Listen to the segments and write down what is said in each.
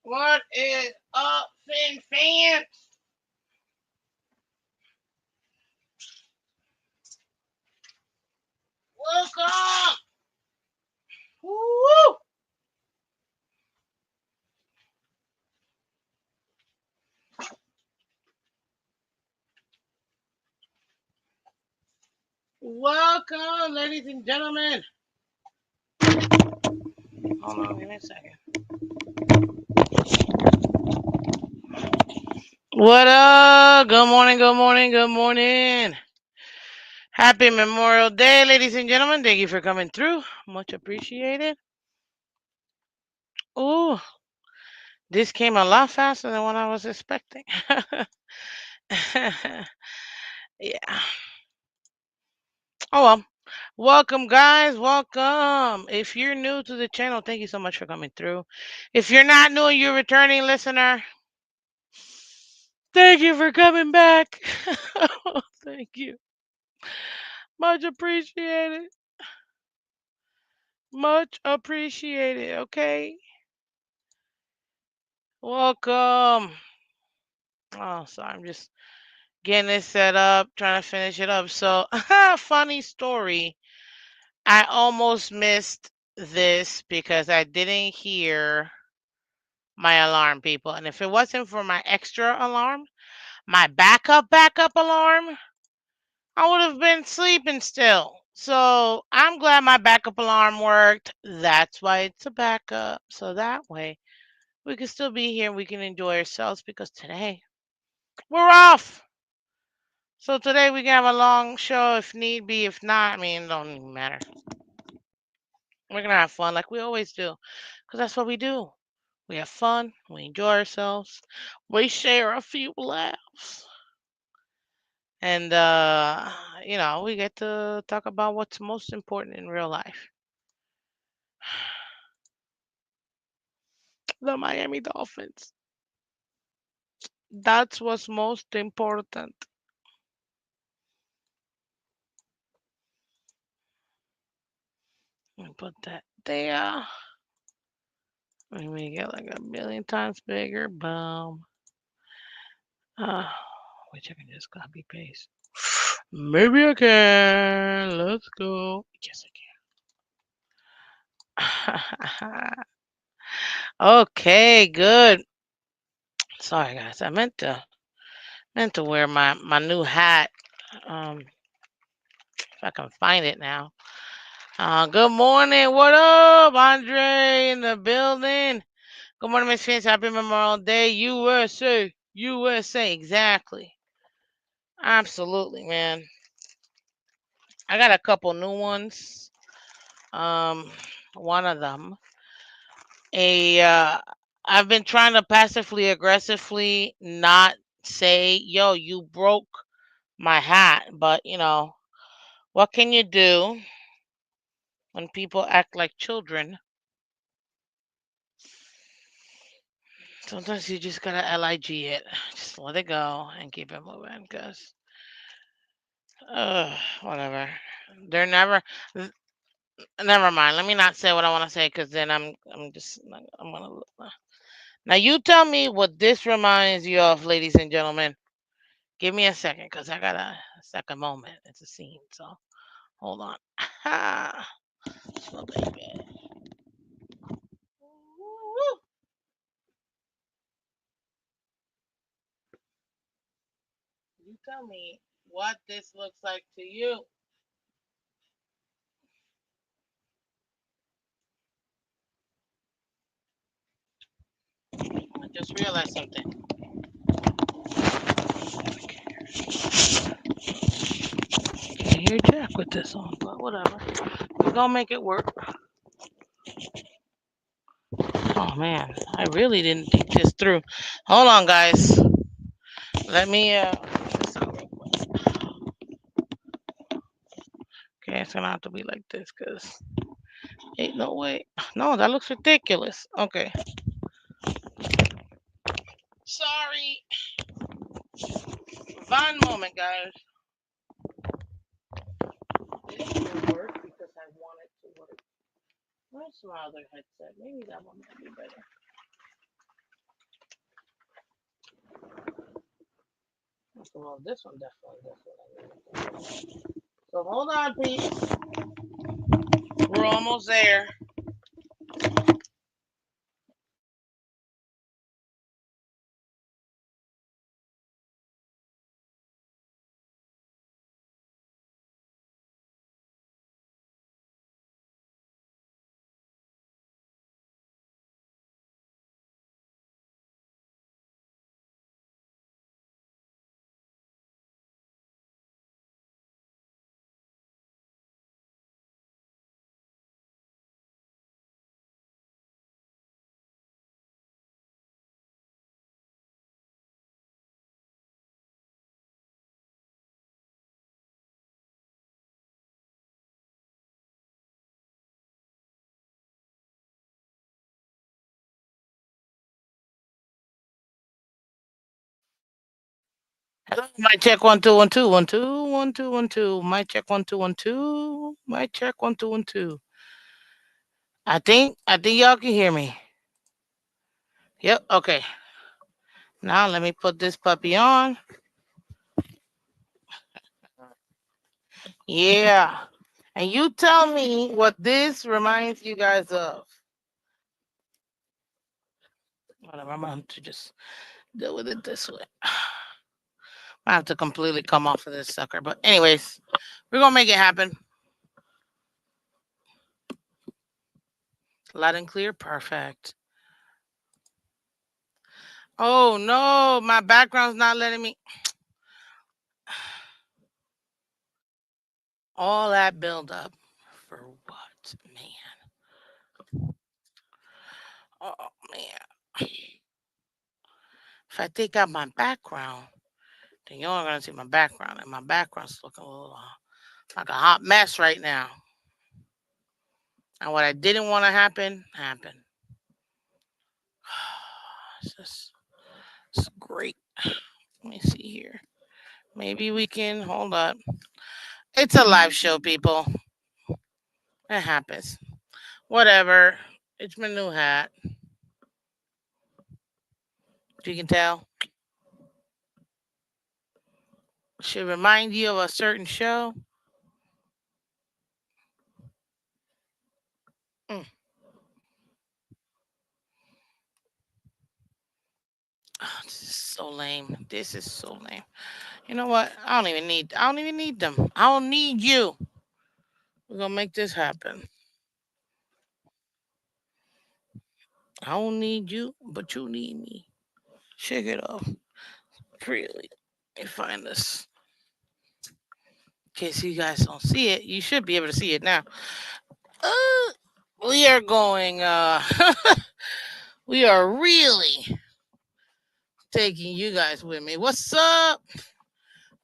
What is up, fans? Welcome. Woo! Welcome, ladies and gentlemen. Hold on, give me a second. What up? Good morning, good morning, good morning. Happy Memorial Day, ladies and gentlemen. Thank you for coming through. Much appreciated. Ooh, this came a lot faster than what I was expecting. Yeah. Oh well. Welcome, guys. Welcome. If you're new to the channel, thank you so much for coming through. If you're not new, you're a returning listener. Thank you for coming back. Thank you. Much appreciated. Much appreciated. Okay. Welcome. Oh, sorry. I'm just getting this set up, trying to finish it up. So, funny story. I almost missed this because I didn't hear my alarm, people. And if it wasn't for my extra alarm, my backup alarm, I would have been sleeping still. So I'm glad my backup alarm worked. That's why it's a backup. So that way we can still be here and we can enjoy ourselves because today we're off. So today we can have a long show if need be. If not, I mean, it don't even matter. We're going to have fun like we always do because that's what we do. We have fun. We enjoy ourselves. We share a few laughs. And, we get to talk about what's most important in real life. The Miami Dolphins. That's what's most important. Let me put that there. Let me get like a million times bigger. Boom. Uh, which I can just copy paste. Maybe I can. Let's go. Yes, I can. Okay, good. Sorry, guys. I meant to wear my new hat. If I can find it now. Good morning. What up, Andre in the building? Good morning, Miss Phins. Happy Memorial Day, USA. USA, exactly. Absolutely, man. I got a couple new ones. One of them, a I've been trying to passively aggressively not say, "Yo, you broke my hat," but what can you do when people act like children? Sometimes you just gotta lig it, just let it go and keep it moving. Cause, whatever. They're never. Never mind. Let me not say what I want to say, cause then I'm just I'm gonna. Now you tell me what this reminds you of, ladies and gentlemen. Give me a second, cause I got a second moment. It's a scene, so hold on. Slow baby. Woo. You tell me what this looks like to you. I just realized something. Can't hear Jack with this on, but whatever. We're gonna make it work. Oh man, I really didn't think this through. Hold on, guys. Let me this out real quick. Okay, it's gonna have to be like this, cause ain't no way. No, that looks ridiculous. Okay, sorry. One moment, guys. This will work because I want it to work. Where's my other headset? Maybe that one might be better. Okay, well, this one definitely. So hold on, please. We're almost there. Hello, mic check 1 2 1 2 1 2 1 2 1 2. Mic check 1 2 1 2. Mic check 1 2 1 2. I think y'all can hear me. Yep. Okay. Now let me put this puppy on. Yeah. And you tell me what this reminds you guys of. Whatever. I'm going to just deal with it this way. I have to completely come off of this sucker. But anyways, we're gonna make it happen. Loud and clear. Perfect. Oh no, my background's not letting me. All that build up for what, man? Oh man. If I take out my background, then you're only gonna see my background, and my background's looking a little like a hot mess right now. And what I didn't want to happen happened. It's great. Let me see here. Maybe we can hold up. It's a live show, people. It happens. Whatever. It's my new hat. If you can tell. Should remind you of a certain show. Mm. Oh, this is so lame. This is so lame. You know what? I don't even need them. I don't need you. We're gonna make this happen. I don't need you, but you need me. Check it out. Really. Let me find this. In case you guys don't see it, you should be able to see it now. Uh, we are going we are really taking you guys with me. What's up?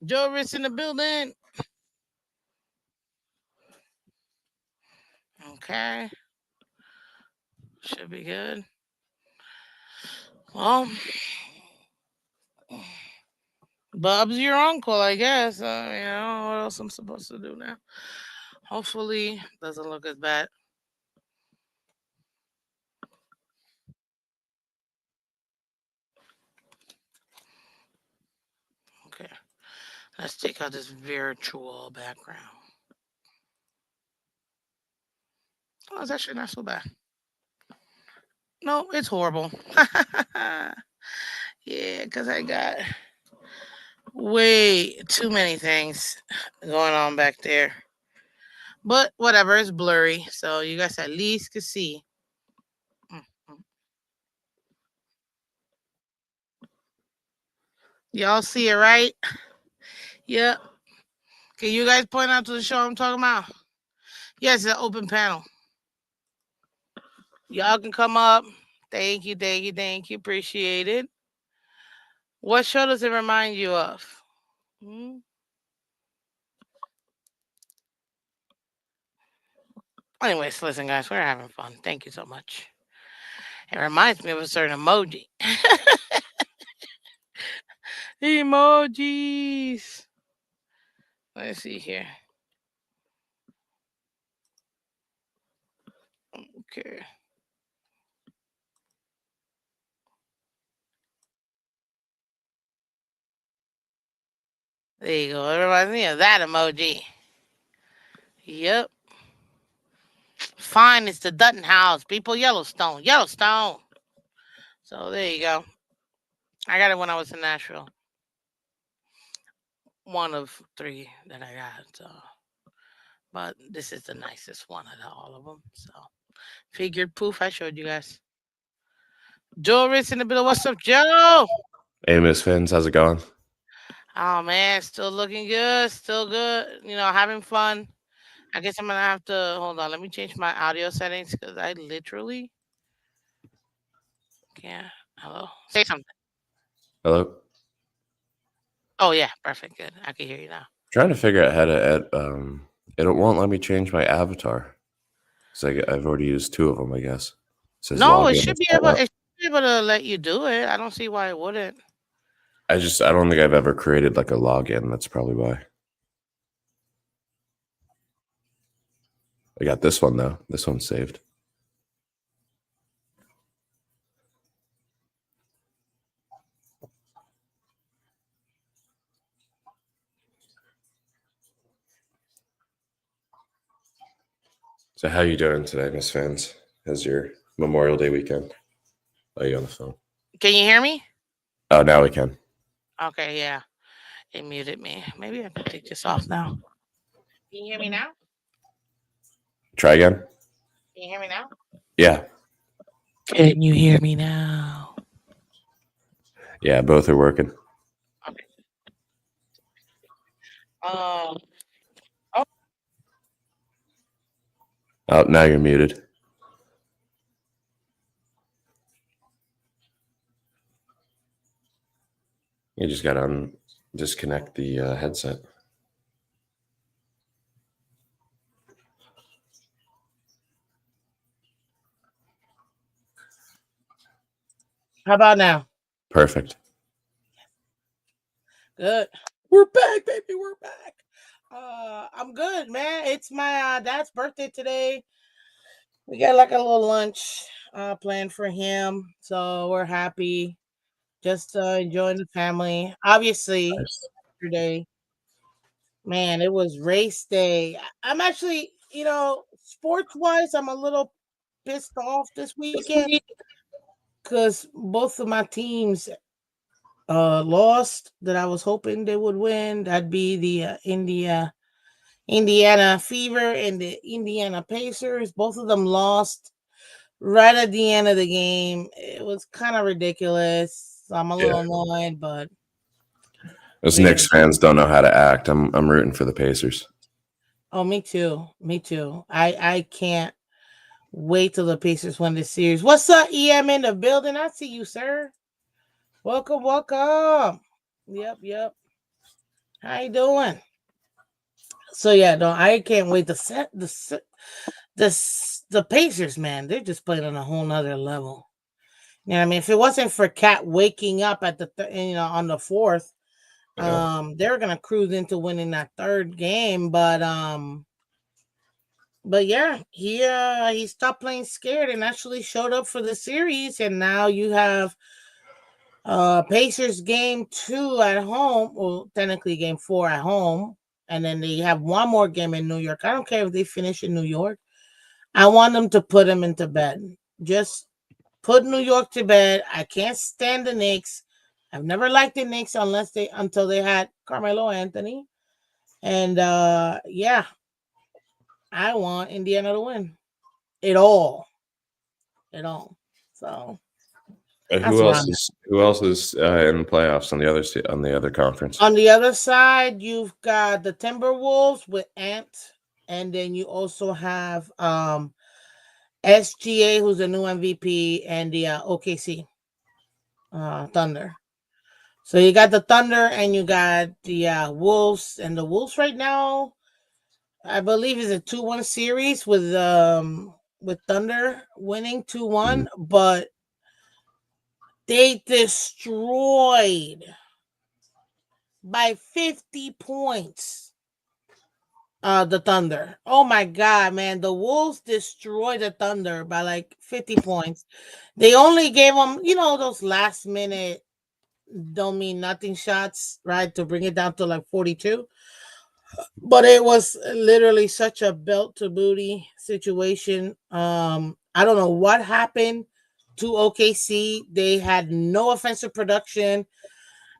Joris in the building. Okay. Should be good. Well, Bub's your uncle, I guess. What else I'm supposed to do now? Hopefully, doesn't look as bad. Okay, let's take out this virtual background. Oh, it's actually not so bad. No, it's horrible. Yeah, because I got way too many things going on back there. But whatever, it's blurry, so you guys at least can see. Mm, mm. Y'all see it, right? Yep. Can you guys point out to the show I'm talking about? Yes, it's an open panel. Y'all can come up. Thank you, thank you, thank you. Appreciate it. What show does it remind you of? Hmm? Anyways, listen, guys, we're having fun. Thank you so much. It reminds me of a certain emoji. Emojis. Let's see here. Okay. There you go. It reminds me of that emoji. Yep. Fine, it's the Dutton House. People, Yellowstone. Yellowstone. So there you go. I got it when I was in Nashville. One of three that I got. So, but this is the nicest one out of all of them. So, figured poof, I showed you guys. Joe Ritz in the middle. What's up, Joe? Hey, Miss Phins, how's it going? Oh man, still looking good. Still good. Having fun. I guess I'm gonna have to hold on. Let me change my audio settings because I literally can't. Hello, say something. Hello. Oh yeah, perfect. Good. I can hear you now. Trying to figure out how to add. It won't let me change my avatar. So I've already used two of them, I guess. It says No, log it in should and be sign able. up. It should be able to let you do it. I don't see why it wouldn't. I don't think I've ever created like a login. That's probably why. I got this one though. This one's saved. So how you doing today, Miss Fans? How's your Memorial Day weekend? Are you on the phone? Can you hear me? Oh, now we can. Okay, yeah. It muted me. Maybe I can take this off now. Can you hear me now? Try again. Can you hear me now? Yeah, Can you hear me now? yeah, both are working. Okay. Um. Oh, Oh, now you're muted. You just got to disconnect the headset. how about now? Perfect. Good. We're back, baby. We're back. I'm good, man. It's my dad's birthday today. We got like a little lunch planned for him, so we're happy. Just enjoying the family. Obviously, Nice. yesterday, man, it was race day. I'm actually, sports wise, I'm a little pissed off this weekend because both of my teams lost that I was hoping they would win. That'd be the Indiana Fever and the Indiana Pacers. Both of them lost right at the end of the game. It was kind of ridiculous. So I'm a Yeah. little annoyed, but Those what are you Knicks gonna do? fans don't know how to act. I'm rooting for the Pacers. Oh, me too. Me too. I can't wait till the Pacers win this series. What's up, EM in the building? I see you, sir. Welcome, welcome. Yep, yep. How you doing? So yeah, no, I can't wait to set the Pacers, man. They're just playing on a whole nother level. You know what I mean? If it wasn't for Cat waking up at on the fourth, Yeah. they're gonna cruise into winning that third game. But yeah, he stopped playing scared and actually showed up for the series. And now you have Pacers game 2 at home, well, technically game 4 at home, and then they have one more game in New York. I don't care if they finish in New York. I want them to put them into bed. Just put New York to bed. I can't stand the Knicks. I've never liked the Knicks until they had Carmelo Anthony. And yeah, I want Indiana to win it all. It all. So that's where I'm at. Who else is in the playoffs on the on the other conference? On the other side, you've got the Timberwolves with Ant, and then you also have SGA, who's the new MVP, and the OKC Thunder. So you got the Thunder and you got the Wolves, and the Wolves right now, I believe, is a 2-1 series with Thunder winning 2-1, Mhm. but they destroyed by 50 points the Thunder. Oh my god, man. The Wolves destroyed the Thunder by like 50 points. They only gave them, those last minute don't mean nothing shots, right? To bring it down to like 42. But it was literally such a belt to booty situation. I don't know what happened to OKC. They had no offensive production.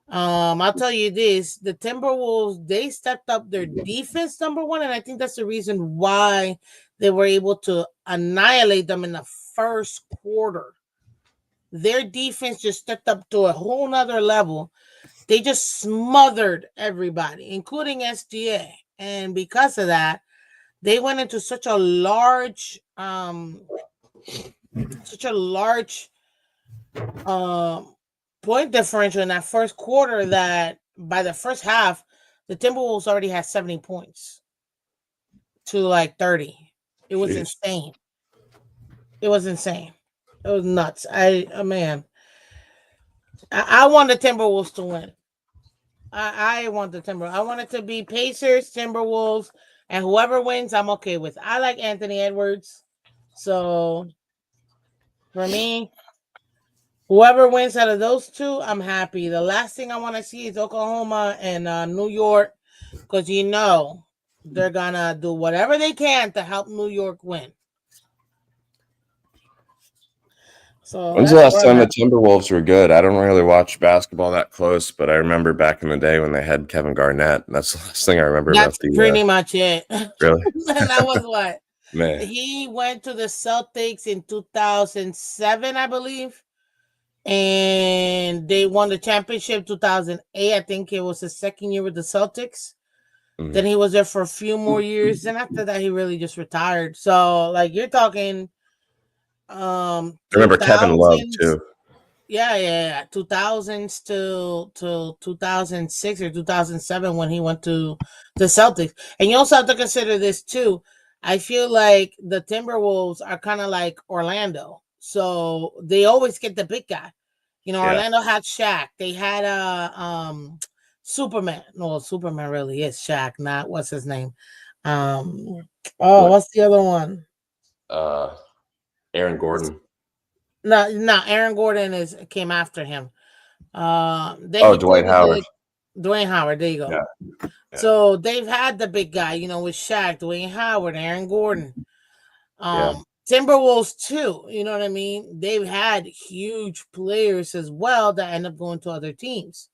I'll tell you this: the Timberwolves, they stepped up their defense, number one, and I think that's the reason why they were able to annihilate them in the first quarter. Their defense just stepped up to a whole nother level. They just smothered everybody, including SGA. And because of that, they went into such a large um point differential in that first quarter that by the first half, the Timberwolves already had 70 points to like 30. It was Jeez. insane. It was insane. It was nuts. Man, I want the Timberwolves to win. I want the Timberwolves. I want it to be Pacers, Timberwolves, and whoever wins, I'm okay with. I like Anthony Edwards, so for me, whoever wins out of those two, I'm happy. The last thing I want to see is Oklahoma and New York, because they're gonna do whatever they can to help New York win. So When's the that's last where I'm time the at. Timberwolves were good? I don't really watch basketball that close, but I remember back in the day when they had Kevin Garnett. That's the last thing I remember about That's the pretty much it. And really that was what man. he went to the Celtics in 2007, I believe, and they won the championship 2008. I think it was his second year with the Celtics. Then Mhm. he was there for a few more years. Then after that, he really just retired. So like you're talking I remember Kevin Love 2000s. too. Yeah. 2000s to 2006 or 2007 when he went to the Celtics. And you also have to consider this too. I feel like the Timberwolves are kind of like Orlando. So they always get the big guy. Yeah, Orlando had Shaq. They had Superman. No, Superman really is Shaq, not what's his name. what? What's the other one? Uh, Aaron Gordon. No, Aaron Gordon is came after him. Then Oh, he Dwight pulled the Howard. Dwayne Howard. There you go. Yeah, yeah, So they've had the big guy, with Shaq, Dwayne Howard, Aaron Gordon. yeah, Timberwolves too. You know what I mean? They've had huge players as well that end up going to other teams.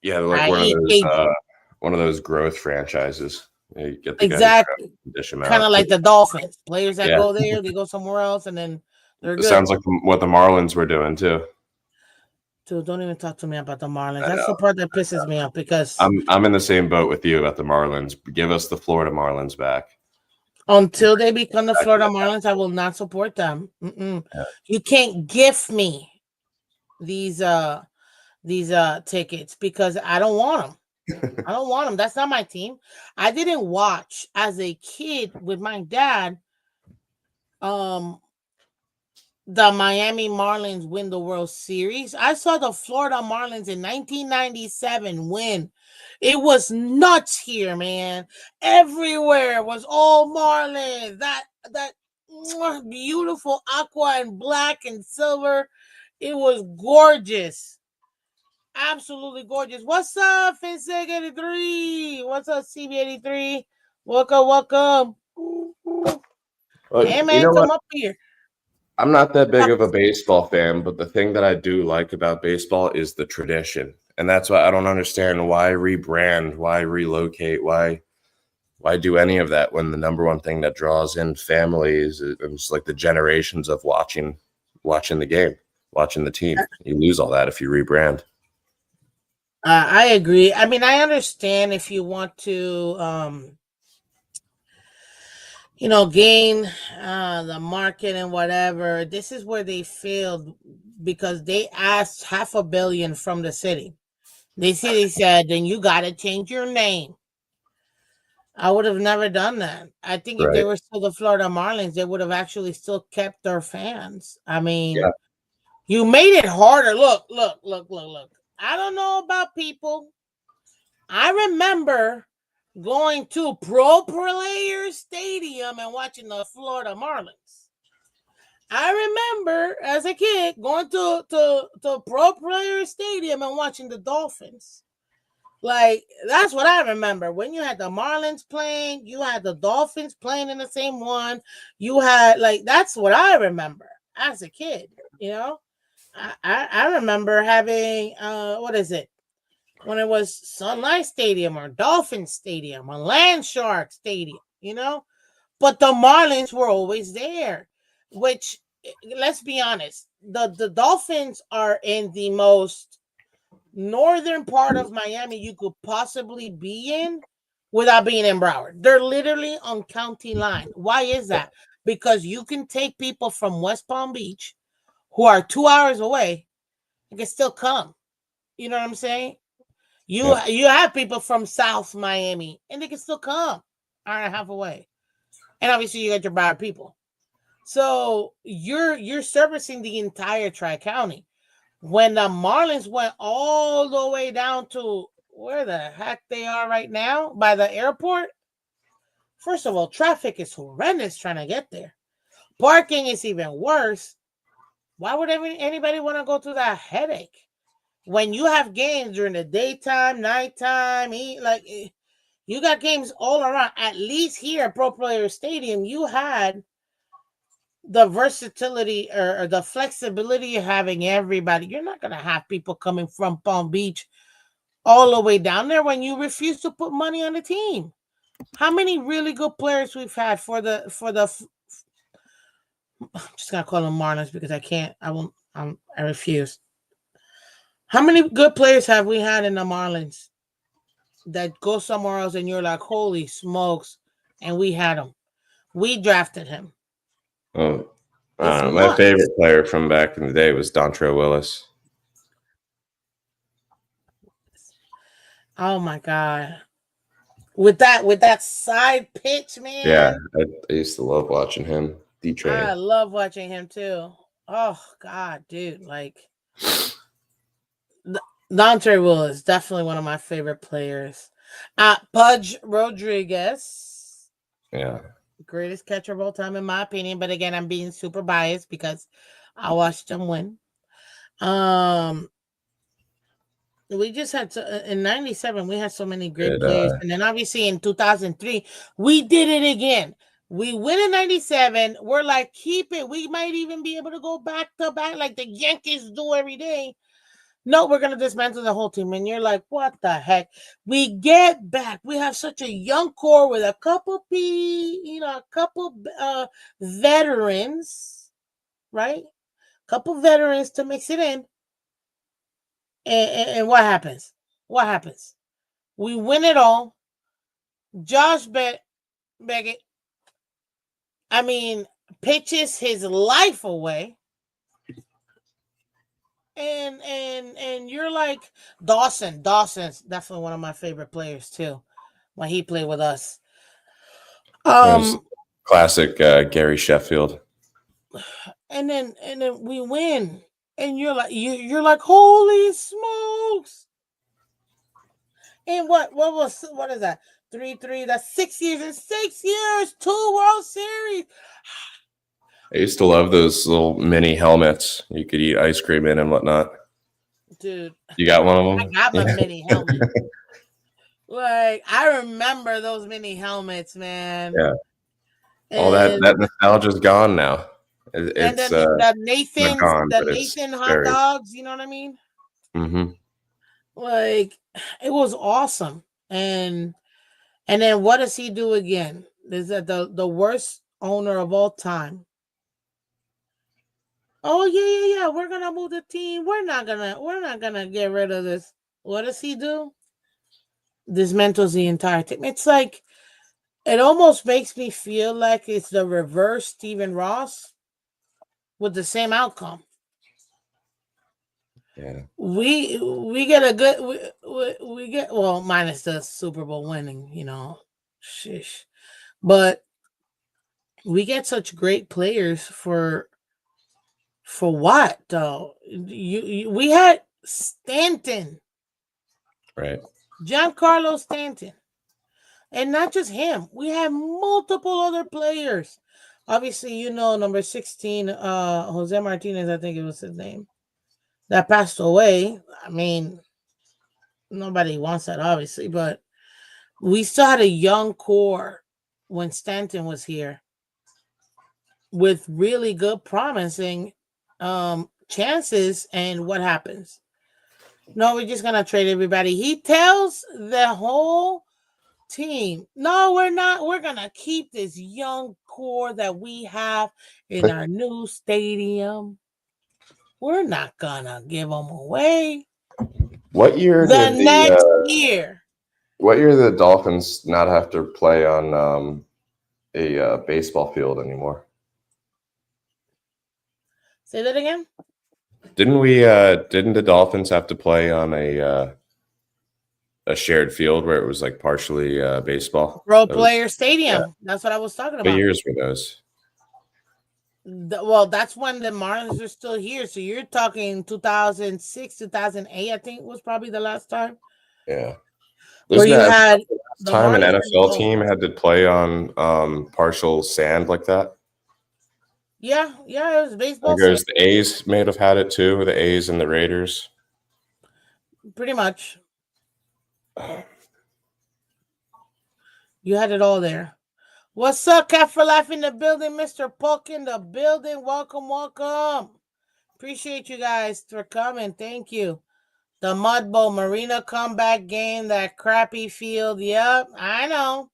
yeah. They're like I.e. KD. one of those growth franchises. You get the guy who draft, Exactly. dish him Kind of out. like the Dolphins. Players that Yeah, go there, they go somewhere else, and then they're it good. sounds like what the Marlins were doing too. Dude, don't even talk to me about the Marlins. I That's know. the part that pisses me off because I'm in the same boat with you about the Marlins. Give us the Florida Marlins back. until they become the Back to Florida that. Marlins, I will not support them. Yeah. You can't gift me these tickets because I don't want them. I don't want them. That's not my team. I didn't watch as a kid with my dad um the Miami Marlins win the World Series. I saw the Florida Marlins in 1997 win. It was nuts here, man. Everywhere was all Marlins. That beautiful aqua and black and silver. It was gorgeous. Absolutely gorgeous. What's up, Phins 83? What's up, CB83? Welcome. Well, Hey, you man, know what? come up here. I'm not that big of a baseball fan, but the thing that I do like about baseball is the tradition. And that's why I don't understand why rebrand, why relocate, why do any of that when the number one thing that draws in families is like the generations of watching the game, watching the team. You lose all that if you rebrand. I agree. I mean, I understand if you want to, gain the market and whatever. This is where they failed because they asked 500 million from the city. The city said, "Then you got to change your name." I would have never done that. I think if they Right. were still the Florida Marlins, they would have actually still kept their fans. I mean, Yeah. you made it harder. Look. I don't know about people. I remember going to Pro Players Stadium and watching the Florida Marlins. I remember as a kid going to Pro Player Stadium and watching the Dolphins. Like, that's what I remember. When you had the Marlins playing, you had the Dolphins playing in the same one. You had, like, that's what I remember as a kid, you know? I remember having, what is it? When it was Sun Life Stadium or Dolphin Stadium or Land Shark Stadium, you know? But the Marlins were always there, which, let's be honest, the Dolphins are in the most northern part of Miami you could possibly be in without being in Broward. They're literally on county line. Why is that? Because you can take people from West Palm Beach who are 2 hours away and can still come. You know what I'm saying? Yep. You have people from South Miami and they can still come hour and a half away. And obviously you got your Broward people. So you're servicing the entire Tri-County. When the Marlins went all the way down to where the heck they are right now by the airport, first of all, traffic is horrendous trying to get there. Parking is even worse. Why would anybody want to go through that headache? When you have games during the daytime, nighttime, you got games all around. At least here at Pro Player Stadium, you had the versatility or the flexibility of having everybody. You're not going to have people coming from Palm Beach all the way down there when you refuse to put money on the team. How many really good players we've had for the I'm just gonna call them Marlins because I can't. I won't. I refuse. How many good players have we had in the Marlins that go somewhere else and you're like, holy smokes, and we had him. We drafted him. Oh, It's my nuts. favorite player from back in the day was Dontre Willis. Oh my god. With that side pitch, Yeah, man. I used to love watching him. D I Train. love watching him too. Oh god, dude. Like Dontre Will is definitely one of my favorite players. Pudge Rodriguez, Yeah, greatest catcher of all time in my opinion. But again, I'm being super biased because I watched him win. Um, we just had to in '97. We had so many great good. players, and then obviously in 2003 we did it again. We win in '97. We're like, keep it. We might even be able to go back to back like the Yankees do every day. No, we're gonna dismantle the whole team. And you're like, what the heck? We get back. We have such a young core with a couple veterans, right? Couple veterans to mix it in. And what happens? What happens? We win it all. Beckett, I mean, pitches his life away. And you're like Dawson's definitely one of my favorite players too when he played with us. That was Um, classic Gary Sheffield. and then we win, and you're like, holy smokes! And what is that? 3-3. That's 6 years. In 6 years, 2 World Series. I used to love those little mini helmets you could eat ice cream in and whatnot. Dude, You got one of I them? got my Yeah. mini helmet. Like, I remember those mini helmets, man. Yeah. All that And nostalgia's gone now. and It's then the not Nathan's gone, the but it's Nathan hot very. dogs, you know what I mean? Mm-hmm. Like, it was awesome. And then what does he do again? Is that the worst owner of all time? Oh yeah. We're gonna move the team. We're not gonna get rid of this. What does he do? Dismantles the entire team. It's like it almost makes me feel like it's the reverse Stephen Ross with the same outcome. Yeah. We get a good we get well minus the Super Bowl winning, shish, but we get such great players for what though? We had Stanton, Right. Giancarlo Stanton, and not just him. We had multiple other players. Obviously, you know, number 16, Jose Martinez, I think it was his name, that passed away. I mean, nobody wants that, obviously, but we still had a young core when Stanton was here with really good promising chances. And what happens? No, we're just gonna trade everybody. He tells the whole team, no, we're not. We're gonna keep this young core that we have in our new stadium. We're not gonna give them away. What year The did next year. what year did the Dolphins not have to play on a baseball field anymore? Say that again. Didn't the Dolphins have to play on a shared field where it was like partially baseball? Pro That was, Player Stadium. That's what I was talking what about. years were those? Well, that's when the Marlins are still here. So you're talking 2006, 2008, I think was probably the last time. Yeah. Where Wasn't you that had the the time an Marlins and the NFL team Dolphins. had to play on partial sand like that? Yeah, it was I baseball think it sand, was the A's may have had it too, the A's and the Raiders. pretty much. You had it all there. What's up, Cat for Life in the building? Mr. Polk in the building. Welcome. Appreciate you guys for coming. Thank you. The Mud Bowl Marina comeback game, that crappy field. Yep, I know.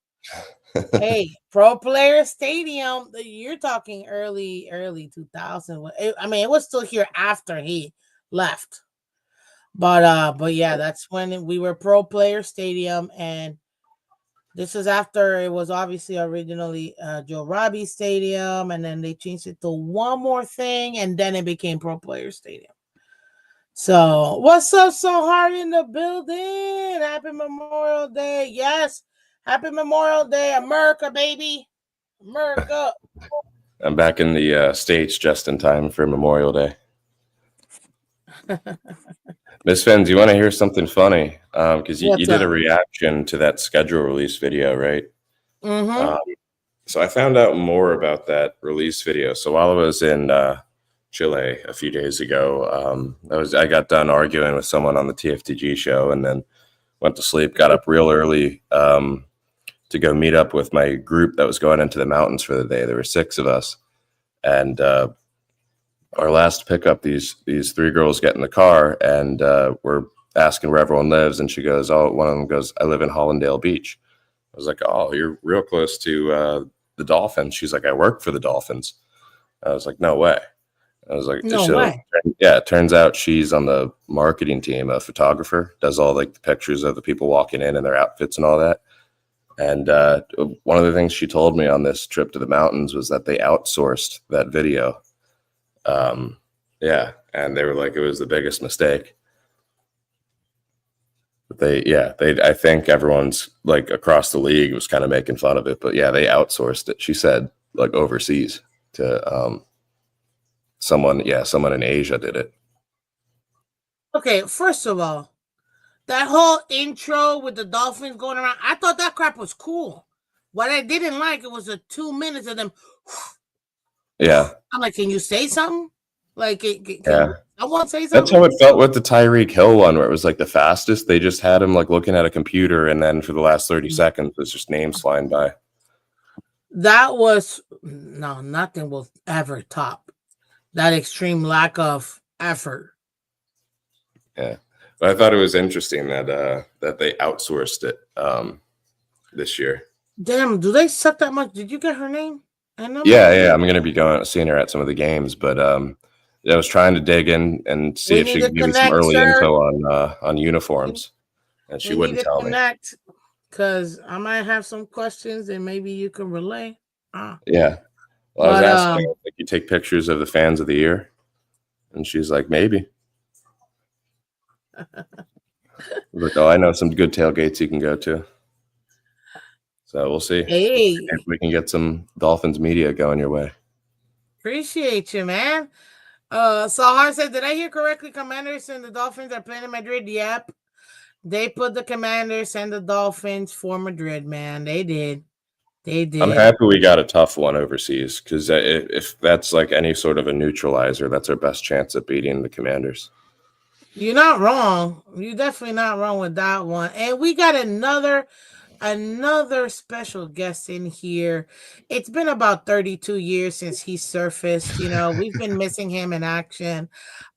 Hey, Pro Player Stadium. You're talking early 2000. I mean, it was still here after he left. But yeah, that's when we were Pro Player Stadium, and this is after it was obviously originally Joe Robbie Stadium, and then they changed it to one more thing, and then it became Pro Player Stadium. So, what's up, so hard in the building? Happy Memorial Day. Yes, happy Memorial Day, America, baby. America. I'm back in the States just in time for Memorial Day. Miss Phins, you want to hear something funny? Because you What's did a up? reaction to that schedule release video, right? Mm-hmm. So I found out more about that release video. So while I was in Chile a few days ago, I got done arguing with someone on the TFTG show, and then went to sleep. Got up real early to go meet up with my group that was going into the mountains for the day. There were 6 of us, and our last pickup, these 3 girls get in the car, and we're asking where everyone lives, and she goes, "Oh," one of them goes, "I live in Hollandale Beach." I was like, "Oh, you're real close to the Dolphins." She's like, "I work for the Dolphins." I was like, "No way." I was like, No way. Yeah, it turns out she's on the marketing team, a photographer, does all like the pictures of the people walking in and their outfits and all that. And one of the things she told me on this trip to the mountains was that they outsourced that video. Yeah, and they were like, it was the biggest mistake. But I think everyone's like across the league was kind of making fun of it, but yeah, they outsourced it. She said like overseas to someone in Asia did it. Okay, first of all, that whole intro with the Dolphins going around, I thought that crap was cool. What I didn't like, it was the 2 minutes of them. Yeah. I'm like, can you say something? Like, Yeah. someone say That's something? how it felt with the Tyreek Hill one, where it was like the fastest. They just had him like looking at a computer, and then for the last 30 seconds, it's just names flying by. That was nothing will ever top that extreme lack of effort. Yeah, but I thought it was interesting that that they outsourced it this year. Damn, do they suck that much? Did you get her name? Yeah. I'm gonna be seeing her at some of the games, but I was trying to dig in and see if she could give me some early info on uniforms, and she wouldn't tell me. Because I might have some questions and maybe you can relay. Yeah. Well, I was asking her, like, you take pictures of the fans of the year? And she's like, maybe. I was like, oh, I know some good tailgates you can go to. So we'll see. Hey. If we can get some Dolphins media going your way. Appreciate you, man. Sahar said, did I hear correctly? Commanders and the Dolphins are playing in Madrid? Yep. They put the Commanders and the Dolphins for Madrid, man. They did. They I'm did. happy we got a tough one overseas because if that's like any sort of a neutralizer, that's our best chance at beating the Commanders. You're not wrong. You're definitely not wrong with that one. And we got another special guest in here. It's been about 32 years since he surfaced. We've been missing him in action.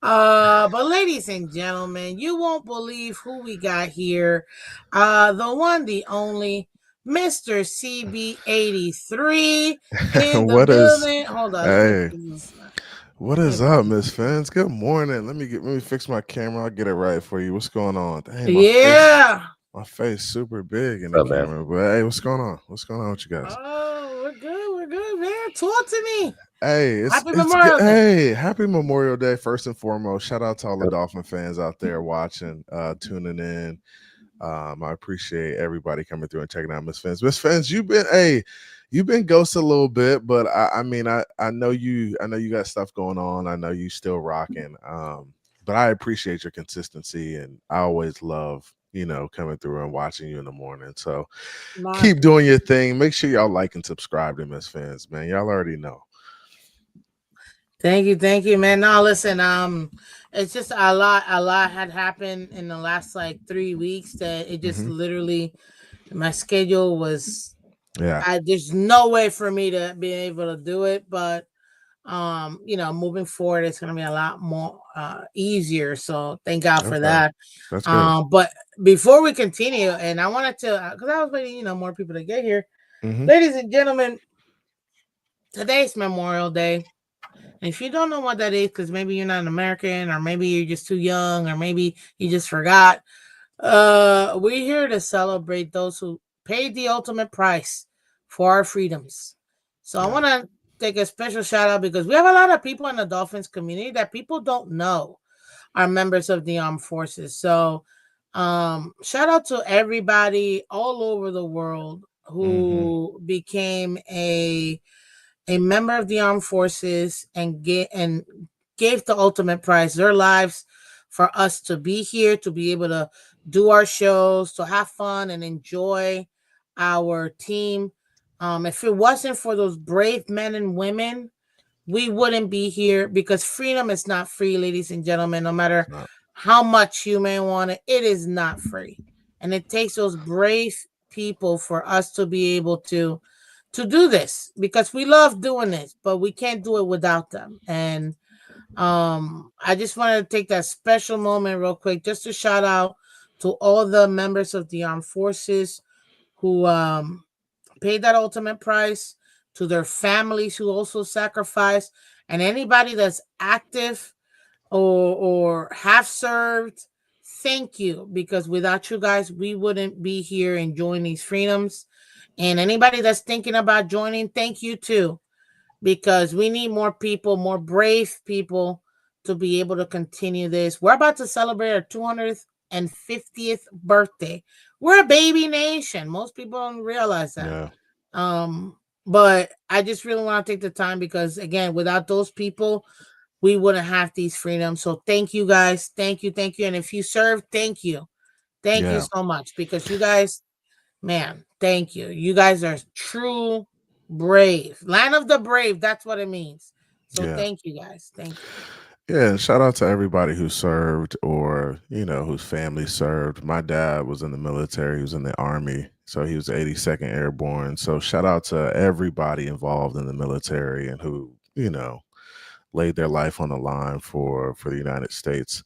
But ladies and gentlemen, you won't believe who we got here. The one, the only Mr. CB83 in the What is building. Hold on, let me hey? put this. What Let me is put up, this. Miss Phins? Good morning. Let me fix my camera. I'll get it right for you. What's going on? Dang, Yeah. my face super big in the What's up, man? camera. But hey, what's going on? What's going on with you guys? Oh, we're good. We're good, man. Talk to me. Hey, Happy it's good. Memorial Day. Hey, happy Memorial Day first and foremost. Shout out to all the Dolphin fans out there watching, tuning in. I appreciate everybody coming through and checking out Miss Phins. Miss Phins, you've been ghosted a little bit, but I mean, I know you got stuff going on. I know you still rocking. But I appreciate your consistency, and I always love coming through and watching you in the morning. So My keep doing your thing. Make sure y'all like and subscribe to Miss Phins, man. Y'all already know. thank you, man. No, listen, it's just a lot had happened in the last like 3 weeks that it just Hmm. literally my schedule was Yeah. there's no way for me to be able to do it, but moving forward it's gonna be a lot more easier. So thank God for Okay. that. That's good. But before we continue, and I wanted to because I was waiting, more people to get here. Hmm. Ladies and gentlemen, today's Memorial Day. And if you don't know what that is, because maybe you're not an American, or maybe you're just too young, or maybe you just forgot, we're here to celebrate those who paid the ultimate price for our freedoms. So I Yeah. want to take a special shout out because we have a lot of people in the Dolphins community that people don't know are members of the armed forces. So shout out to everybody all over the world Hmm. who became a member of the armed forces and gave the ultimate price, their lives, for us to be here, to be able to do our shows, to have fun and enjoy our team. If it wasn't for those brave men and women, we wouldn't be here because freedom is not free, ladies and gentlemen. No It's matter not. how much you may want it, it is not free. And it takes those brave people for us to be able to do this because we love doing this, but we can't do it without them. And I just wanted to take that special moment real quick just to shout out to all the members of the armed forces who paid that ultimate price, to their families who also sacrificed, and anybody that's active or have served. Thank you, because without you guys, we wouldn't be here enjoying these freedoms. And anybody that's thinking about joining, thank you too, because we need more people, more brave people to be able to continue this. We're about to celebrate our 250th birthday. We're a baby nation. Most people don't realize that. Yeah. Um, but I just really want to take the time because, again, without those people, we wouldn't have these freedoms. So thank you guys. Thank you. Thank you. And if you serve, thank you. Thank you Yeah. so much because you guys, man, thank you. You guys are true brave. Land of the brave. That's what it means. So Yeah. thank you guys. Thank you. Yeah, and shout out to everybody who served or, whose family served. My dad was in the military, he was in the army, so he was 82nd Airborne. So shout out to everybody involved in the military and who, laid their life on the line for the United States.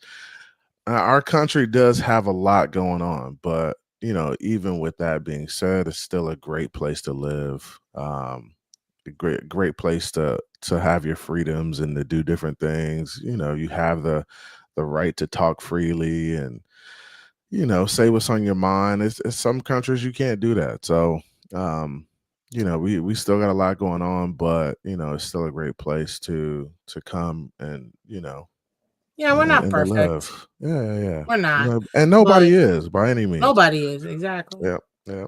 Our country does have a lot going on, but even with that being said, it's still a great place to live. A great place to have your freedoms and to do different things. You have the right to talk freely and say what's on your mind. It's some countries you can't do that. So um, we still got a lot going on, but it's still a great place to come and Yeah, we're not and to perfect. live. Yeah, yeah, yeah. We're not. And But nobody is by any means. nobody is. Exactly. Yeah, yeah.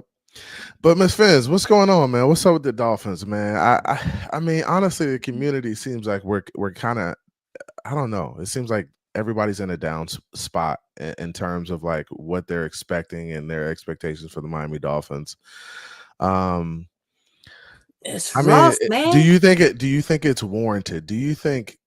But Miss Fizz, what's going on, man? What's up with the Dolphins, man? I mean, honestly, the community seems like we're kind of, I don't know. It seems like everybody's in a down spot in terms of like what they're expecting and their expectations for the Miami Dolphins. Um, It's I mean, rough, do man. you think it? Do you think it's warranted? Do you think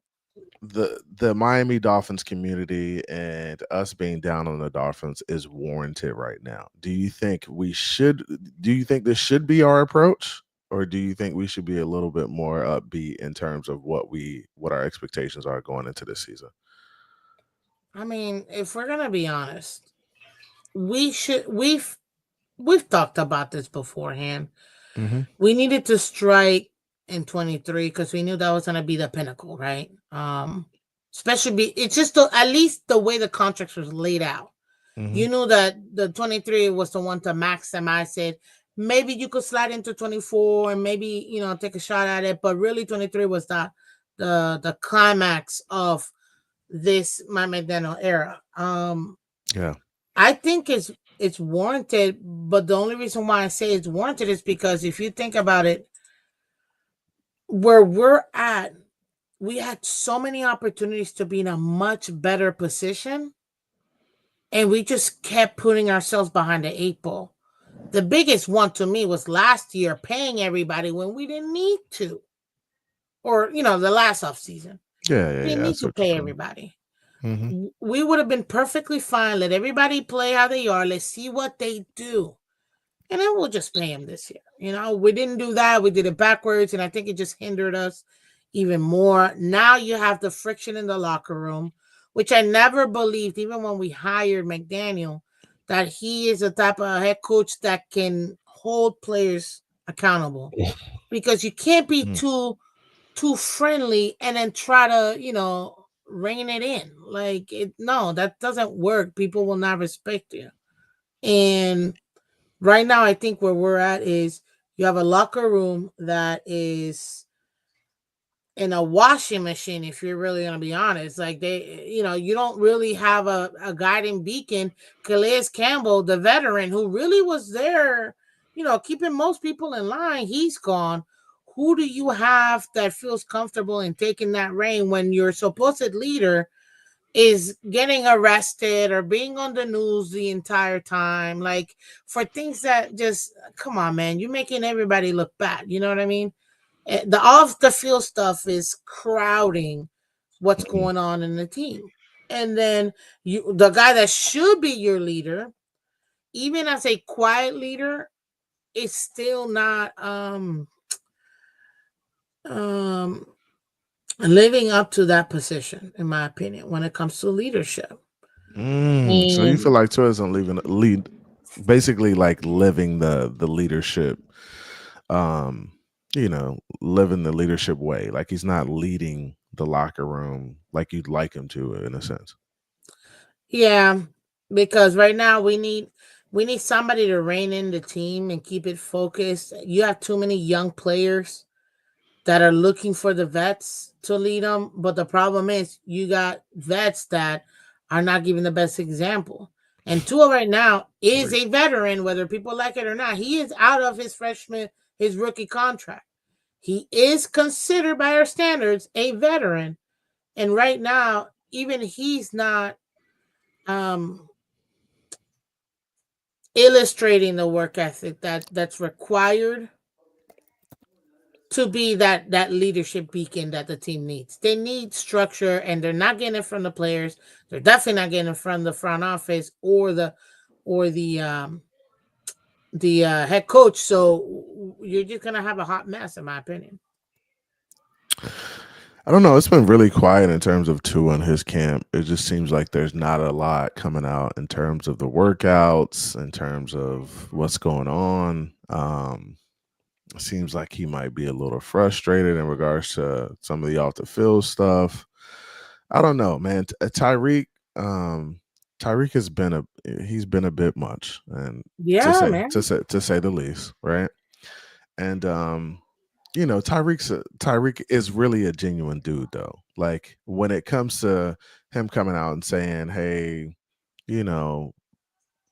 the Miami Dolphins community and us being down on the Dolphins is warranted right now? Do you think we should? Do you think this should be our approach, or do you think we should be a little bit more upbeat in terms of what our expectations are going into this season? I mean, if we're gonna be honest, we should we've talked about this beforehand. Hmm. We needed to strike in 23 because we knew that was gonna be the pinnacle, right? Especially it's just at least the way the contracts was laid out. Hmm. You knew that the 23 was the one to maximize it. Maybe you could slide into 24 and maybe take a shot at it, but really 23 was the climax of this Mike McDaniel era. Yeah. I think it's warranted, but the only reason why I say it's warranted is because if you think about it, where we're at, we had so many opportunities to be in a much better position, and we just kept putting ourselves behind the eight ball. The biggest one to me was last year paying everybody when we didn't need to, or the last off season. Yeah. We Yeah. didn't Yeah. I need see to what you're pay saying. everybody. Hmm. We would have been perfectly fine. Let everybody play how they are. Let's see what they do. And then we'll just pay them this year. We didn't do that. We did it backwards, and I think it just hindered us even more. Now you have the friction in the locker room, which I never believed, even when we hired McDaniel, that he is the type of head coach that can hold players accountable. Because you can't be Mm. too friendly and then try to, rein it in. Like no, that doesn't work. People will not respect you. And right now, I think where we're at is you have a locker room that is in a washing machine, if you're really going to be honest. Like you don't really have a guiding beacon. Calais Campbell, the veteran who really was there, keeping most people in line, he's gone. Who do you have that feels comfortable in taking that reign when your supposed leader is getting arrested or being on the news the entire time, like for things that just come on, man, you're making everybody look bad. You know what I mean? The off the field stuff is crowding what's Mhm. going on in the team. And then the guy that should be your leader, even as a quiet leader, is still not um living up to that position, in my opinion, when it comes to leadership. So you feel And like Tour isn't leaving lead, basically like living the leadership, um, living the leadership way. Like he's not leading the locker room like you'd like him to, in a sense. yeah, because right now we need somebody to rein in the team and keep it focused. You have too many young players that are looking for the vets to lead them, but the problem is you got vets that are not giving the best example. And Tua right now is Agreed. a veteran, whether people like it or not. He is out of his rookie contract. He is considered by our standards a veteran, and right now, even he's not um illustrating the work ethic that's required to be that leadership beacon that the team needs. They need structure, and they're not getting it from the players. They're definitely not getting it from the front office or the head coach. So you're just gonna have a hot mess, in my opinion. I don't know. It's been really quiet in terms of Tua and his camp. It just seems like there's not a lot coming out in terms of the workouts, in terms of what's going on. It seems like he might be a little frustrated in regards to some of the off the field stuff. I don't know, man. Um, Tyreek he's been a bit much, and to Yeah, say to man. say to say the least, right? And Tyreek is really a genuine dude, though. Like when it comes to him coming out and saying, "Hey, you know,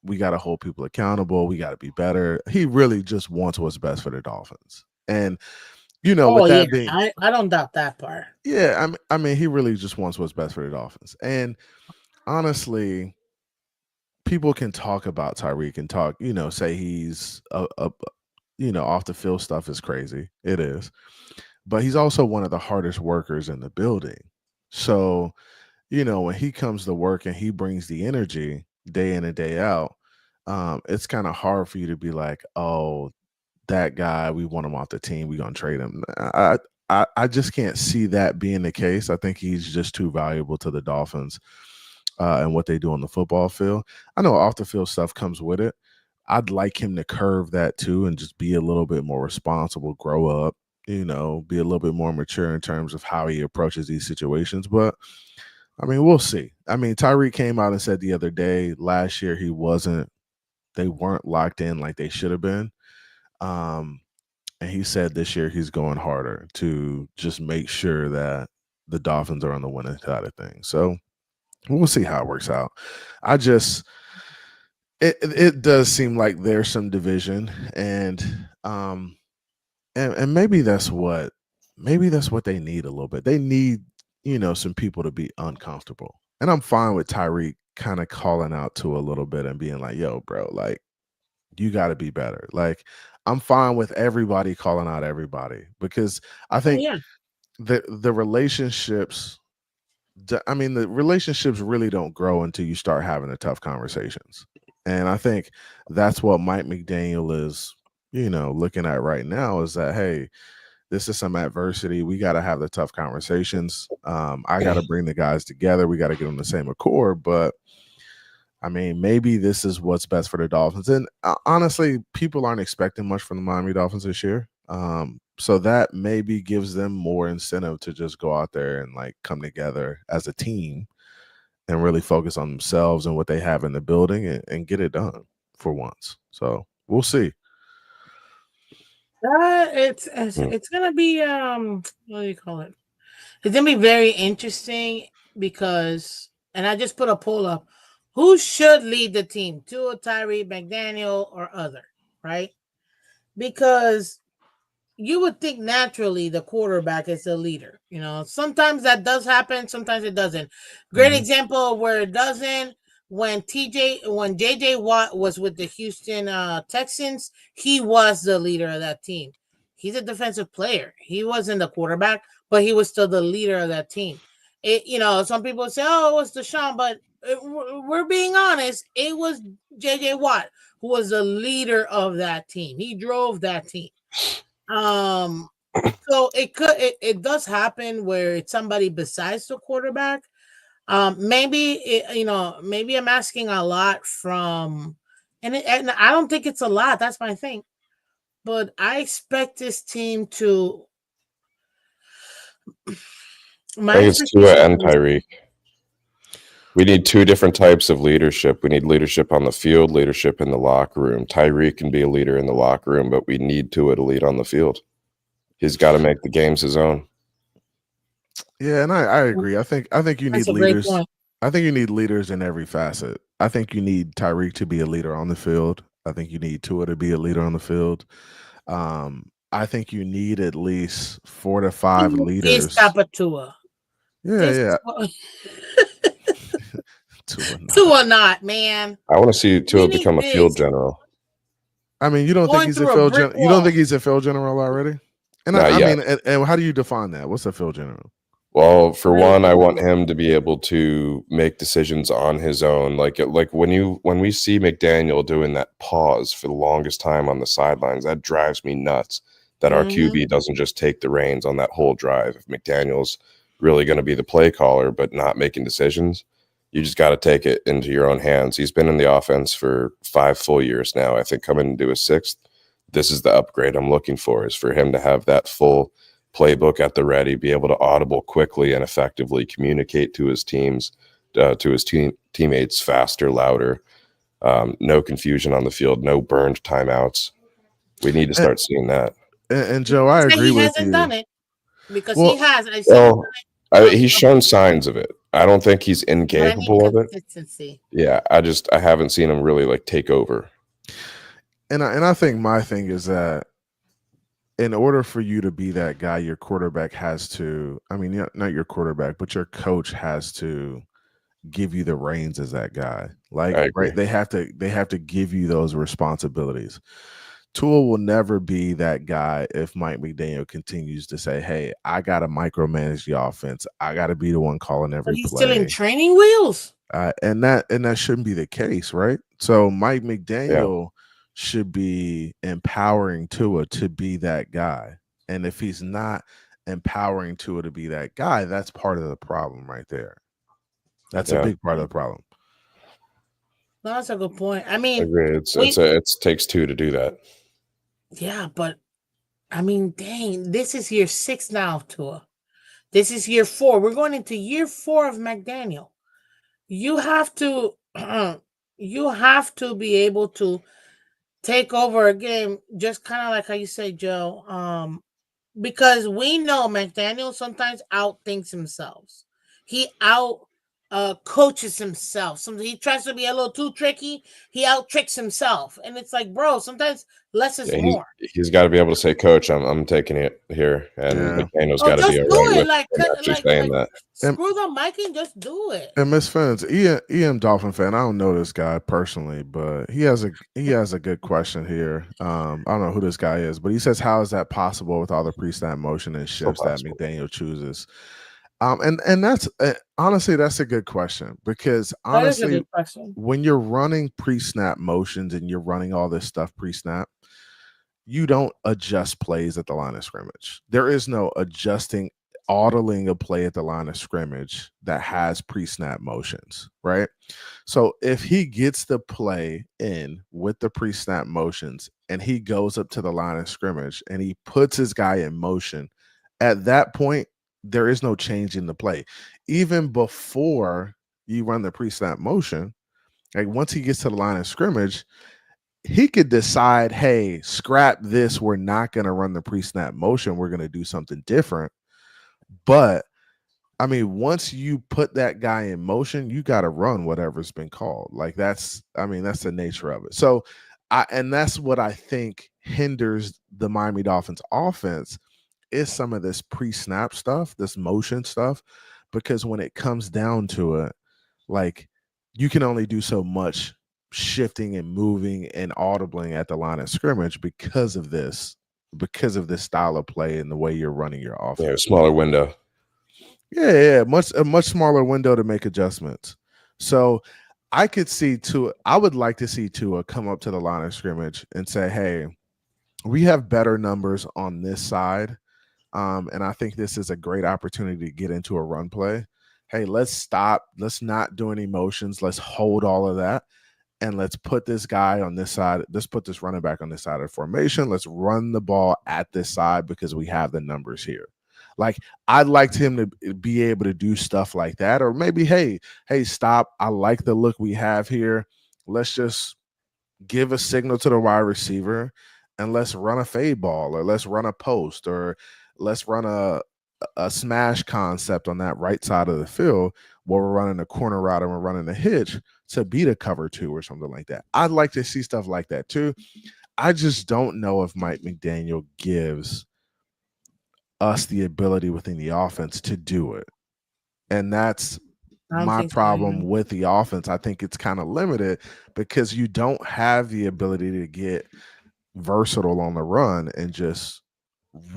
we got to hold people accountable. We got to be better." He really just wants what's best for the Dolphins, and Oh with yeah, that being, I don't doubt that part. yeah, I mean, he really just wants what's best for the Dolphins. And honestly, people can talk about Tyreek and say he's off the field stuff is crazy. It is. But he's also one of the hardest workers in the building. So, when he comes to work and he brings the energy day in and day out, it's kind of hard for you to be like, oh, that guy, we want him off the team. We're gonna trade him. I just can't see that being the case. I think he's just too valuable to the Dolphins and what they do on the football field. I know off the field stuff comes with it. I'd like him to curve that too and just be a little bit more responsible, grow up, be a little bit more mature in terms of how he approaches these situations. But I mean, we'll see. I mean, Tyreek came out and said the other day, last year they weren't locked in like they should have been. And he said this year he's going harder to just make sure that the Dolphins are on the winning side of things. So we'll see how it works out. It does seem like there's some division, and maybe that's what they need a little bit. They need some people to be uncomfortable, and I'm fine with Tyreek kind of calling out to a little bit and being like, "Yo, bro, like you got to be better." Like I'm fine with everybody calling out everybody because I think the relationships. I mean, the relationships really don't grow until you start having the tough conversations. And I think that's what Mike McDaniel is, looking at right now is that, hey, this is some adversity. We got to have the tough conversations. I got to bring the guys together. We got to get on the same accord. But I mean, maybe this is what's best for the Dolphins. And honestly, people aren't expecting much from the Miami Dolphins this year. So that maybe gives them more incentive to just go out there and like come together as a team and really focus on themselves and what they have in the building and get it done for once. So we'll see. It's gonna be what do you call it? It's gonna be very interesting because, and I just put a poll up: who should lead the team, Tua, Tyree, McDaniel, or other? Right? Because you would think naturally the quarterback is the leader. Sometimes that does happen, sometimes it doesn't. Great example where it doesn't. When JJ Watt was with the Houston Texans, he was the leader of that team. He's a defensive player. He wasn't the quarterback, but he was still the leader of that team. Some people say, "Oh, it was Deshaun," but we're being honest. It was JJ Watt who was the leader of that team. He drove that team. So it does happen where it's somebody besides the quarterback. Maybe I'm asking a lot from, and I don't think it's a lot. That's my thing, but I expect this team to. I think it's Tua and Tyreek. We need two different types of leadership. We need leadership on the field, leadership in the locker room. Tyreek can be a leader in the locker room, but we need Tua to lead on the field. He's got to make the games his own. Yeah, and I agree. I think you need leaders. I think you need leaders in every facet. I think you need Tyreek to be a leader on the field. I think you need Tua to be a leader on the field. I think you need at least 4 to 5 leaders. Tua. Yeah. Tua not, man. I want to see Tua become a field general. I mean, you don't think he's a field general? You don't think he's a field general already? And I mean, and how do you define that? What's a field general? Well, for one, I want him to be able to make decisions on his own. Like when we see McDaniel doing that pause for the longest time on the sidelines, that drives me nuts. That our QB doesn't just take the reins on that whole drive. If McDaniel's really going to be the play caller but not making decisions, you just got to take it into your own hands. He's been in the offense for 5 full years now. I think coming into his 6th, this is the upgrade I'm looking for, is for him to have that full playbook at the ready, be able to audible quickly and effectively communicate to his teams, to his teammates faster, louder, no confusion on the field, no burned timeouts. We need to start seeing that. And Joe, I agree with you. He hasn't done it because he has. He's shown signs of it. I don't think he's incapable of it. Yeah, I haven't seen him really like take over. And I think my thing is that in order for you to be that guy, your quarterback has to. I mean, not your quarterback, but your coach has to give you the reins as that guy. Like, right? They have to give you those responsibilities. Tua will never be that guy if Mike McDaniel continues to say, "Hey, I got to micromanage the offense. I got to be the one calling So every he's still in play." training wheels. And that shouldn't be the case, right? So Mike Yeah. McDaniel should be empowering Tua to be that guy. And if he's not empowering Tua to be that guy, that's part of the problem right there. That's a Yeah. big part of the problem. No, that's a good point. I I mean, agree. It takes two to do that. yeah, but I mean, dang, this is year 6 now, Tua. This is year 4. We're going into year 4 of McDaniel. You have to, you have to be able to take over a game, just kind of like how you say, Joe. Because we know McDaniel sometimes outthinks himself. He out coaches himself. Sometimes he tries to be a little too tricky. He out tricks himself, and it's like, bro, sometimes less is Yeah, more. he's got to be able to say, "Coach, I'm taking it here," and Yeah. McDaniel's Oh, got to be just all do right it. with him actually saying that. And, Screw the mic and just do it. and Miss Fins, EM Dolphin fan. I don't know this guy personally, but he has a good question here. I don't know who this guy is, but he says, "How is that possible with all the pre-snap motion and So shifts that possible. McDaniel chooses?" And that's honestly, that's a good question, because That is a honestly, good question. when you're running pre-snap motions and you're running all this stuff pre-snap, you don't adjust plays at the line of scrimmage. There is no adjusting, audling a play at the line of scrimmage that has pre-snap motions, right? So if he gets the play in with the pre-snap motions and he goes up to the line of scrimmage and he puts his guy in motion, at that point, there is no change in the play. Even before you run the pre-snap motion, like once he gets to the line of scrimmage, he could decide, hey, scrap this. We're not going to run the pre-snap motion. We're going to do something different. But I mean, once you put that guy in motion, you got to run whatever's been called. Like that's the nature of it. So and that's what I think hinders the Miami Dolphins offense is some of this pre-snap stuff, this motion stuff, because when it comes down to it, like you can only do so much shifting and moving and audibling at the line of scrimmage because of this style of play and the way you're running your offense. Yeah, smaller window. Yeah, a much smaller window to make adjustments. So I would like to see Tua come up to the line of scrimmage and say, hey, we have better numbers on this side. And I think this is a great opportunity to get into a run play. Hey, let's stop. Let's not do any motions. Let's hold all of that. And let's put this guy on this side. Let's put this running back on this side of the formation. Let's run the ball at this side because we have the numbers here. Like, I'd like him to be able to do stuff like that. Or maybe, hey, stop. I like the look we have here. Let's just give a signal to the wide receiver and let's run a fade ball, or let's run a post, or let's run a smash concept on that right side of the field where we're running a corner route and we're running a hitch to beat a cover 2 or something like that. I'd like to see stuff like that too. I just don't know if Mike McDaniel gives us the ability within the offense to do it. And that's my problem with the offense. I think it's kind of limited because you don't have the ability to get versatile on the run and just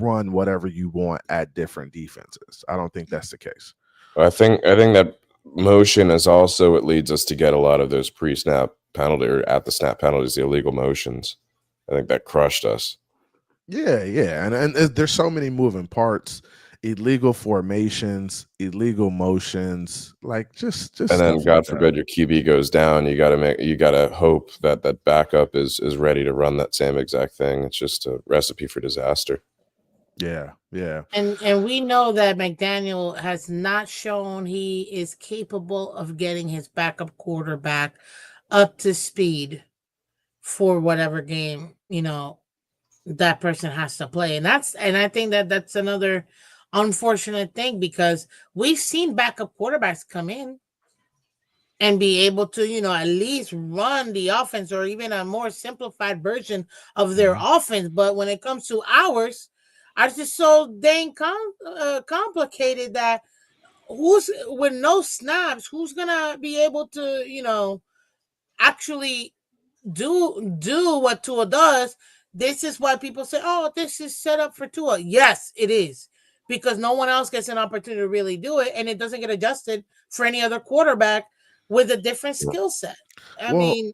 run whatever you want at different defenses. I don't think that's the case. I think that motion is also what leads us to get a lot of those pre-snap penalty or at the snap penalties, the illegal motions. I think that crushed us. Yeah, and there's so many moving parts, illegal formations, illegal motions, like just. And then, God forbid, your QB goes down. You gotta hope that that backup is ready to run that same exact thing. It's just a recipe for disaster. Yeah. And we know that McDaniel has not shown he is capable of getting his backup quarterback up to speed for whatever game, that person has to play. And I think that's another unfortunate thing, because we've seen backup quarterbacks come in and be able to, at least run the offense or even a more simplified version of their offense. But when it comes to ours, are just so dang complicated that who's with no snaps, who's gonna be able to, actually do what Tua does, this is why people say, "Oh, this is set up for Tua." Yes, it is, because no one else gets an opportunity to really do it, and it doesn't get adjusted for any other quarterback with a different skill set. I Well, mean,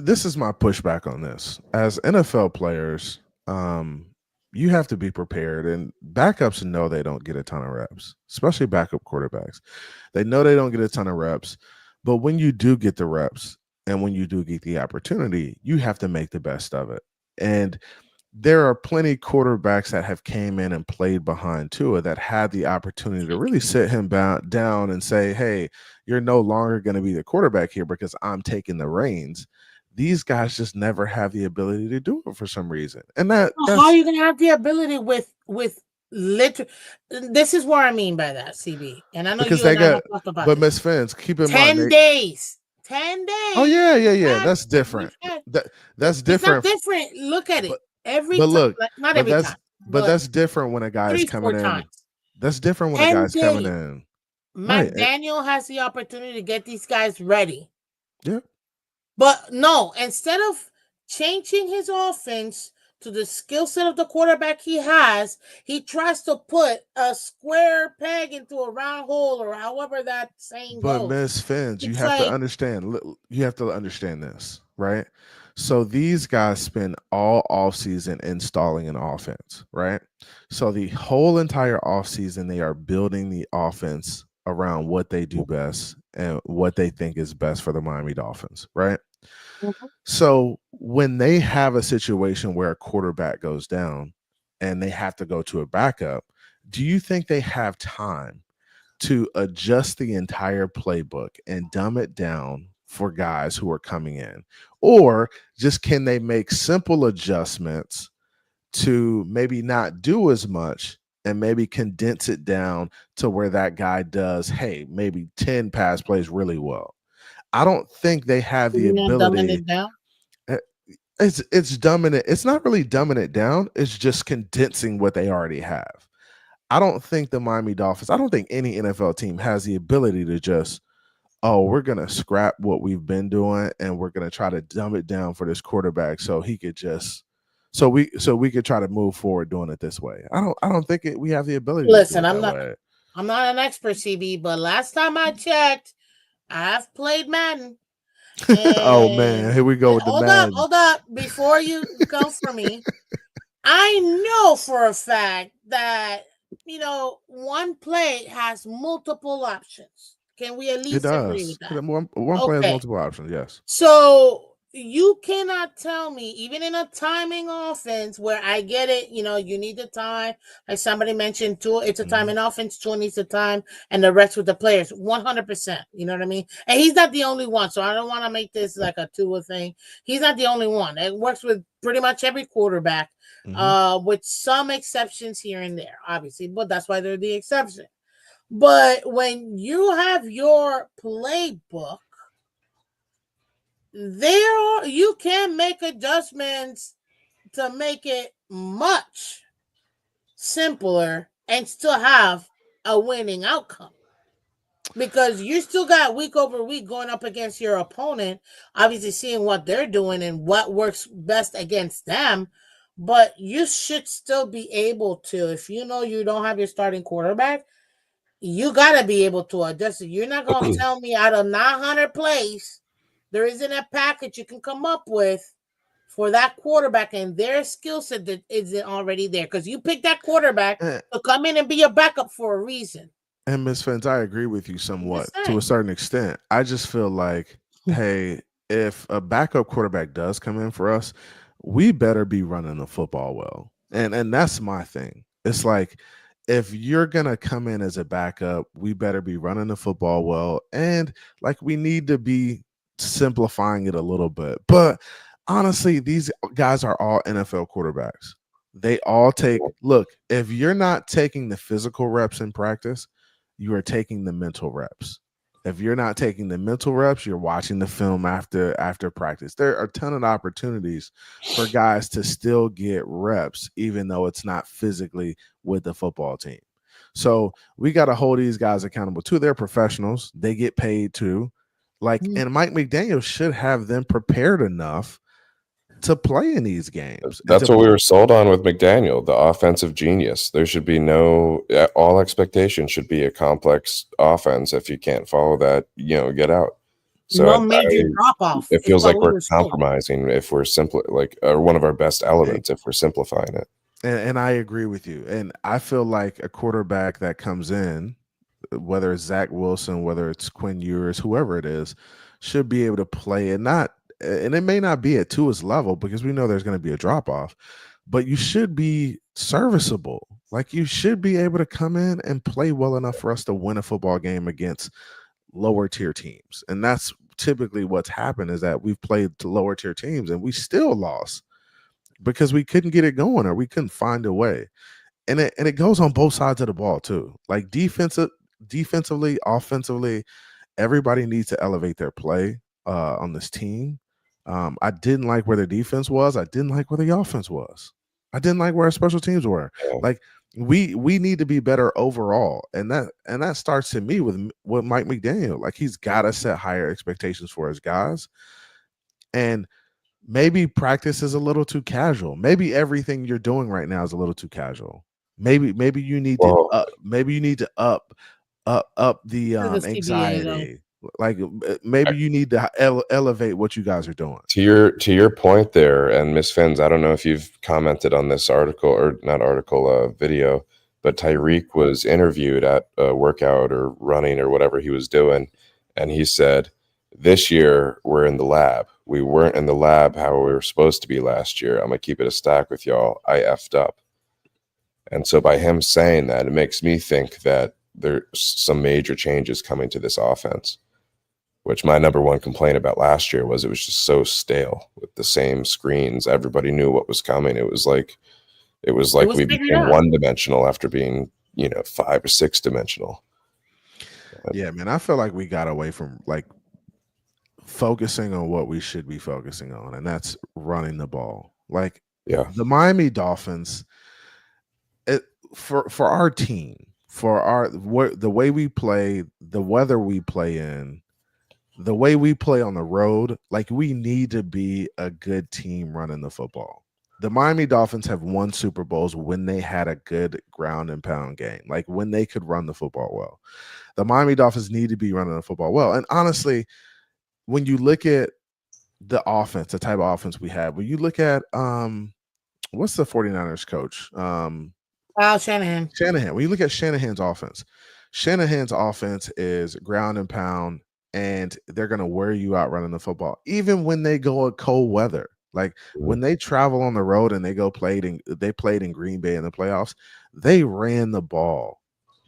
this is my pushback on this. As NFL players, you have to be prepared, and backups know they don't get a ton of reps, especially backup quarterbacks. They know they don't get a ton of reps, but when you do get the reps and when you do get the opportunity, you have to make the best of it. And there are plenty quarterbacks that have came in and played behind Tua that had the opportunity to really sit him down and say, "Hey, you're no longer going to be the quarterback here because I'm taking the reins." These guys just never have the ability to do it for some reason, and how are that's you going to have the ability with literal? This is what I mean by that, CB. And I know because you they and I got. have talked about But this. Miss Fins, keep in mind 10 they. days. 10 Oh days. yeah. That's different. We've had. That's It's not different. different. Look at it. But Every but time, look, like, not but every time, but that's different when a guy is three, coming four in. times. That's different when a 10 guy's coming days. in. Right. McDaniel has the opportunity to get these guys ready. Yeah. But no, instead of changing his offense to the skill set of the quarterback he has, he tries to put a square peg into a round hole, or however that saying But goes. Miss Fins, you It's have to like, understand. You have to understand this, right? So these guys spend all off season installing an offense, right? So the whole entire off season, they are building the offense around what they do best and what they think is best for the Miami Dolphins, right? So when they have a situation where a quarterback goes down and they have to go to a backup, do you think they have time to adjust the entire playbook and dumb it down for guys who are coming in? Or just can they make simple adjustments to maybe not do as much and maybe condense it down to where that guy does, hey, maybe 10 pass plays really well? I don't think they have the dumbing ability. it down. eh, it's dumbing it. It's not really dumbing it down. It's just condensing what they already have. I don't think the Miami Dolphins, I don't think any NFL team has the ability to just, oh, we're gonna scrap what we've been doing and we're gonna try to dumb it down for this quarterback so he could just so we could try to move forward doing it this way. I don't think we have the ability to do Listen, it that way. I'm not an expert, CB, but last time I checked, I've played Madden. Oh man, And here we go with the Madden. hold up, before you come for me. I know for a fact that, one play has multiple options. Can we at It least agree does. with that? One play has Okay. multiple options, yes. So you cannot tell me, even in a timing offense where I get it, you need the time. Like somebody mentioned, it's a timing offense, Tua needs the time, and the rest with the players, 100%. You know what I mean? And he's not the only one, so I don't want to make this like a Tua thing. He's not the only one. It works with pretty much every quarterback, with some exceptions here and there, obviously, but that's why they're the exception. But when you have your playbook, you can make adjustments to make it much simpler and still have a winning outcome, because you still got week over week going up against your opponent, obviously seeing what they're doing and what works best against them. But you should still be able to, if you know you don't have your starting quarterback, you got to be able to adjust it. You're not going to tell me out of 900 plays there isn't a package you can come up with for that quarterback and their skill set that isn't already there, because you picked that quarterback Eh, to come in and be a backup for a reason. And Miss Fence, I agree with you I'm somewhat just to a saying. certain extent. I just feel like, hey, if a backup quarterback does come in for us, we better be running the football well. And that's my thing. It's like if you're gonna come in as a backup, we better be running the football well. And like we need to be simplifying it a little bit. But honestly, these guys are all NFL quarterbacks. They all take look, if you're not taking the physical reps in practice, you are taking the mental reps. If you're not taking the mental reps, you're watching the film after practice. There are a ton of opportunities for guys to still get reps, even though it's not physically with the football team. So we got to hold these guys accountable too. They're professionals. They get paid too. Like, and Mike McDaniel should have them prepared enough to play in these games. And That's what we were sold on with McDaniel, the offensive genius. There should be all expectation should be a complex offense. If you can't follow that, get out. So No major drop off. it Is feels what like we we're were sold. compromising if we're one of our best elements if we're simplifying it. And I agree with you. And I feel like a quarterback that comes in, whether it's Zach Wilson, whether it's Quinn Ewers, whoever it is, should be able to play and it may not be at Tua's level because we know there's going to be a drop off, but you should be serviceable. Like you should be able to come in and play well enough for us to win a football game against lower tier teams. And that's typically what's happened is that we've played lower tier teams and we still lost because we couldn't get it going or we couldn't find a way. And it goes on both sides of the ball too. Like defensively, offensively, everybody needs to elevate their play on this team. I didn't like where the defense was. I didn't like where the offense was. I didn't like where our special teams were. Like we need to be better overall, and that starts to me with Mike McDaniel. Like he's got to set higher expectations for his guys, and maybe practice is a little too casual. Maybe everything you're doing right now is a little too casual. Maybe you need to up the anxiety. Like maybe you need to elevate what you guys are doing. To your point there, and Miss Phins, I don't know if you've commented on this article or not article, video, but Tyreek was interviewed at a workout or running or whatever he was doing, and he said, "This year we're in the lab. We weren't in the lab how we were supposed to be last year. I'm gonna keep it a stack with y'all. I effed up." And so by him saying that, it makes me think that there's some major changes coming to this offense, which my number one complaint about last year was it was just so stale with the same screens. Everybody knew what was coming. It was like we became one-dimensional after being, 5 or 6 dimensional. Yeah, man, I feel like we got away from like focusing on what we should be focusing on, and that's running the ball. Like the Miami Dolphins, for our team, the way we play, the weather we play in, the way we play on the road, like we need to be a good team running the football. The Miami Dolphins have won Super Bowls when they had a good ground and pound game, like when they could run the football well. The Miami Dolphins need to be running the football well. And honestly, when you look at the offense, the type of offense we have, when you look at what's the 49ers coach? Shanahan. When you look at Shanahan's offense is ground and pound, and they're going to wear you out running the football, even when they go at cold weather. Like when they travel on the road and they played in Green Bay in the playoffs, they ran the ball.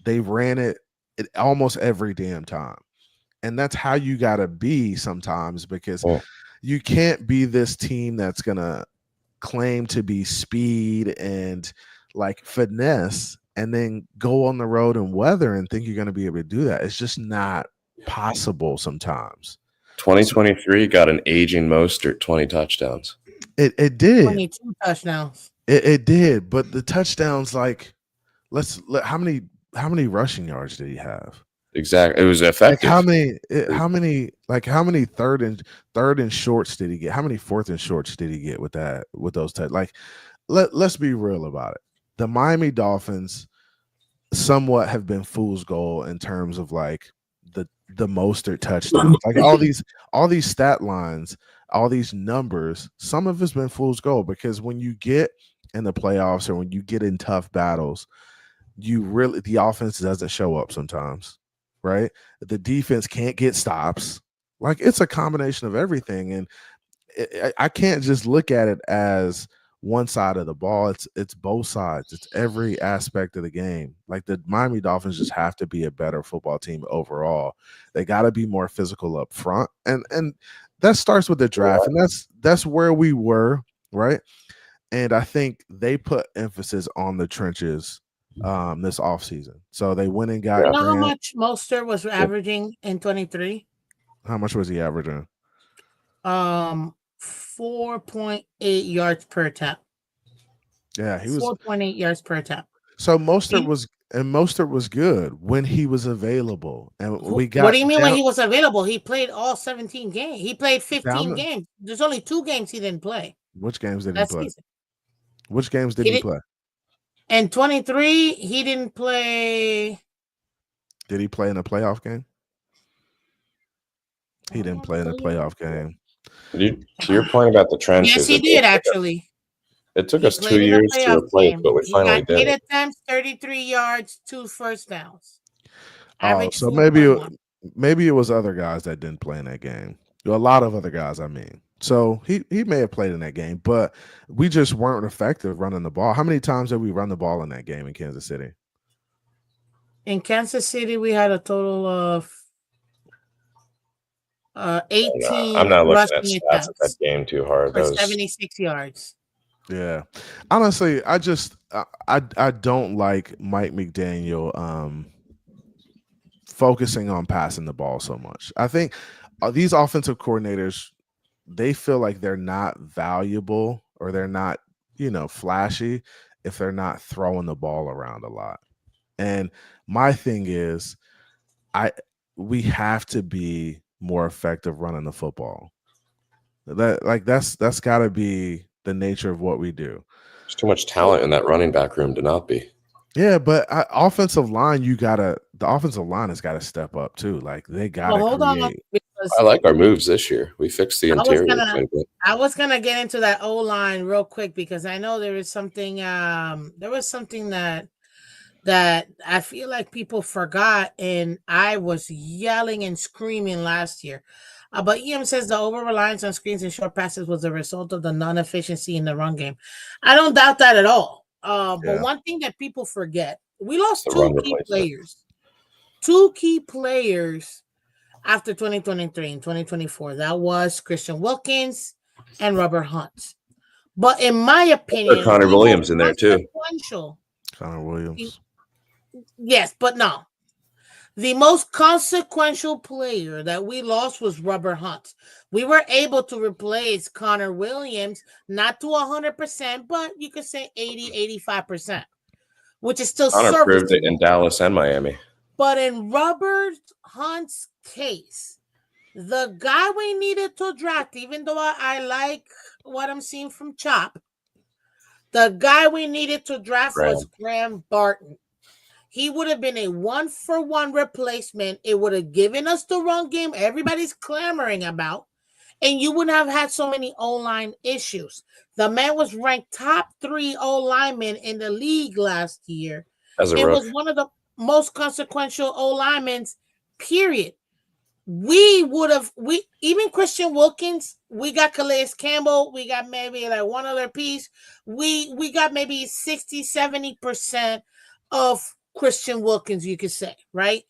They ran it almost every damn time. And that's how you got to be sometimes, because you can't be this team that's going to claim to be speed and like finesse and then go on the road and weather and think you're going to be able to do that. It's just not possible sometimes. 2023 got an aging Mostert 20 touchdowns. It did. 22 touchdowns. It did, but the touchdowns, like, how many rushing yards did he have? Exactly, it was effective. Like how many third and shorts did he get? How many fourth and shorts did he get with those touchdowns? Like, let's be real about it. The Miami Dolphins somewhat have been fool's gold in terms of like the Mostert touchdowns. Like all these stat lines, all these numbers, some of it's been fool's gold, because when you get in the playoffs or when you get in tough battles, the offense doesn't show up sometimes, right? The defense can't get stops. Like it's a combination of everything, and I can't just look at it as one side of the ball. It's both sides. It's every aspect of the game. Like the Miami Dolphins just have to be a better football team overall. They got to be more physical up front, and that starts with the draft, and that's where we were, right? And I think they put emphasis on the trenches this offseason. So they went and got. You know how much Mostert was averaging in 23? How much was he averaging? 4.8 yards per attempt. Yeah, he was 4.8 yards per attempt. So Mostert was good when he was available, and we got. What do you mean when he was available? He played all 17 games. He played 15 games. There's only 2 games he didn't play. Which games did he that play? season. Which games did He he did play? in 23. He didn't play. Did he play in a playoff game? He I'm didn't gonna play in a tell you. playoff game. To your point about the Yes, trenches, he did actually. it took He us 2 played in a years to playoff replace, game. but we He finally got did 8 it. attempts, 33 yards, 2 first downs, Oh, average so maybe 4.1. maybe it was other guys that didn't play in that game. A lot of other guys, I mean. So he may have played in that game, but we just weren't effective running the ball. How many times did we run the ball in that game in Kansas City? In Kansas City, we had a total of I'm 18 not looking at rushing stats of that attempts game too hard. for That was 76 yards. Yeah. Honestly, I don't like Mike McDaniel focusing on passing the ball so much. I think these offensive coordinators, they feel like they're not valuable or they're not, flashy if they're not throwing the ball around a lot. And my thing is, we have to be more effective running the football. That's got to be the nature of what we do. there's too much talent in that running back room to not be. Yeah, but offensive line, the offensive line has got to step up too. Like they got Well, to hold on, create. because I like our moves this year. We fixed the I was interior gonna quite a bit. I was gonna get into that O line real quick because I know there was something that I feel like people forgot, and I was yelling and screaming last year. But EM says the over reliance on screens and short passes was a result of the non efficiency in the run game. I don't doubt that at all. But Yeah, one thing that people forget, we It's lost the run two key replacement. players. Two key players after 2023 and 2024. That was Christian Wilkins and Robert Hunt. But in my Or opinion, Connor the most Williams in there too. consequential, Connor Williams. yes, but no. The most consequential player that we lost was Robert Hunt. We were able to replace Connor Williams, not to 100%, but you could say 80, 85%, which is still Connor proved it in serviceable. Dallas and Miami. But in Robert Hunt's case, the guy we needed to draft, even though I like what I'm seeing from Chop, the guy we needed to draft was Graham Barton. He would have been a 1-for-1 replacement. It would have given us the run game everybody's clamoring about, and you wouldn't have had so many O-line issues. The man was ranked top 3 O-linemen in the league last year. As a It rook. was one of the most consequential O-linemen, period. We even Christian Wilkins, we got Calais Campbell, we got maybe like one other piece. We got maybe 60-70% of Christian Wilkins, you could say, right?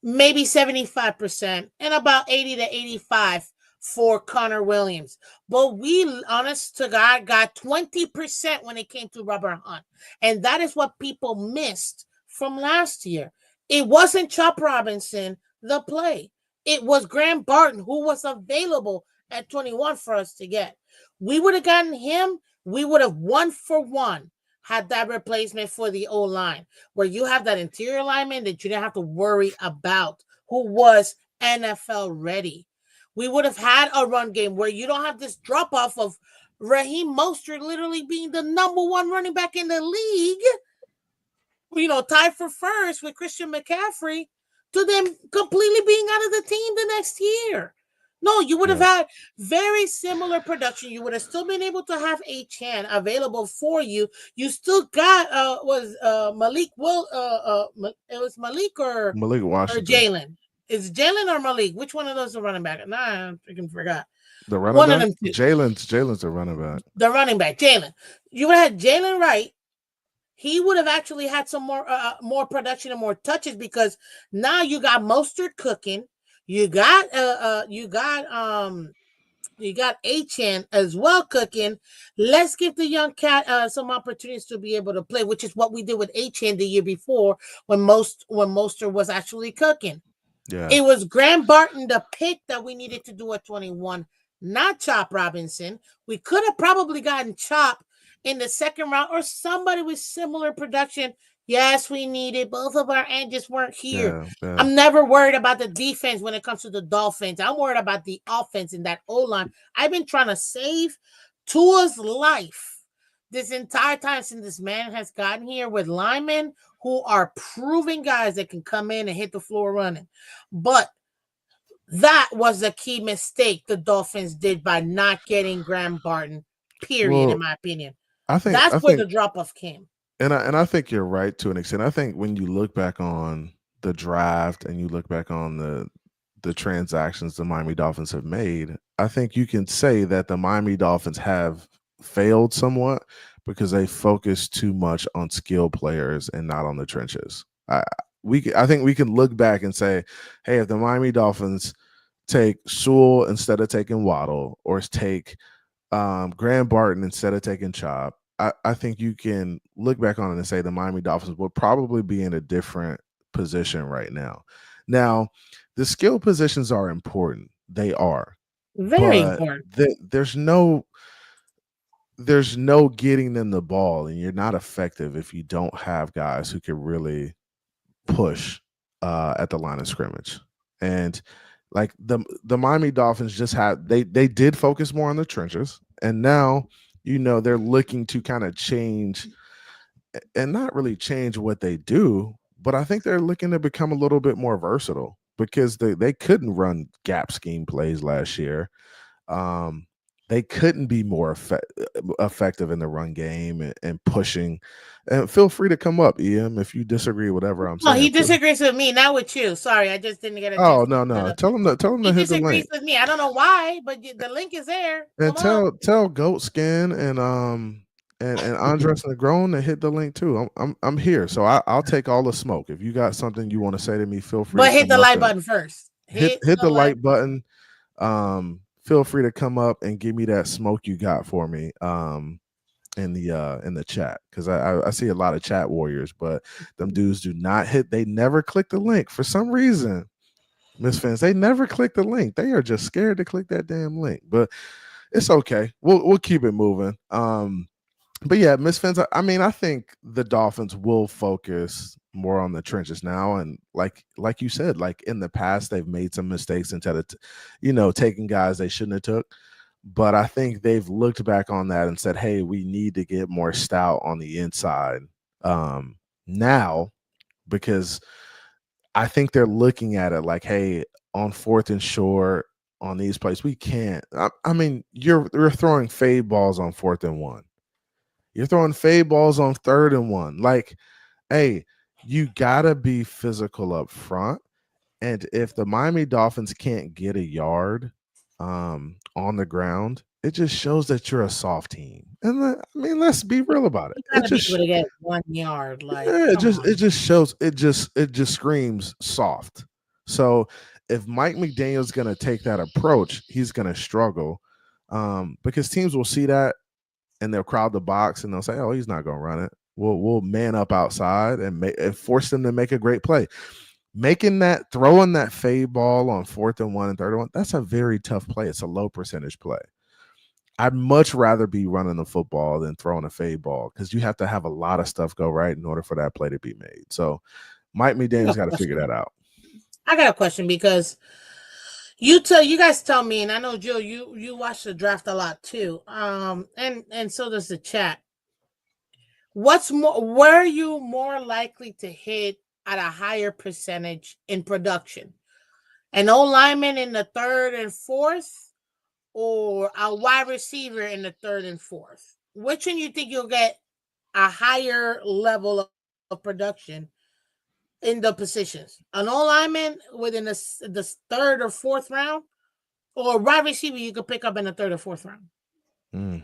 Maybe 75% and about 80 to 85 for Connor Williams. But we, honest to God, got 20% when it came to Robert Hunt. And that is what people missed from last year. It wasn't Chop Robinson, the play. It was Graham Barton, who was available at 21 for us to get. We would have gotten him. We would have 1-for-1 had that replacement for the O-line, where you have that interior lineman that you didn't have to worry about, who was NFL ready. We would have had a run game where you don't have this drop off of Raheem Mostert literally being the number 1 running back in the league, tied for first with Christian McCaffrey, to them completely being out of the team the next year. No, you would have had very similar production. You would have still been able to have a Chan available for you. You still got Malik Will it was Malik or Washington. Jalen. Is Jalen or Malik? Which one of those is a running back? Nah, I freaking forgot. The running one back? Of them two. Jalen's the running back. The running back, Jalen. You would have had Jalen Wright. He would have actually had some more production and more touches, because now you got Mostert cooking. You got Achan as well cooking. Let's give the young cat some opportunities to be able to play, which is what we did with Achan the year before when Mostert was actually cooking. Yeah. It was Graham Barton, the pick that we needed to do at 21, not Chop Robinson. We could have probably gotten Chop in the second round or somebody with similar production. Yes, we needed. Both of our angels weren't here. Yeah. I'm never worried about the defense when it comes to the Dolphins. I'm worried about the offense in that O-line. I've been trying to save Tua's life this entire time since this man has gotten here with linemen who are proven guys that can come in and hit the floor running. But that was a key mistake the Dolphins did by not getting Graham Barton, period, in Well, my opinion. I think That's I where the think drop off came. I think you're right to an extent. I think when you look back on the draft and you look back on the transactions the Miami Dolphins have made, I think you can say that the Miami Dolphins have failed somewhat because they focus too much on skill players and not on the trenches. I think we can look back and say, hey, if the Miami Dolphins take Sewell instead of taking Waddle, or take Graham Barton instead of taking Chop, I think you can look back on it and say the Miami Dolphins would probably be in a different position right now. Now, the skill positions are important. They are. Very But important. there's no getting them the ball, and you're not effective if you don't have guys who can really push at the line of scrimmage. And like the Miami Dolphins just had they did focus more on the trenches, and now they're looking to kind of change and not really change what they do, but I think they're looking to become a little bit more versatile because they couldn't run gap scheme plays last year. They couldn't be more effective in the run game and pushing. And feel free to come up, EM, if you disagree with whatever I'm No, saying. he disagrees with me, not with you. Sorry, I just didn't get a Oh chance. no. Tell him to He hit the disagrees link. with me. I don't know why, but the link is there. And Come on. tell Goat Skin and Andres Negron to hit the link too. I'm here, so I'll take all the smoke. If you got something you want to say to me, feel free. But to hit come the up like and button first. Hit the like button. Feel free to come up and give me that smoke you got for me. In the chat, because I see a lot of chat warriors, but them dudes do not hit. They never click the link for some reason. Miss Phins, they never click the link. They are just scared to click that damn link. But it's okay. We'll keep it moving. But yeah, Miss Phins, I mean, I think the Dolphins will focus more on the trenches now, and like you said, like in the past, they've made some mistakes instead of taking guys they shouldn't have took. But I think they've looked back on that and said, hey, we need to get more stout on the inside now, because I think they're looking at it like, hey, on 4th and short, on these plays, we can't. I mean, you're throwing fade balls on 4th and 1. You're throwing fade balls on 3rd and 1. Like, hey, you got to be physical up front. And if the Miami Dolphins can't get a yard on the ground, it just shows that you're a soft team. And I mean, let's be real about it. You gotta be able to get 1 yard. Like, it just shows. It just screams soft. So if Mike McDaniel's going to take that approach, he's going to struggle because teams will see that and they'll crowd the box and they'll say, "Oh, he's not going to run it. We'll man up outside and force them to make a great play." Throwing that fade ball on 4th and 1 and 3rd and 1, that's a very tough play. It's a low percentage play. I'd much rather be running the football than throwing a fade ball because you have to have a lot of stuff go right in order for that play to be made. So Mike McDaniel's got to figure that out. I got a question because you guys tell me, and I know Joe, you watch the draft a lot too. And so does the chat. Where are you more likely to hit at a higher percentage in production? An O-lineman in the 3rd and 4th, or a wide receiver in the 3rd and 4th? Which one you think you'll get a higher level of production in the positions? An O-lineman within the 3rd or 4th round, or a wide receiver you could pick up in the 3rd or 4th round?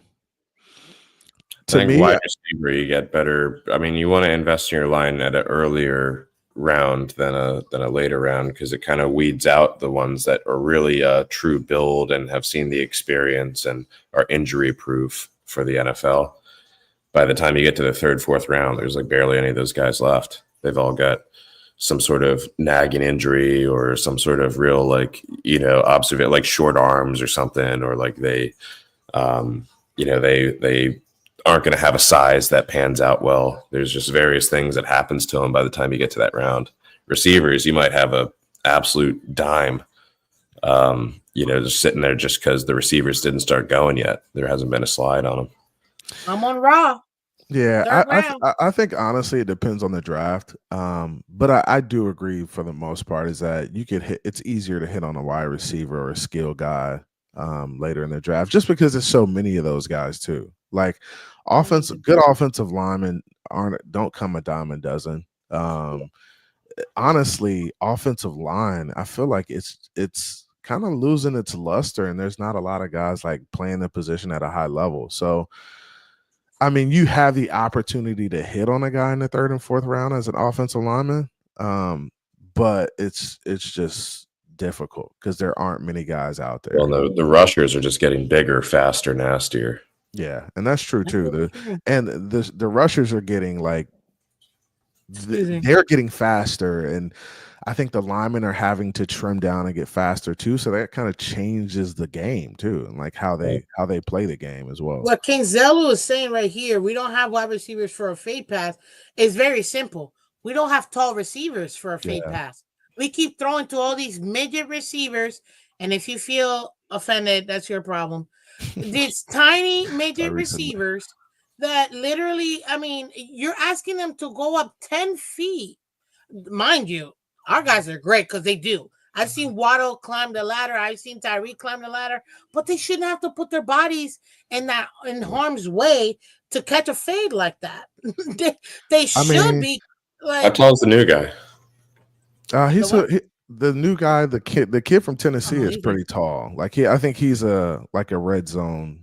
I think wide receiver, you get better. I mean, you want to invest in your line at an earlier round than a later round because it kind of weeds out the ones that are really a true build and have seen the experience and are injury proof for the NFL. By the time you get to the 3rd, 4th round, there's like barely any of those guys left. They've all got some sort of nagging injury or some sort of real like short arms or something, or like they aren't going to have a size that pans out well. There's just various things that happens to them by the time you get to that round. Receivers, you might have a absolute dime, just sitting there just because the receivers didn't start going yet. There hasn't been a slide on them. I'm on Raw. Yeah, Third round. I think honestly it depends on the draft. But I do agree for the most part is that you could hit. It's easier to hit on a wide receiver or a skill guy later in the draft, just because there's so many of those guys too. Like good offensive linemen don't come a dime a dozen. Honestly, offensive line, I feel like it's kind of losing its luster, and there's not a lot of guys like playing the position at a high level. So I mean, you have the opportunity to hit on a guy in the third and fourth round as an offensive lineman, but it's just difficult because there aren't many guys out there. Well, the rushers are just getting bigger, faster, nastier. Yeah, and that's true too. The rushers are getting like they're getting faster, and I think the linemen are having to trim down and get faster too. So that kind of changes the game too, and like how they play the game as well. What King Zelu is saying right here, we don't have wide receivers for a fade pass. It's very simple. We don't have tall receivers for a fade pass. We keep throwing to all these midget receivers, and if you feel offended, that's your problem. These tiny midget receivers that literally, I mean, you're asking them to go up 10 feet. Mind you, our guys are great because they do. I've seen Waddle climb the ladder. I've seen Tyreek climb the ladder, but they shouldn't have to put their bodies in harm's way to catch a fade like that. they should be. Like, how tall is the new guy? The new guy, the kid from Tennessee is pretty tall. Like I think he's a red zone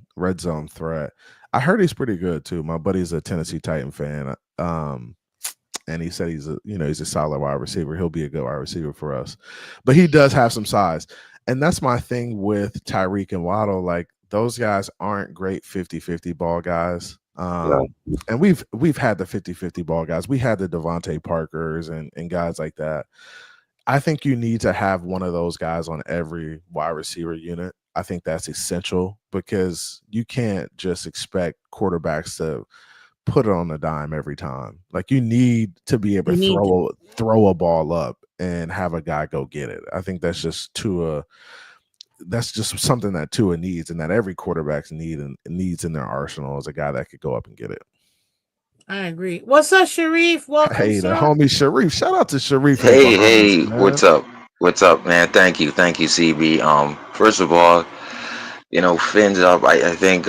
threat. I heard he's pretty good too. My buddy's a Tennessee Titan fan. And he said he's a solid wide receiver. He'll be a good wide receiver for us. But he does have some size. And that's my thing with Tyreek and Waddle. Like those guys aren't great 50-50 ball guys. And we've had the 50-50 ball guys. We had the Devontae Parkers and guys like that. I think you need to have one of those guys on every wide receiver unit. I think that's essential because you can't just expect quarterbacks to put it on a dime every time. Like you need to be able to throw a ball up and have a guy go get it. I think that's just that's just something that Tua needs and that every quarterback needs in their arsenal is a guy that could go up and get it. I agree. What's up, Sharif? Welcome, hey, sir. The homie Sharif. Shout out to Sharif. Hey, what's up? What's up, man? Thank you, CB. First of all, Phins up. I think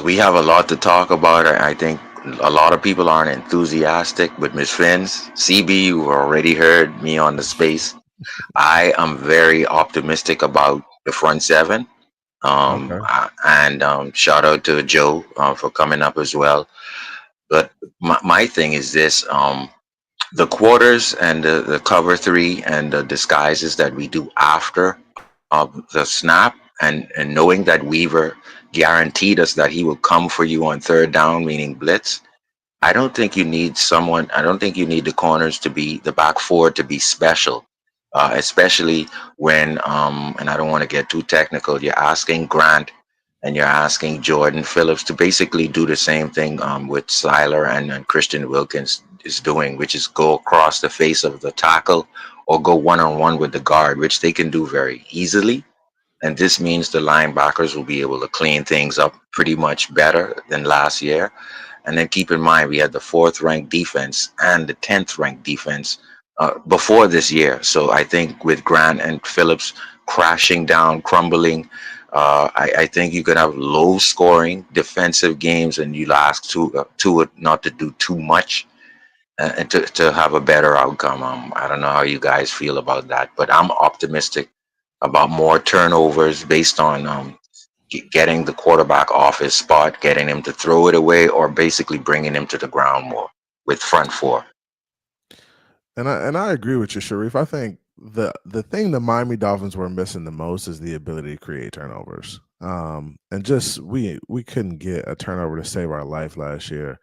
we have a lot to talk about. I think a lot of people aren't enthusiastic with Miss Phins. CB, you've already heard me on the space. I am very optimistic about the front seven. And shout out to Joe for coming up as well. But my thing is this: the quarters and the cover three and the disguises that we do after the snap, and knowing that Weaver guaranteed us that he will come for you on third down, meaning blitz. I don't think you need the corners to be the back four to be special, especially when and I don't want to get too technical. You're asking Grant and you're asking Jordan Phillips to basically do the same thing with Seiler and Christian Wilkins is doing, which is go across the face of the tackle or go one-on-one with the guard, which they can do very easily. And this means the linebackers will be able to clean things up pretty much better than last year. And then keep in mind, we had the 4th ranked defense and the 10th ranked defense before this year. So I think with Grant and Phillips crashing down, crumbling, I think you could have low scoring defensive games and you'll ask Tua not to do too much and to have a better outcome. I don't know how you guys feel about that, but I'm optimistic about more turnovers based on getting the quarterback off his spot, getting him to throw it away, or basically bringing him to the ground more with front four. And I agree with you, Sharif. I think the thing the Miami Dolphins were missing the most is the ability to create turnovers. And just we couldn't get a turnover to save our life last year.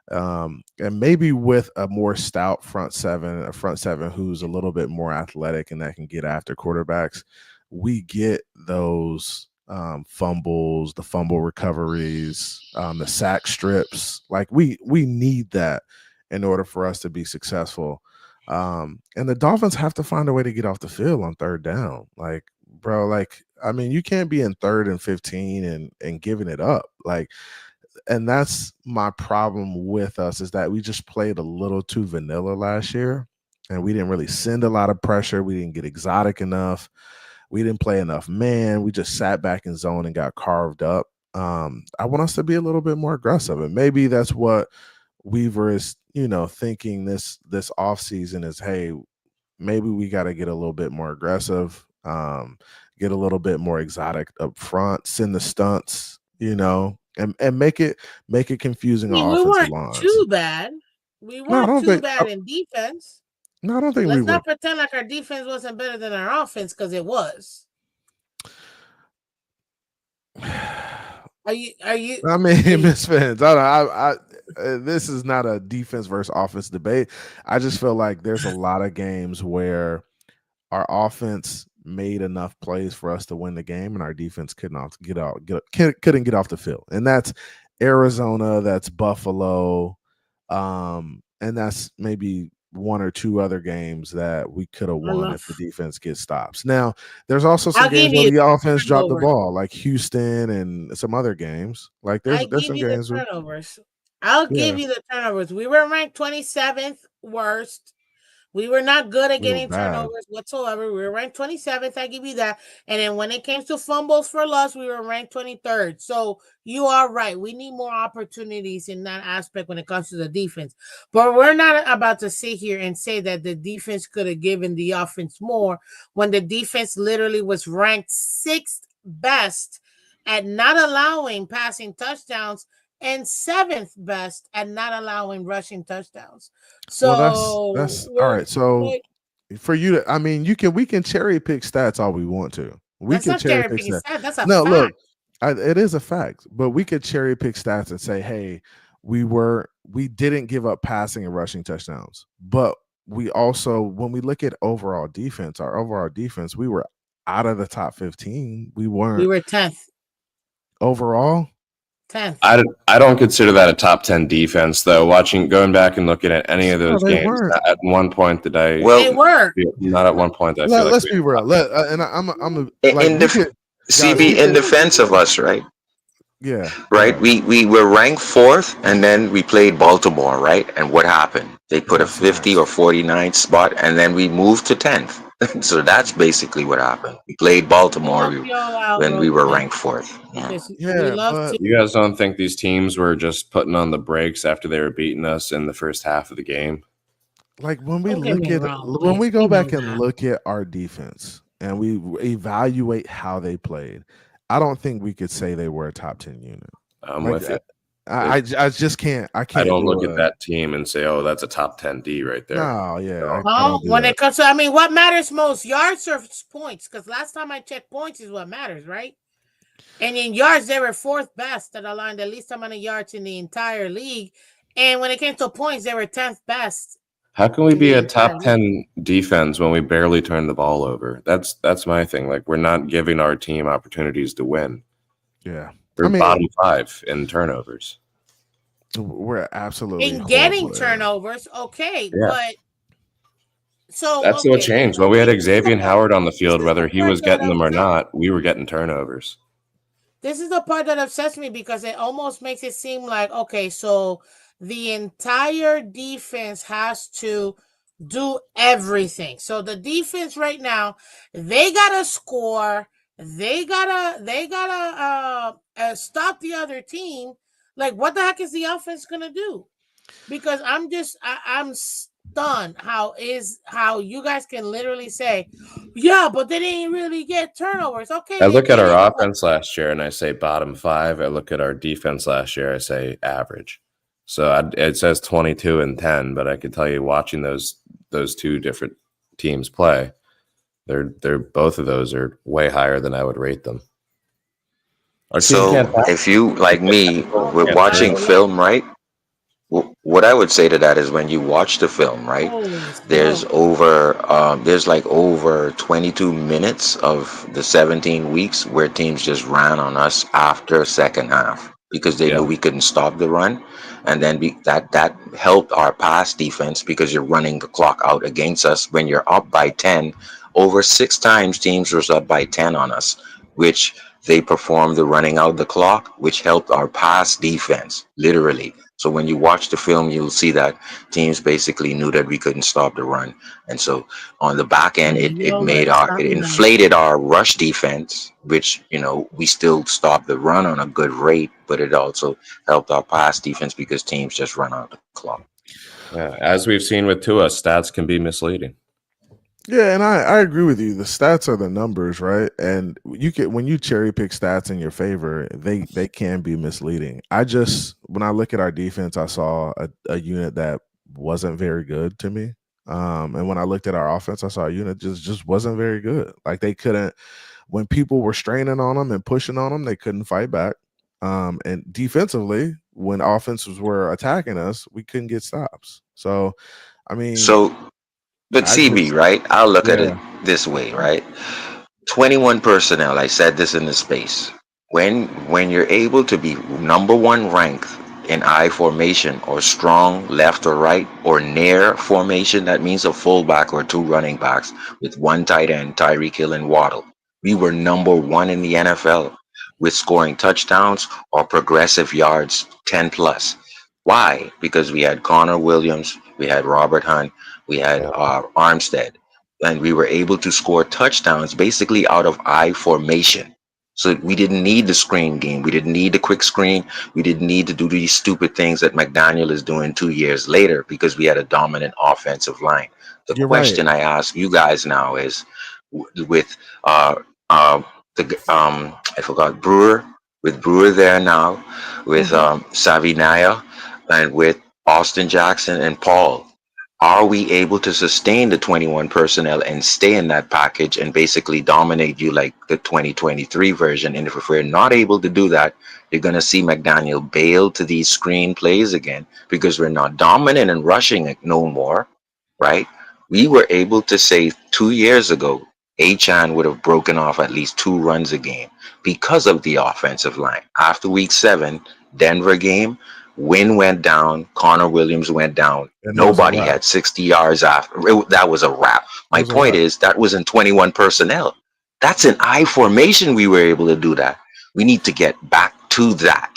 And maybe with a more stout front seven who's a little bit more athletic and that can get after quarterbacks, we get those fumbles, the fumble recoveries, the sack strips. Like we need that in order for us to be successful. And the Dolphins have to find a way to get off the field on third down. Like, bro, like I mean, you can't be in 3rd and 15 and giving it up. Like, and that's my problem with us is that we just played a little too vanilla last year, and we didn't really send a lot of pressure. We didn't get exotic enough. We didn't play enough man. We just sat back in zone and got carved up. I want us to be a little bit more aggressive, and maybe that's what Weaver is, thinking this off season is, hey, maybe we got to get a little bit more aggressive, get a little bit more exotic up front, send the stunts, and make it I confusing mean, on we offensive weren't lines. too bad. We No, I weren't don't too think. bad in defense. No, I don't think we Let's were. not pretend like our defense wasn't better than our offense, because it was. Are you? I mean, Miss Fans, this is not a defense versus offense debate. I just feel like there's a lot of games where our offense made enough plays for us to win the game, and our defense couldn't get off the field. And that's Arizona, that's Buffalo, and that's maybe one or two other games that we could have I won if the love. defense gets stops. Now, there's also some I'll games give where you the offense dropped the turnovers. ball, like Houston and some other games. Like I there's give some you the games where, turnovers. I'll yeah, give you the turnovers. We were ranked 27th worst. We were not good at we were getting bad. turnovers whatsoever. We were ranked 27th. I give you that. And then when it came to fumbles for loss, we were ranked 23rd. So you are right. We need more opportunities in that aspect when it comes to the defense. But we're not about to sit here and say that the defense could have given the offense more when the defense literally was ranked 6th best at not allowing passing touchdowns and 7th best at not allowing rushing touchdowns. Well, So that's all we're right. So like, for you to, I mean, we can cherry pick stats all we want to. We that's can not cherry cherry pick picking stats. stats. That's a No, look, fact. it is a fact, but we could cherry pick stats and say, hey, we didn't give up passing and rushing touchdowns, but we also, when we look at our overall defense, we were out of the top 15. We We weren't were 10th. overall. 10th. I don't consider that a top 10 defense, though. Going back and looking at any of No, those they games, weren't. at one point did I, They Well, were. not at one point did I feel like Let's we be had real. top. I'm like in we the could, guys, we CB in could, defense of us, right? yeah, go Right. ahead. We were ranked 4th, and then we played Baltimore, right? And what happened? They put a Drop 50 or flags. 49th spot, and then we moved to 10th. So that's basically what happened. We played Let me Baltimore help y'all out when real we were quick ranked 4th. Yeah. because we Yeah, love but to. You guys don't think these teams were just putting on the brakes after they were beating us in the first half of the game? like Don't get me wrong, when please. we We go know back and that. look at our defense and we evaluate how they played, I don't think we could say they were a top 10 unit. I'm Like with you. I just can't, I don't do look at a that team and say, "Oh, that's a top 10 D right there." no. Yeah, No. I don't do When that. it comes to, I mean, what matters most, yards or points? Because last time I checked, points is what matters, right? And in yards, they were 4th best that allowed the least amount of yards in the entire league. And when it came to points, they were 10th best How can we in be the a entire top league. 10 defense when we barely turn the ball over? That's my thing. Like, we're not giving our team opportunities to win. Yeah, We're I mean, bottom 5 in turnovers. we're absolutely In getting horrible there. turnovers, okay, Yeah. but so That's what okay, changed. When we had this is the Xavier part. Howard on the This field, is the whether he part was that getting them or upsets. not, we were getting turnovers. This is the part that upsets me because it almost makes it seem like, okay, so the entire defense has to do everything. So the defense right now, they gotta score, they gotta stop the other team. Like, what the heck is the offense gonna do? Because I'm stunned how you guys can literally say, yeah, but they didn't really get turnovers. Okay, I they look at didn't, our but offense last year and I say bottom 5. I look at our defense last year, I say average. So it says 22 and 10, but I can tell you, watching those two different teams play, they're both of those are way higher than I would rate them. Our team So can't tackle. if you, like me, okay, with Can't turn. watching so let film, right? What I would say to that is when you watch the film, right? holy smoke. There's like over 22 minutes of the 17 weeks where teams just ran on us after second half because they knew Yeah. we couldn't stop the run, and then that helped our pass defense because you're running the clock out against us when you're up by 10. Over 6 times teams was up by 10 on us. which they performed the running out the clock, which helped our pass defense, literally. So when you watch the film, you'll see that teams basically knew that we couldn't stop the run. And so on the back end, Yo, let's stop it now. inflated our rush defense, which, we still stopped the run on a good rate, but it also helped our pass defense because teams just run out the clock. Yeah, as we've seen with Tua, stats can be misleading. Yeah, and I agree with you. The stats are the numbers, right? And you can when you cherry pick stats in your favor, they can be misleading. When I look at our defense, I saw a unit that wasn't very good to me. And when I looked at our offense, I saw a unit just wasn't very good. Like they couldn't when people were straining on them and pushing on them, they couldn't fight back. And defensively, when offenses were attacking us, we couldn't get stops. So, I mean, So, but I CB, just right? I'll look at it yeah. this way, right? 21 personnel, I said this in the space. When you're able to be number one ranked in I formation or strong left or right or near formation, that means a fullback or two running backs with one tight end, Tyreek Hill and Waddle. We were number one in the NFL with scoring touchdowns or progressive yards 10 plus. Why? Because we had Connor Williams, we had Robert Hunt, we had Yeah. Armstead, and we were able to score touchdowns basically out of I formation. So we didn't need the screen game. We didn't need the quick screen. We didn't need to do these stupid things that McDaniel is doing 2 years later because we had a dominant offensive line. The You're right. question I ask you guys now is with uh, uh, I forgot Brewer, with Brewer there now, with Mhm. Savinaya, and with Austin Jackson and Paul, are we able to sustain the 21 personnel and stay in that package and basically dominate you like the 2023 version? And if we're not able to do that, you're going to see McDaniel bail to these screen plays again because we're not dominant and rushing it no more, right? We were able to say 2 years ago, Achan would have broken off at least two runs a game because of the offensive line. After week 7, Denver game, Wynn went down, Connor Williams went down. And it was a Nobody wrap. had 60 yards after. That was a wrap. It My was a point wrap. is that was in 21 personnel. That's an I formation. We were able to do that. We need to get back to that,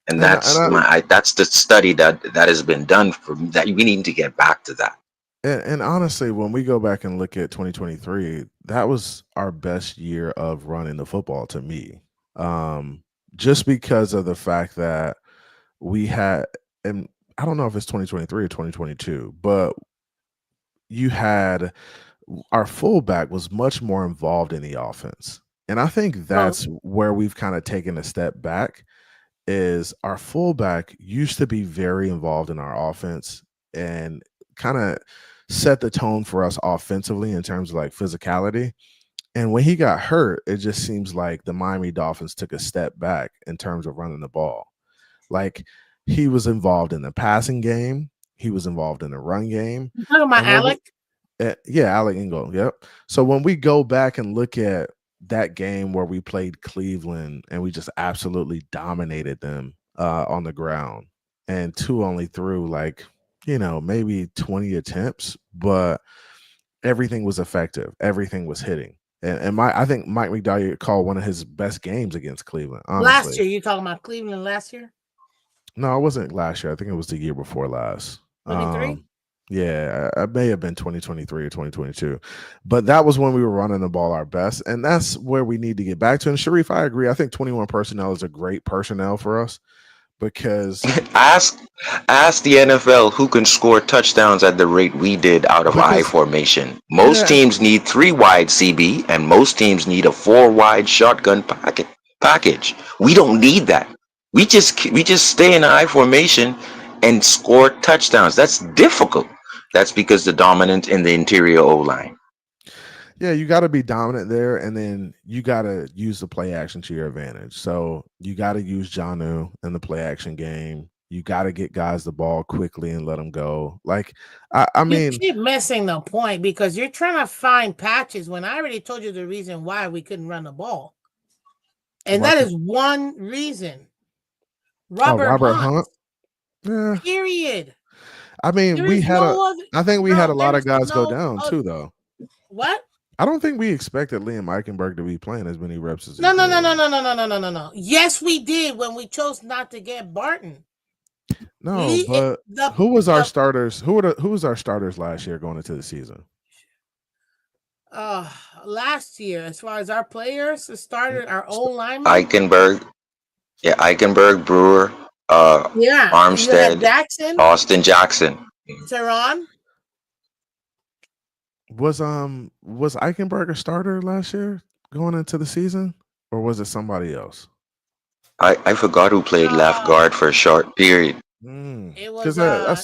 and And and I that's the study that has been done for that. We need to get back to that. and honestly, when we go back and look at 2023, that was our best year of running the football to me. Um, just because of the fact that we had, and I don't know if it's 2023 or 2022, but you had our fullback was much more involved in the offense. And I think Well, that's where we've kind of taken a step back is our fullback used to be very involved in our offense and kind of set the tone for us offensively in terms of like physicality. And when he got hurt, it just seems like the Miami Dolphins took a step back in terms of running the ball. Like he was involved in the passing game, he was involved in the run game. you talking about And when we, Alec? yeah, Alec Ingold. Yep. So when we go back and look at that game where we played Cleveland and we just absolutely dominated them on the ground, and two only threw like maybe 20 attempts, but everything was effective. Everything was hitting. And I think Mike McDaniel called one of his best games against Cleveland. Last Honestly, year, you talking about Cleveland last year? no, it wasn't last year. I think it was the year before last. 23? Yeah, it may have been 2023 or 2022, but that was when we were running the ball our best, and that's where we need to get back to. And Sharif, I agree. I think 21 personnel is a great personnel for us because Ask ask the NFL who can score touchdowns at the rate we did out of I because formation. Most yeah, teams need three wide CB, and most teams need a four wide shotgun package. We don't need that. We just stay in I formation and score touchdowns. That's difficult. That's because the dominant in the interior O line. yeah, you got to be dominant there, and then you got to use the play action to your advantage. So you got to use Janu in the play action game. You got to get guys the ball quickly and let them go. Like, I You mean, keep missing the point because you're trying to find patches when I already told you the reason why we couldn't run the ball. And why that could is one reason. oh Robert Robert Hunt. Hunt? Yeah, Period. I mean, There is no other I think we had bro, a lot there of is guys go no down too, though. what? I don't think we expected Liam Eichenberg to be playing as many reps as he No, no, did. no, no, no, no, no, no, no, no, no. Yes, we did when we chose not to get Barton. No, but who was our starters? Who was our starters last year going into the season? Last year, as far as our players started, our old linemen. Eichenberg, Brewer, you had Armstead, Jackson, Austin Jackson. Teron. Was Eichenberg a starter last year going into the season, or was it somebody else? I forgot who played left guard for a short period. It was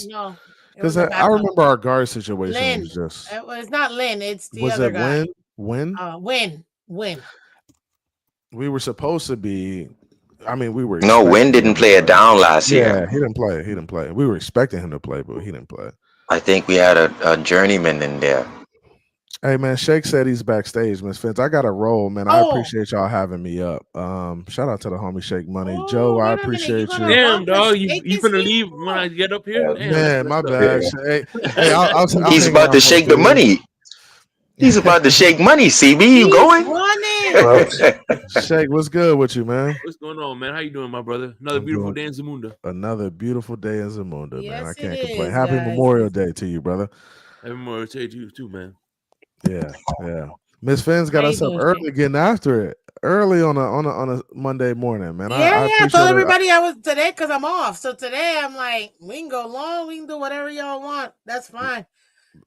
no. Because I remember our guard situation Lynn. was just. It's not Lynn. It's the was other it guy. Win? Win. We were supposed to be. I mean, we were. No, Win didn't play it down last year. Yeah, he didn't play. He didn't play. We were expecting him to play, but he didn't play. I think we had a journeyman in there. Hey man, Shake said he's backstage, Miss Phins. I got a roll, man. I appreciate y'all having me up. Shout out to the homie Shake Money. Joe, I appreciate you. Damn, dog, you finna leave when I get up here? Damn, man, my bad. Hey, I'll he's about to shake the money. He's about to shake money, CB. You going? Shake, what's good with you, man? What's going on, man? How you doing, my brother? Another beautiful day in Zamunda. Another beautiful day in Zamunda, man. I can't complain. Is, Happy Memorial Day to you, brother. Happy Memorial Day to you too, man. Yeah. Miss Phins got us up early, getting after it early on a Monday morning, man. I told everybody I was today because I'm off. So today I'm like, we can go long, we can do whatever y'all want. That's fine.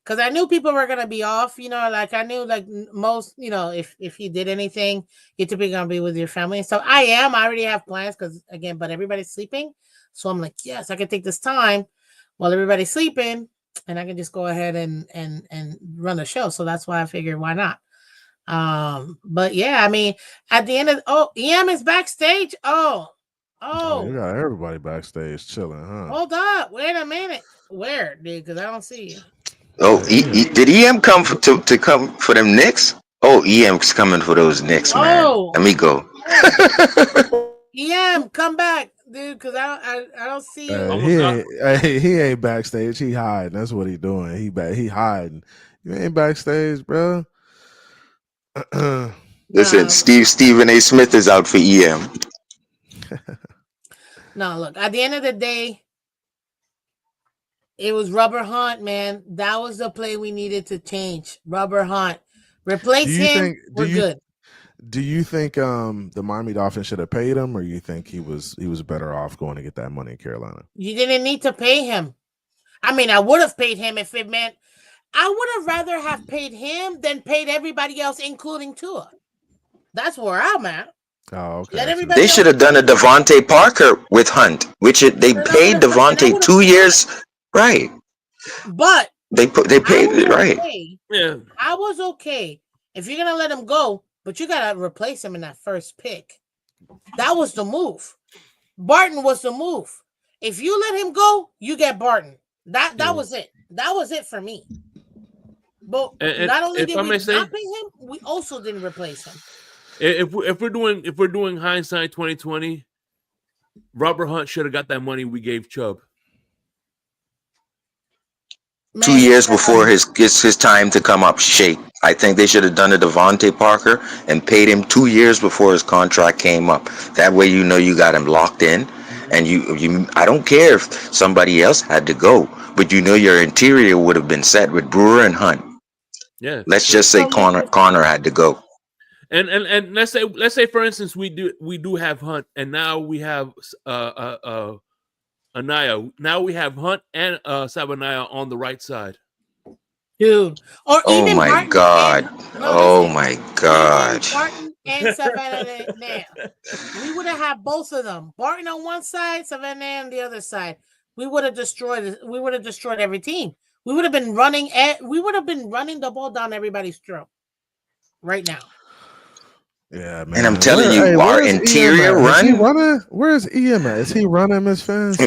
Because I knew people were gonna be off. Like I knew like most, if you did anything, you're typically gonna be with your family. So I already have plans because again, but everybody's sleeping. So I'm like, yes, I can take this time while everybody's sleeping. And I can just go ahead and run the show. So that's why I figured why not. But yeah, I mean, at the end of EM is backstage. Oh, you got everybody backstage chilling, huh? Hold up, wait a minute. Where, dude? Because I don't see you. Oh, did EM come to come for them Knicks? Oh, EM's coming for those Knicks, man. Let me go. EM, come back, dude, because I don't see you. He ain't backstage. He hiding. That's what he doing. He hiding. You ain't backstage, bro. Listen, Stephen A. Smith is out for EM. No, look. At the end of the day, it was Rubber Hunt, man. That was the play we needed to change. Rubber Hunt, replace him. We're good. Do you think the Miami Dolphins should have paid him, or you think he was better off going to get that money in Carolina? You didn't need to pay him. I mean, I would have paid him if it meant I would have rather have paid him than paid everybody else, including Tua. That's where I'm at. Oh, okay. They should have done a Devontae Parker with Hunt, which they paid Devontae 2 years, right? But they paid it right. Yeah, I was okay if you're gonna let him go. But you got to replace him in that first pick. That was the move. Barton was the move. If you let him go, you get Barton. That was it. That was it for me. But not only did we not pay him, we also didn't replace him. If we're doing hindsight 2020, Robert Hunt should have got that money we gave Chubb. 2 years before his time to come up, Shake. I think they should have done a Devontae Parker and paid him 2 years before his contract came up. That way, you got him locked in, and you. I don't care if somebody else had to go, but your interior would have been set with Brewer and Hunt. Yeah. Let's just say Connor had to go. And let's say for instance we do have Hunt, and now we have Anaya. Now we have Hunt and Sabanaya on the right side. Dude. Or oh my Martin God. Oh my God. Barton and Sabanaya. We would have had both of them. Barton on one side, Sabanaya on the other side. We would have destroyed every team. We would have been running the ball down everybody's throat right now. Yeah, man. And I'm telling you, our interior run. Where's EM at? Is he running, Miss Phins?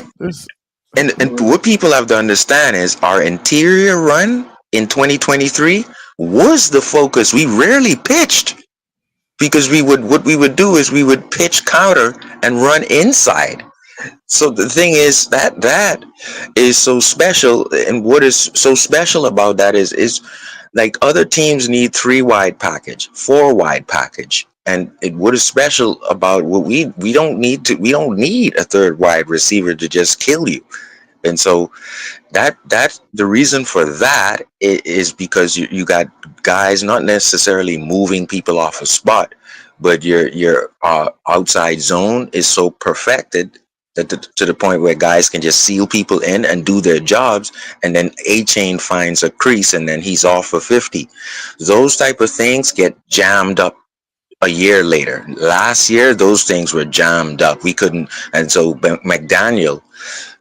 And what people have to understand is our interior run in 2023 was the focus. We rarely pitched because we would do is we would pitch counter and run inside. So the thing is that is so special, and what is so special about that is Like other teams need 3 wide package, 4 wide package. And what is special about what we don't need to we don't need a third wide receiver to just kill you. And so that the reason for that is because you got guys not necessarily moving people off a spot, but your outside zone is so perfected that to the point where guys can just seal people in and do their jobs, and then A chain finds a crease and then he's off for 50. Those type of things get jammed up a year later. Last year those things were jammed up, we couldn't. And so McDaniel,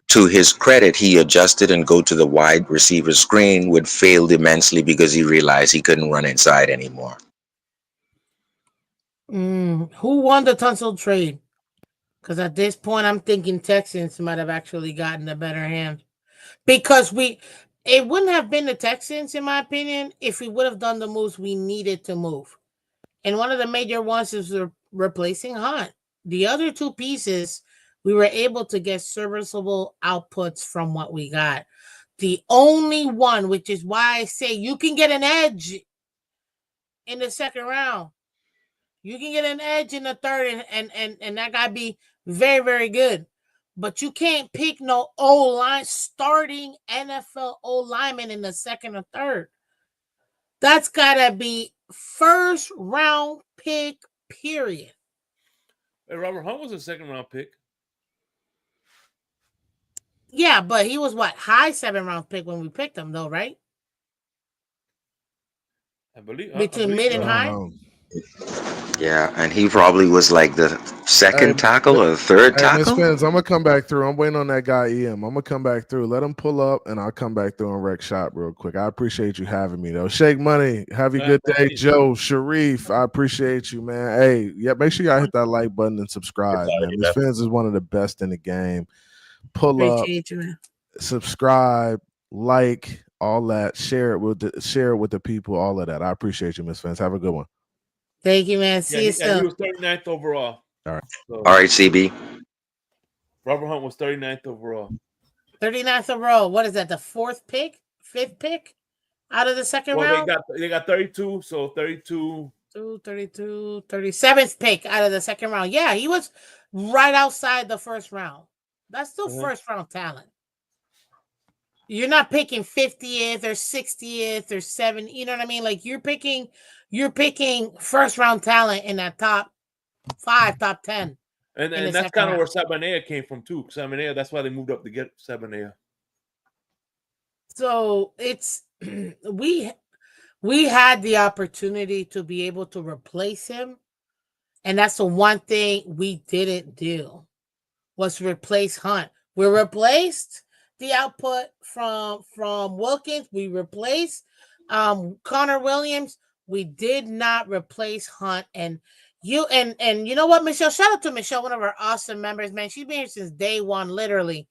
to his credit, he adjusted and go to the wide receiver screen, would failed immensely because he realized he couldn't run inside anymore. Who won the Tunsil trade? Because at this point, I'm thinking Texans might have actually gotten the better hand. Because it wouldn't have been the Texans, in my opinion, if we would have done the moves we needed to move. And one of the major ones is replacing Hunt. The other two pieces, we were able to get serviceable outputs from what we got. The only one, which is why I say you can get an edge in the second round. You can get an edge in the third, and that gotta be very, very good. But you can't pick no O-line starting NFL O lineman in the second or third. That's gotta be first round pick, period. Hey, Robert Hunt was a second round pick. Yeah, but he was what, high 7th round pick when we picked him, though, right? I believe Between mid and high. Yeah, and he probably was like the second Hey, tackle or third Hey, Miss tackle. Phins, I'm gonna come back through. I'm waiting on that guy EM. I'm gonna come back through. Let him pull up, and I'll come back through and wreck shop real quick. I appreciate you having me though. Shake Money, have a good day. Joe, Sharif, I appreciate you, man. Hey, yeah, make sure y'all hit that like button and subscribe, man. Miss Phins is one of the best in the game. Pull up, Appreciate you, man. subscribe, like, all that. Share it with the people. All of that. I appreciate you, Miss Phins. Have a good one. Thank you, man. See you soon. He was 39th overall. All right. So, All right, CB. Robert Hunt was 39th overall. 39th overall. What is that? The 4th pick? 5th pick out of the second round? They got 32, so 32. 32, 37th pick out of the second round. Yeah, he was right outside the first round. That's still first round talent. You're not picking 50th or 60th or 70th. You know what I mean? Like you're picking first round talent in that top 5, top 10. And that's kind of where Sabanea came from too. Sabanea, that's why they moved up to get Sabanea. So it's we had the opportunity to be able to replace him, and that's the one thing we didn't do was replace Hunt. We replaced the output from Wilkins. We replaced Connor Williams. We did not replace Hunt. And you know what, Michelle? Shout out to Michelle, one of our awesome members, man. She's been here since day one, literally.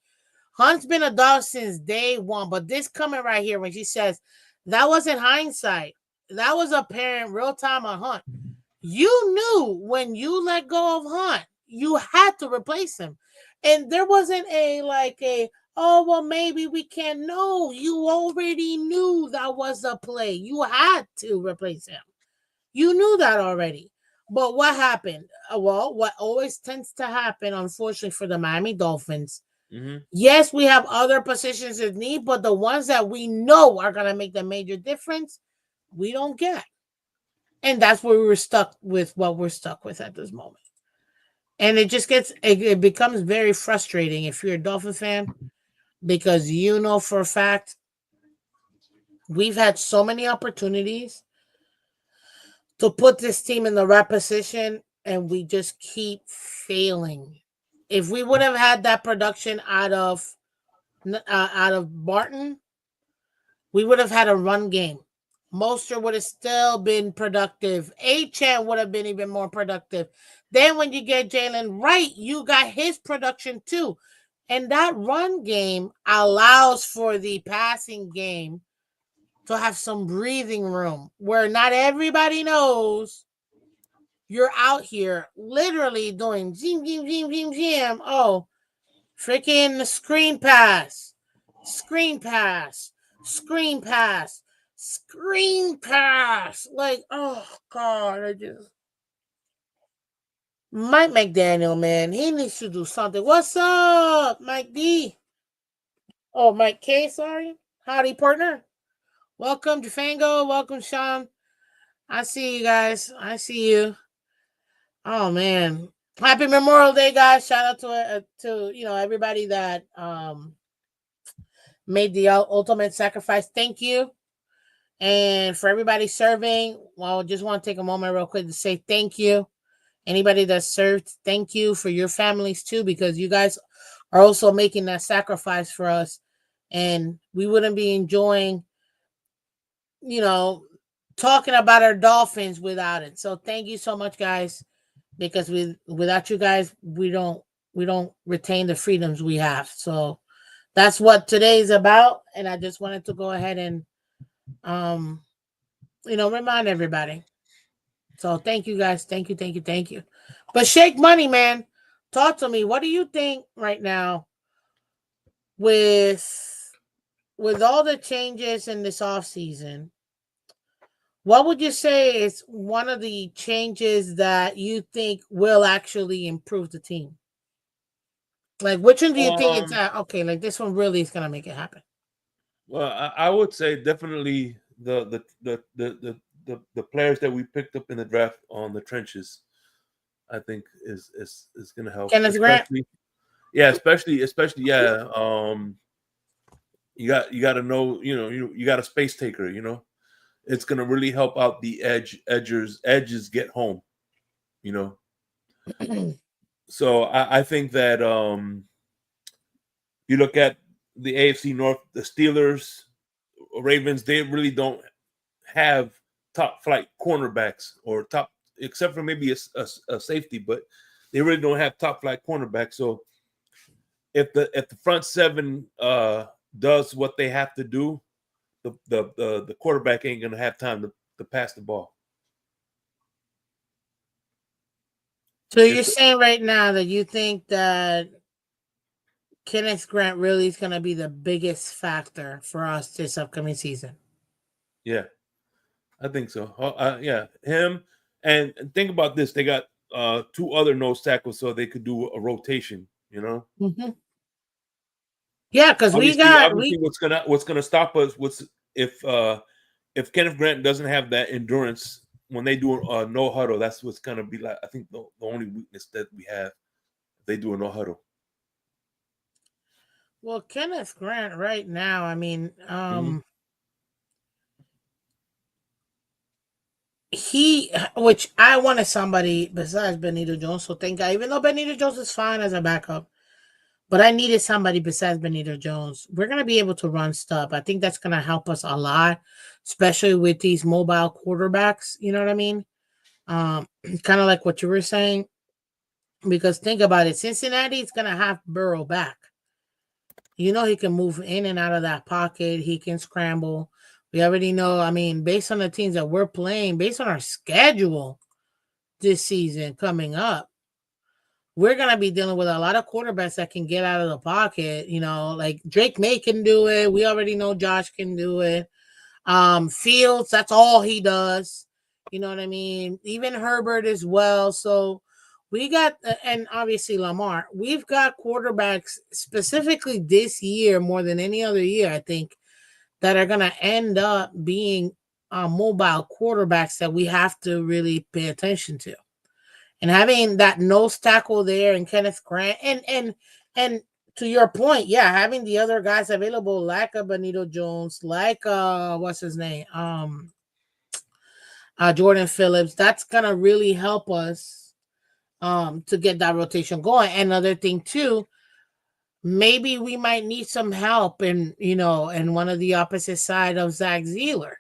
Hunt's been a dog since day one. But this coming right here when she says that wasn't hindsight. That was apparent real time on Hunt. You knew when you let go of Hunt, you had to replace him. And there wasn't oh, well, maybe we can't. No, you already knew that was a play. You had to replace him. You knew that already. But what happened? Well, what always tends to happen, unfortunately, for the Miami Dolphins, yes, we have other positions of need, but the ones that we know are going to make the major difference, we don't get. And that's where we were stuck with what we're stuck with at this moment. And it becomes very frustrating if you're a Dolphin fan, because you know for a fact we've had so many opportunities to put this team in the right position, and we just keep failing. If we would have had that production out of Barton, we would have had a run game. Mostert would have still been productive. Achane would have been even more productive. Then when you get Jalen Wright, you got his production too. And that run game allows for the passing game to have some breathing room where not everybody knows you're out here literally doing zim, zim, zim, zim, zim. Oh, freaking screen pass, screen pass, screen pass, Screen pass. Like, oh God, I just Mike McDaniel, man, he needs to do something. What's up, Mike D? Oh, Mike K, sorry. Howdy, partner. Welcome, Jafango. Welcome, Sean. I see you guys. I see you. Oh man. Happy Memorial Day, guys. Shout out to everybody that made the ultimate sacrifice. Thank you. And for everybody serving, well, just want to take a moment real quick to say thank you. Anybody that served, thank you for your families too, because you guys are also making that sacrifice for us. And we wouldn't be enjoying, talking about our Dolphins without it. So thank you so much, guys, because without you guys, we don't retain the freedoms we have. So that's what today is about. And I just wanted to go ahead and remind everybody. So thank you guys. Thank you, thank you, thank you. But Shake Money, man, talk to me. What do you think right now with all the changes in this off season? What would you say is one of the changes that you think will actually improve the team? Like, which one do you think it's okay? Like, this one really is gonna make it happen. Well, I would say definitely the players that we picked up in the draft on the trenches, I think is going to help. Kenneth Grant. Especially you got to know, you got a space taker, it's going to really help out the edges get home, So I think that you look at the AFC North, the Steelers, Ravens, they really don't have top flight cornerbacks or top, except for maybe a safety, but they really don't have top flight cornerbacks. So if the front seven does what they have to do, the quarterback ain't gonna have time to pass the ball. So you're saying right now that you think that Kenneth Grant really is going to be the biggest factor for us this upcoming season? Yeah, I think so. Yeah, him. And think about this: they got two other nose tackles, so they could do a rotation. Mm-hmm. Yeah, because obviously what's gonna stop us? If Kenneth Grant doesn't have that endurance when they do a no huddle? That's what's gonna be like. I think the only weakness that we have, if they do a no huddle. Well, Kenneth Grant right now, I mean, which I wanted somebody besides Benito Jones. So thank God, even though Benito Jones is fine as a backup, but I needed somebody besides Benito Jones. We're going to be able to run stuff. I think that's going to help us a lot, especially with these mobile quarterbacks. You know what I mean? Kind of like what you were saying. Because think about it. Cincinnati is going to have Burrow back. He can move in and out of that pocket. He can scramble. We already know, I mean, based on the teams that we're playing, based on our schedule this season coming up, we're going to be dealing with a lot of quarterbacks that can get out of the pocket. Like Drake May can do it. We already know Josh can do it. Fields, that's all he does. You know what I mean? Even Herbert as well. So we got, and obviously Lamar, we've got quarterbacks specifically this year more than any other year, I think, that are going to end up being mobile quarterbacks that we have to really pay attention to. And having that nose tackle there and Kenneth Grant and to your point, yeah, having the other guys available like a Benito Jones, like what's his name? Jordan Phillips, that's gonna really help us to get that rotation going. Another thing too, maybe we might need some help in one of the opposite side of Zach Zealer.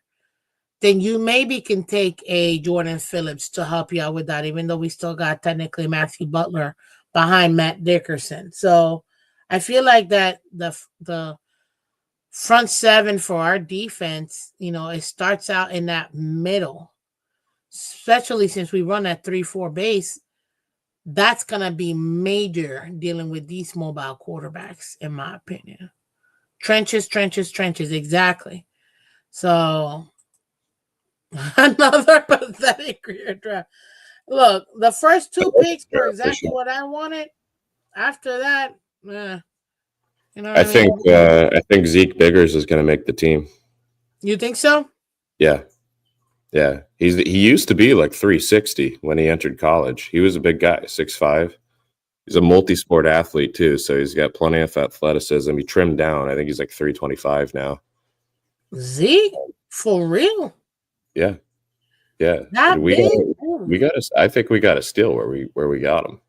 Then you maybe can take a Jordan Phillips to help you out with that, even though we still got technically Matthew Butler behind Matt Dickerson. So I feel like that the front seven for our defense, it starts out in that middle, especially since we run that 3-4 base. That's going to be major dealing with these mobile quarterbacks, in my opinion. Trenches, exactly. So another pathetic career draft. Look, the first two picks were exactly what I wanted. After that, you know what I I mean? think I think Zeke Biggers is going to make the team. You think so? Yeah, yeah. He used to be like 360 when he entered college. He was a big guy, 6'5". He's a multi-sport athlete too, so he's got plenty of athleticism. He trimmed down. I think he's like 325 now. Zeke, for real? Yeah, yeah. That We big? got us. I think we got a steal where we got him.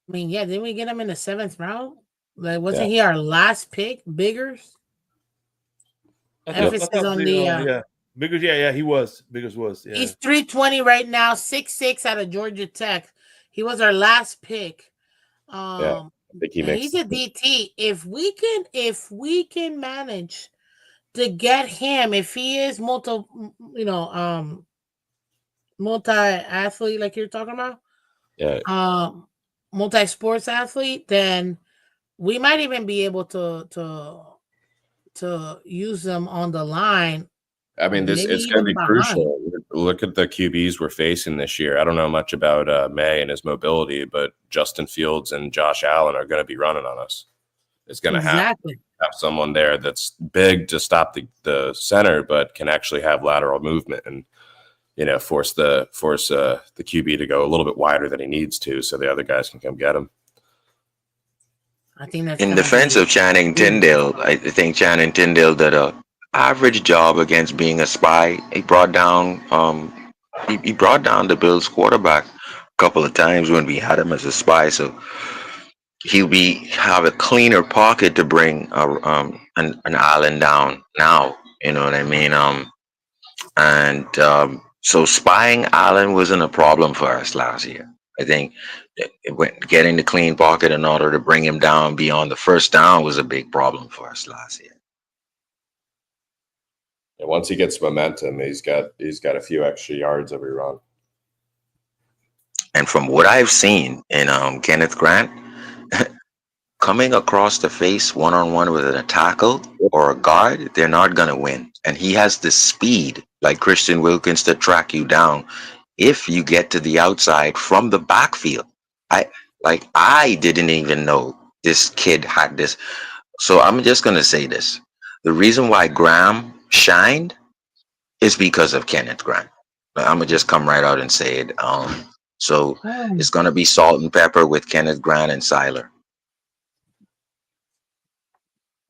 I mean, yeah, didn't we get him in the 7th round? Like, wasn't Yeah. he our last pick? Biggers? Emphasis on the Biggers, yeah, he was. Biggers was, yeah. He's 320 right now, 6'6" out of Georgia Tech. He was our last pick. Yeah, I think he makes. He's a DT. If we can manage to get him, if he is multi-athlete like you're talking about, multi-sports athlete, then we might even be able to use them on the line. I mean, it's going to be crucial. Look at the QBs we're facing this year. I don't know much about May and his mobility, but Justin Fields and Josh Allen are going to be running on us. It's going to have someone there that's big to stop the center, but can actually have lateral movement and force the QB to go a little bit wider than he needs to, so the other guys can come get him. I think that's in defense of Channing Tyndale. I think Channing Tyndale did a average job against being a spy. He brought down he brought down the Bills quarterback a couple of times when we had him as a spy. So have a cleaner pocket to bring an Allen down now. You know what I mean? So spying Allen wasn't a problem for us last year. I think getting the clean pocket in order to bring him down beyond the first down was a big problem for us last year. And once he gets momentum, he's got a few extra yards every run. And from what I've seen in Kenneth Grant, coming across the face one-on-one with a tackle or a guard, they're not going to win. And he has the speed, like Christian Wilkins, to track you down if you get to the outside from the backfield. I didn't even know this kid had this. So I'm just going to say this. The reason why Graham shined is because of Kenneth Grant. I'm going to just come right out and say it. So it's going to be salt and pepper with Kenneth Grant and Siler.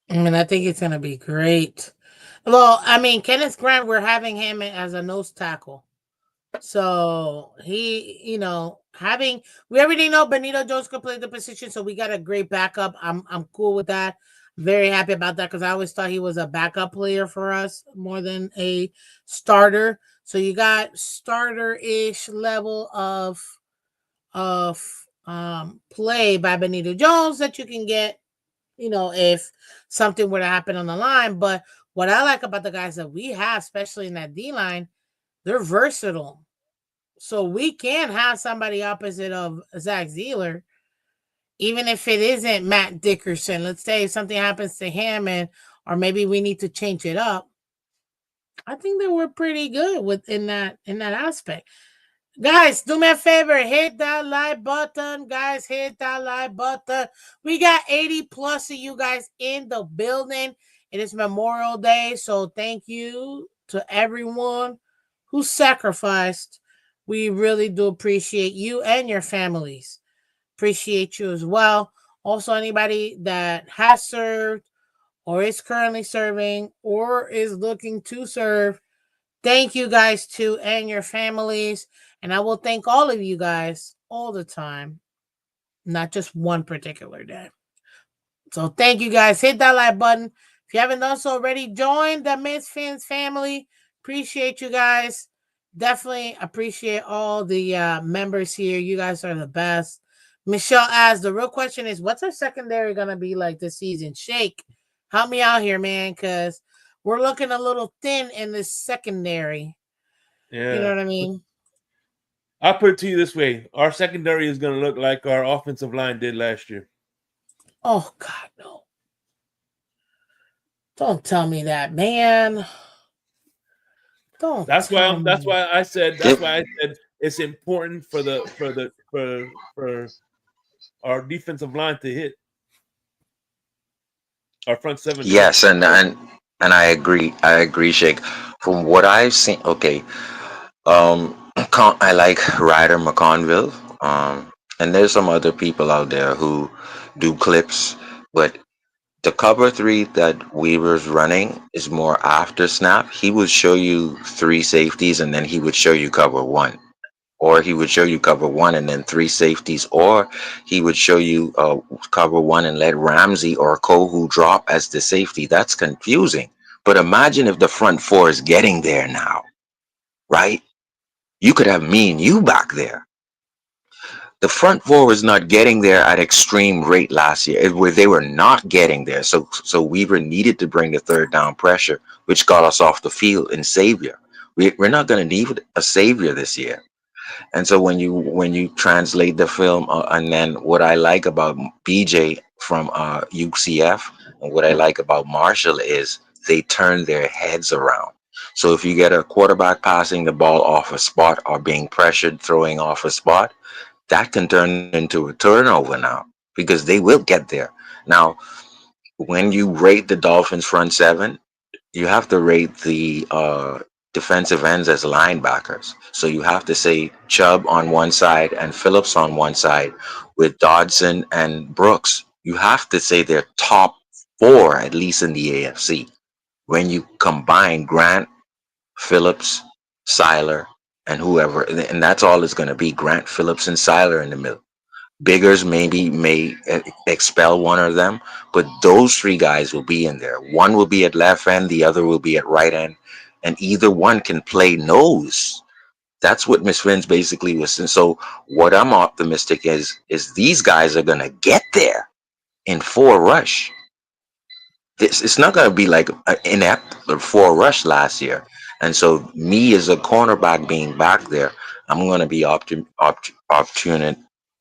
I mean, I think it's going to be great. Well, I mean, Kenneth Grant, we're having him as a nose tackle. So we already know Benito Jones could play the position, so we got a great backup. I'm cool with that. Very happy about that because I always thought he was a backup player for us more than a starter. So you got starter-ish level of play by Benito Jones that you can get, if something were to happen on the line. But what I like about the guys that we have, especially in that D line, they're versatile. So we can have somebody opposite of Zach Zeeler, even if it isn't Matt Dickerson. Let's say if something happens to him or maybe we need to change it up. I think that we're pretty good in that aspect. Guys, do me a favor, hit that like button. Guys, hit that like button. We got 80 plus of you guys in the building. It is Memorial Day, so thank you to everyone who sacrificed. We really do appreciate you and your families. Appreciate you as well. Also, anybody that has served or is currently serving or is looking to serve, thank you guys too and your families. And I will thank all of you guys all the time, not just one particular day. So thank you guys. Hit that like button. If you haven't done so already, join the Miss Phins family. Appreciate you guys. Definitely appreciate all the members here. You guys are the best. Michelle asked, the real question is, what's our secondary going to be like this season? Shake, help me out here, man, because we're looking a little thin in this secondary. Yeah. You know what I mean? I'll put it to you this way. Our secondary is going to look like our offensive line did last year. Oh, God, no. Don't tell me that, man. Don't That's why tell I'm. That's me. why I said. That's Yep. why I said it's important for our defensive line to hit our front seven to hit. Yes, and I agree, Shake. From what I've seen, okay, I like Ryder McConville, and there's some other people out there who do clips, but the cover three that Weaver's running is more after snap. He would show you three safeties, and then he would show you cover one, or he would show you cover one and then three safeties, or he would show you cover one and let Ramsey or Kohu drop as the safety. That's confusing. But imagine if the front four is getting there now, right? You could have me and you back there. The front four was not getting there at extreme rate last year. Where they were not getting there. So Weaver needed to bring the third down pressure, which got us off the field in savior. We're not going to need a savior this year. And so when you translate the film, and then what I like about BJ from UCF and what I like about Marshall is they turn their heads around. So if you get a quarterback passing the ball off a spot or being pressured throwing off a spot, that can turn into a turnover now because they will get there. Now, when you rate the Dolphins front seven, you have to rate the defensive ends as linebackers. So you have to say Chubb on one side and Phillips on one side with Dodson and Brooks. You have to say they're top four, at least in the AFC. When you combine Grant, Phillips, Seiler, and whoever, and that's all it's going to be Grant, Phillips, and Seiler in the middle. Biggers maybe may expel one of them, but those three guys will be in there. One will be at left end, the other will be at right end, and either one can play nose. That's what Miss Fins basically was saying. So what I'm optimistic is these guys are gonna get there in four rush. It's not gonna be like an inept or four rush last year. And so me as a cornerback being back there, I'm gonna be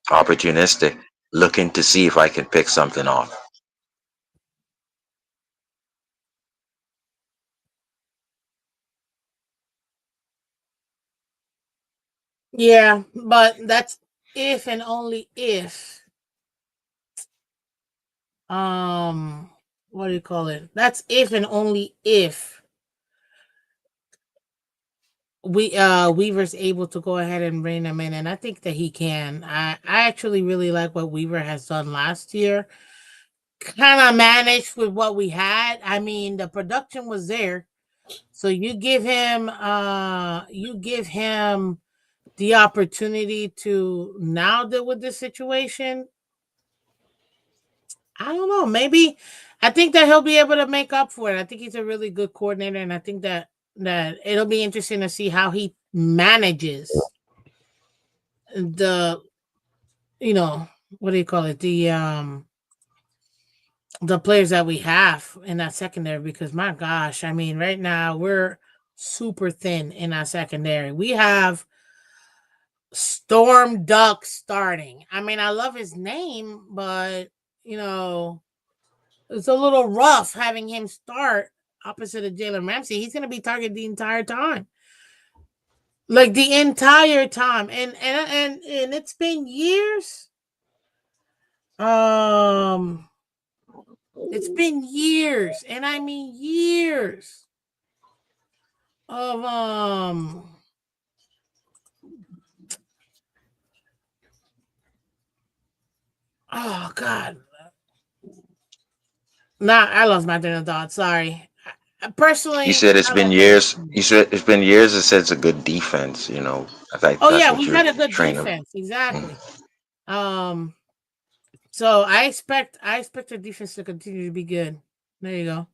opportunistic, looking to see if I can pick something off. Yeah, but that's if and only if. What do you call it? That's if and only if Weaver's able to go ahead and bring him in, and I think that he can. I actually really like what Weaver has done last year. Kind of managed with what we had. I mean, the production was there. So you give him the opportunity to now deal with this situation. I don't know. Maybe I think that he'll be able to make up for it. I think he's a really good coordinator, and I think that it'll be interesting to see how he manages the you know what do you call it the players that we have in that secondary, because my gosh, I mean, right now we're super thin in our secondary. We have Storm Duck starting. I mean, I love his name, but you know, it's a little rough having him start opposite of Jalen Ramsey. He's gonna be targeted the entire time. Like the entire time. And it's been years. Um it's been years, and I mean years of oh god. Nah, I lost my train of thought. Sorry. You Personally, said it's I been lost my years. train of You thought. said it's been years. It says a good defense. I think Oh that's yeah, what we've you're had a good trained of. defense. Mm. Exactly. Um so I expect the defense to continue to be good. There you go.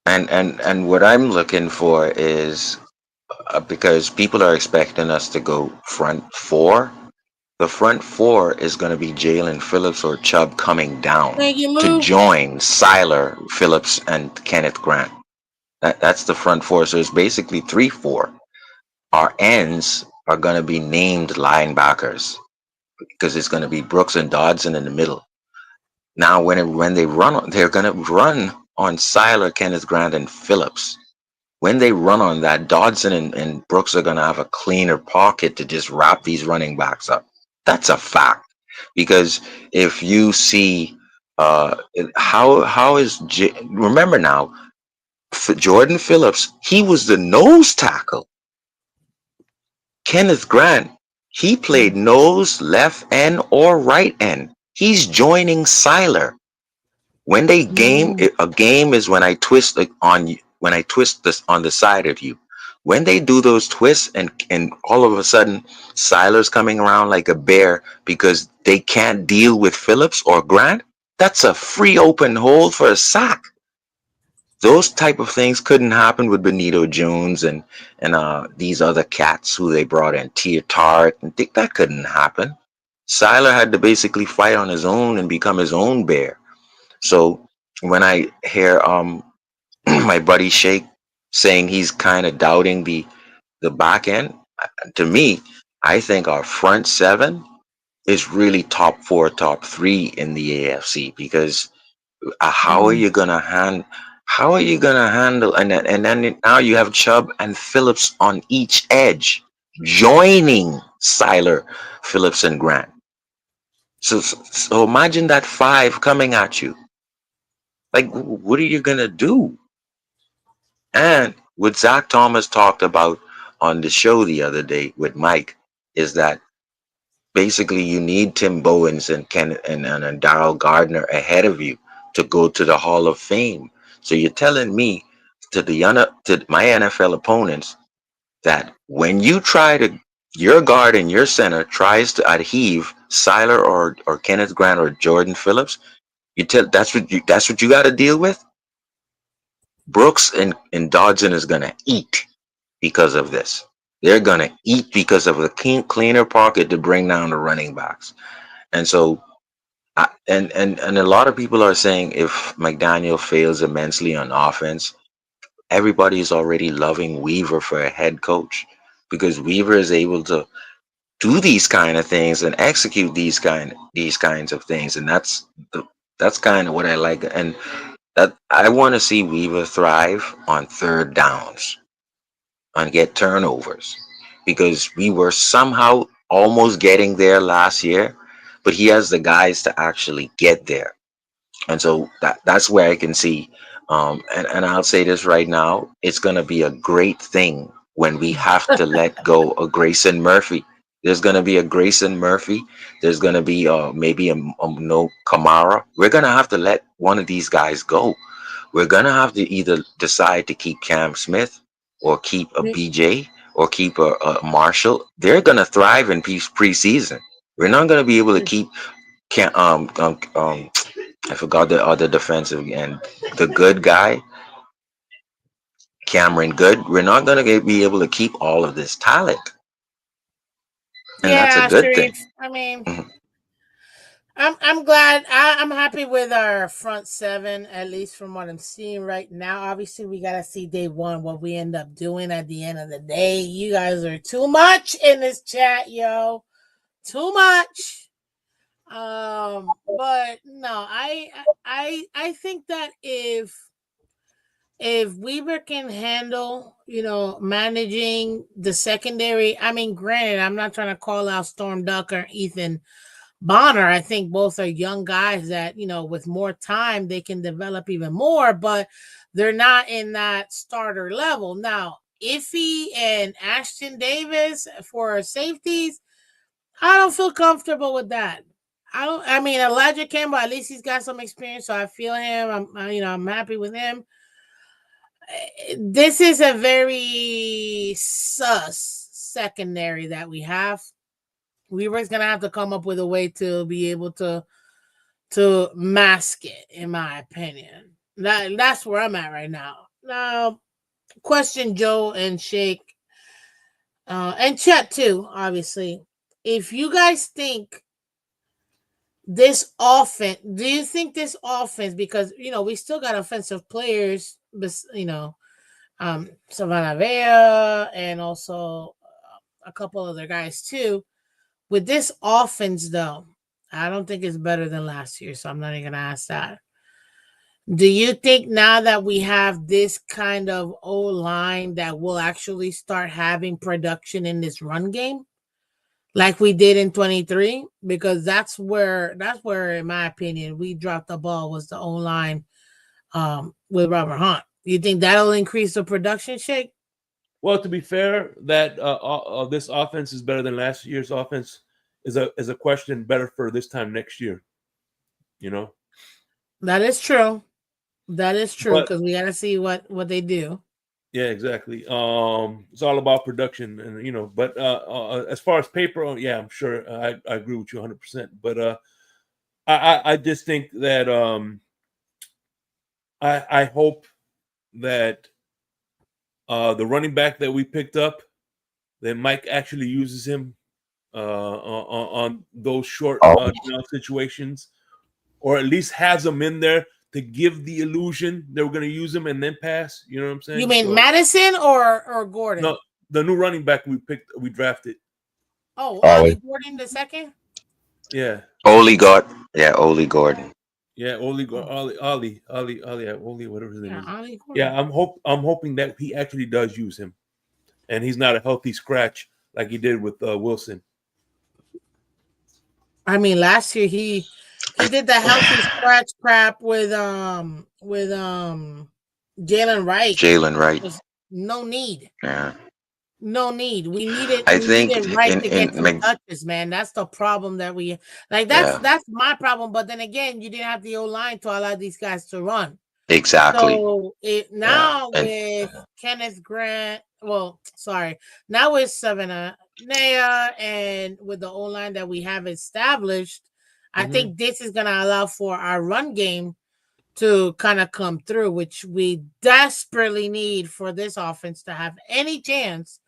And what I'm looking for is because people are expecting us to go front four. The front four is going to be Jalen Phillips or Chubb coming down Thank you, to Lou. join Seiler, Phillips, and Kenneth Grant. That's the front four. So it's basically 3-4. Our ends are going to be named linebackers because it's going to be Brooks and Dodson in the middle. Now, when they run, they're going to run on Seiler, Kenneth Grant, and Phillips. when they run on that, Dodson and Brooks are going to have a cleaner pocket to just wrap these running backs up. That's a fact. Because if you see how is remember now, Jordan Phillips, he was the nose tackle. Kenneth Grant, he played nose, left end, or right end. He's joining Siler. When they game, a game is when I twist on you, when I twist this on the side of you. When they do those twists and all of a sudden Siler's coming around like a bear because they can't deal with Phillips or Grant, that's a free open hole for a sack. Those type of things couldn't happen with Benito Jones and these other cats who they brought in, Tia Tart, and think that couldn't happen. Siler had to basically fight on his own and become his own bear. So when I hear my buddy Shake saying he's kind of doubting the back end, to me, I think our front seven is really top four, top three in the AFC because how are you gonna handle and then now you have Chubb and Phillips on each edge joining Siler, Phillips and Grant. So imagine that five coming at you. Like, what are you gonna do? And what Zach Thomas talked about on the show the other day with Mike is that basically you need Tim Bowens and Ken and Darrell Gardner ahead of you to go to the Hall of Fame. So you're telling me to my NFL opponents that when you try to your guard and your center tries to adheve Siler or Kenneth Grant or Jordan Phillips, that's what you got to deal with. Brooks and Dodson is gonna eat because of this. They're gonna eat because of the cleaner pocket to bring down the running backs. And so, and a lot of people are saying if McDaniel fails immensely on offense, everybody is already loving Weaver for a head coach because Weaver is able to do these kind of things and execute these kinds of things, and that's kind of what I like. And that I want to see Weaver thrive on third downs and get turnovers because we were somehow almost getting there last year, but he has the guys to actually get there. And so that's where I can see. And I'll say this right now, it's going to be a great thing when we have to let go of Grayson Murphy. There's going to be a Grayson Murphy. There's going to be maybe a no Kamara. We're going to have to let one of these guys go. We're going to have to either decide to keep Cam Smith or keep a BJ or keep a Marshall. They're going to thrive in preseason. We're not going to be able to keep Cam, I forgot the other defensive end. The good guy, Cameron Good. We're not going to be able to keep all of this talent. And that's a Yeah, good thing. Sharif. I mean, Mhm. I'm glad. I'm happy with our front seven, at least from what I'm seeing right now. Obviously, we gotta see day one what we end up doing at the end of the day. You guys are too much in this chat, yo. Too much. But no, I think that if Weaver can handle, managing the secondary, I mean, granted, I'm not trying to call out Storm Duck or Ethan Bonner. I think both are young guys that, with more time, they can develop even more, but they're not in that starter level. Now, Iffy and Ashton Davis for safeties, I don't feel comfortable with that. I mean, Elijah Campbell, at least he's got some experience, so I feel him. I'm happy with him. This is a very sus secondary that we have. Weaver's gonna have to come up with a way to be able to mask it, in my opinion. That's where I'm at right now. Now, question Joe and Shake, and Chet too, obviously. If you guys think this offense, do you think this offense, because we still got offensive players, Savannah Vea and also a couple other guys too. With this offense, though, I don't think it's better than last year, so I'm not even gonna ask that. Do you think now that we have this kind of O line that we'll actually start having production in this run game like we did in 23? Because that's where in my opinion we dropped the ball was the O line with Robert Hunt. You think that'll increase the production, Shake? Well, to be fair, that this offense is better than last year's offense is a question better for this time next year. You know, That is true. That is true but because we got to see what they do. yeah, exactly. It's all about production, and But as far as paper, yeah, I'm sure I agree with you 100%. But I just think that I hope that the running back that we picked up, that Mike actually uses him on those short Oh, down situations, or at least has them in there to give the illusion that we're going to use him and then pass. You know what I'm You saying? mean So Madison or Gordon? no, the new running back we drafted. Oh, Ollie Ollie. Gordon the second. Yeah, Oli Gordon. yeah, Oh, Oli, whatever his name yeah, is. Ollie Yeah, Gordon. I'm hoping that he actually does use him, and he's not a healthy scratch like he did with Wilson. I mean, last year he did the healthy scratch crap with Jalen Wright. Jalen Wright. There's no need. Yeah. No need. We needed I we think needed Wright to get in some touches, man. That's the problem that we like. That's yeah, that's my problem. But then again, you didn't have the O line to allow these guys to run. exactly. So it Yeah. now And with Kenneth Grant, well, sorry, now with Savannah Naya and with the O line that we have established, I Mm-hmm. think this is gonna allow for our run game to kind of come through, which we desperately need for this offense to have any chance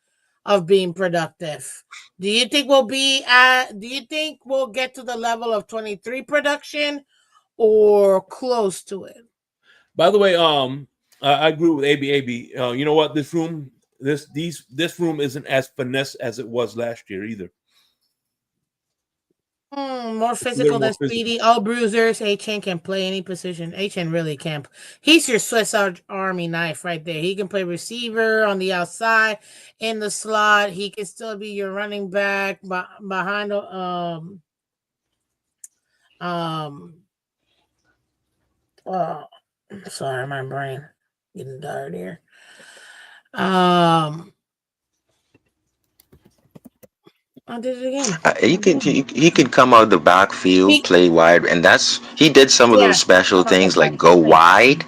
of being productive. Do you think we'll get to the level of 23 production or close to it? By the way, I agree with AB. You know what? This room isn't as finesse as it was last year either. More It's a little physical more than physical. Speedy. All bruisers. HN can play any position. HN really can. He's your Swiss Army knife right there. He can play receiver on the outside, in the slot. He can still be your running back behind um uh sorry, my brain getting tired here. Um I did it again. he can come out the backfield, He, play wide, and he did some of those yeah, special come out the things like go backfield. Thank you. wide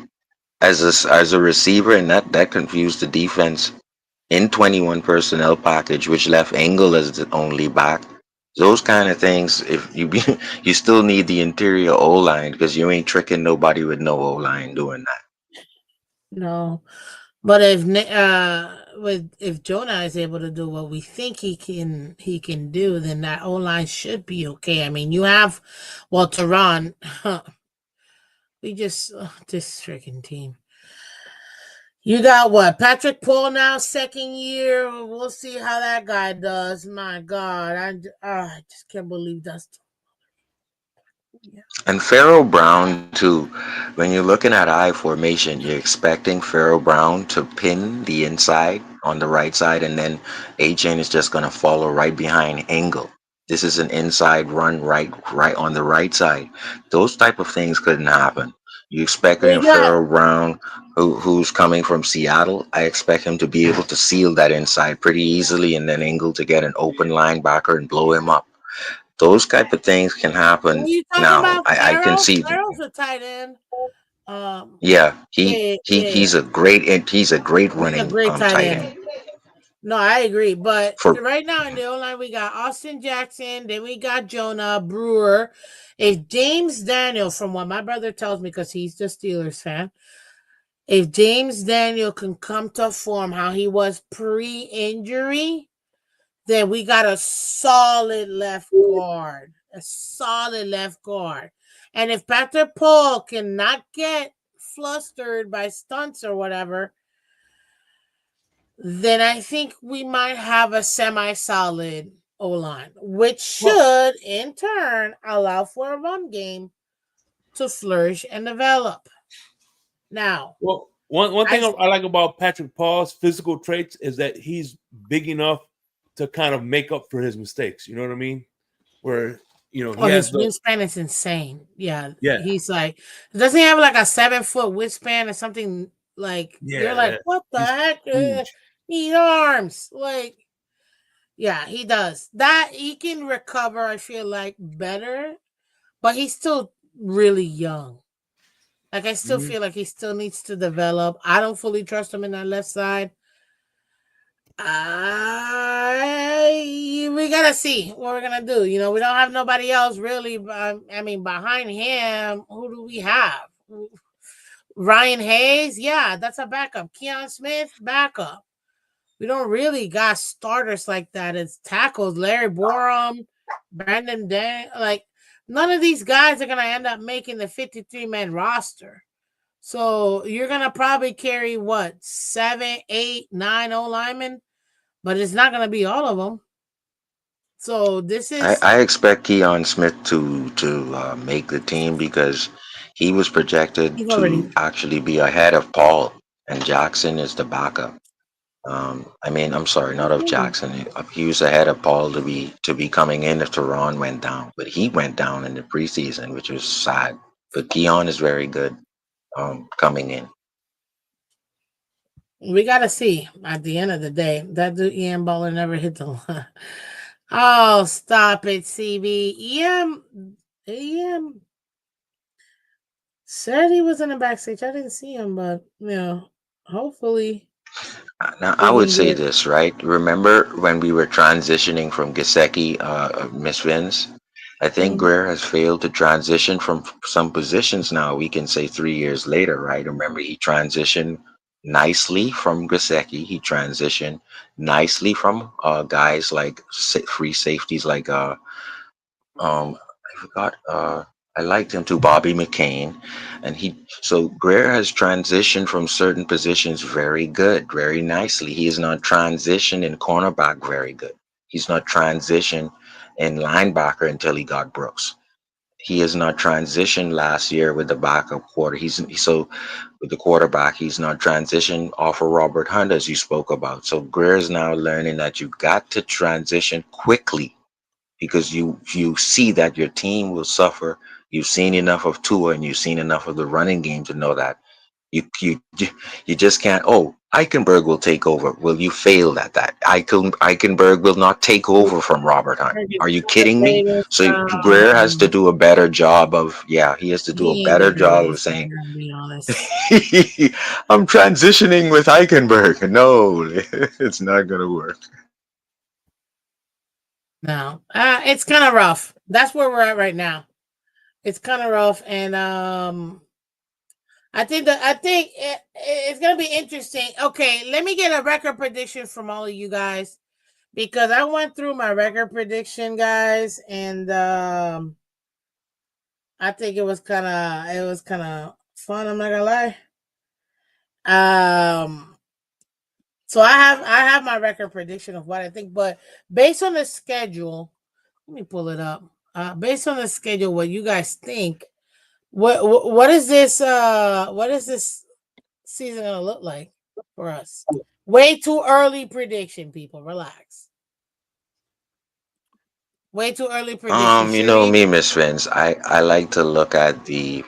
as a receiver, and that confused the defense in 21 personnel package, which left Engel as the only back. Those kind of things. If you be, you still need the interior O line because you ain't tricking nobody with no O line doing that. No. But if Jonah is able to do what we think he can do, then that O line should be okay. I mean, you have Tehran. We just this freaking team. You got what? Patrick Paul now, second year. We'll see how that guy does. My God, I just can't believe that's. Yeah. And Pharaoh Brown too. When you're looking at I formation, you're expecting Pharaoh Brown to pin the inside on the right side, and then HN is just gonna follow right behind Engel. This is an inside run right on the right side. Those type of things couldn't happen. You Well, expecting yeah. Pharaoh Brown, who's coming from Seattle, I expect him to be able to seal that inside pretty easily, and then Engel to get an open linebacker and blow him up. Those type of things can Who are happen you talking now. about? I can Pharaoh? see. Pharaoh's a tight end. Um, Yeah, yeah, yeah. he's a great He's a running great tight tight end. end. No, I agree. But For right now in the O line, we got Austin Jackson, then we got Jonah Brewer. If James Daniel, from what my brother tells me, because he's the Steelers fan, if James Daniel can come to form how he was pre-injury, then we got a solid left guard. A solid left guard. And if Patrick Paul cannot get flustered by stunts or whatever, then I think we might have a semi-solid O-line, which Well, should in turn allow for a run game to flourish and develop. Now, Well, one I thing I like about Patrick Paul's physical traits is that he's big enough to kind of make up for his mistakes. You know what I mean? Where he oh, has his the wingspan is insane. Yeah, yeah he's like, doesn't he have like a 7 foot wingspan or something? Like you're yeah like, what the he's heck? huge. He arms like, yeah, he does that. He can recover. I feel like better, but he's still really young. Like I still Mhm. feel like he still needs to develop. I don't fully trust him in that left side. We gotta see what we're gonna do. We don't have nobody else really. I mean, behind him, who do we have? Ryan Hayes, yeah, that's a backup. Keon Smith, backup. We don't really got starters like that. It's tackles, Larry Borum, Brandon Day. Like none of these guys are gonna end up making the 53-man roster. So you're gonna probably carry what 7, 8, 9 O linemen, but it's not gonna be all of them. So this is I expect Keon Smith to make the team because he was projected he's already. to actually be ahead of Paul, and Jackson is the backup. I mean, I'm sorry, not of Jackson. He was ahead of Paul to be coming in if Teron went down, but he went down in the preseason, which was sad. But Keon is very good coming in. We gotta see at the end of the day. That dude Ian Baller never hit the line. Oh, stop it, CB. EM said he was in the backstage. I didn't see him, but hopefully Now, I we would can say get. this, right? Remember when we were transitioning from Gesicki, Miss Vins? I think Mhm. Greer has failed to transition from some positions now. We can say 3 years later, right? Remember, he transitioned nicely from Gesicki. He transitioned nicely from guys like free safeties like I forgot. I liked him too, Bobby McCain, and Greer has transitioned from certain positions very good, very nicely. He is not transitioned in cornerback very good. He's not transitioned in linebacker until he got Brooks. He has not transitioned last year with the backup quarter. So with the quarterback, he's not transitioned off of Robert Hunt as you spoke about. So Greer is now learning that you got to transition quickly because you see that your team will suffer. You've seen enough of Tua and you've seen enough of the running game to know that you just can't. Oh, Eichenberg will take over. Well, you failed at that. Eichenberg will not take over from Robert Hunt. Are you kidding me? So Greer has to do a better job of he has to do a He ain't better gonna job of listen. saying I'm gonna be honest. I'm transitioning with Eichenberg. No, it's not gonna work. No, it's kind of rough. That's where we're at right now. It's kind of rough, and I think it's gonna be interesting. Okay, let me get a record prediction from all of you guys because I went through my record prediction, guys, and I think it was kind of fun. I'm not gonna lie. Um, so I have my record prediction of what I think, but based on the schedule, let me pull it up. Based on the schedule, what you guys think? What is this? What is this season gonna look like for us? Way too early prediction, people. Relax. Way too early prediction. You know Sherry, me, Miss Vince. I like to look at the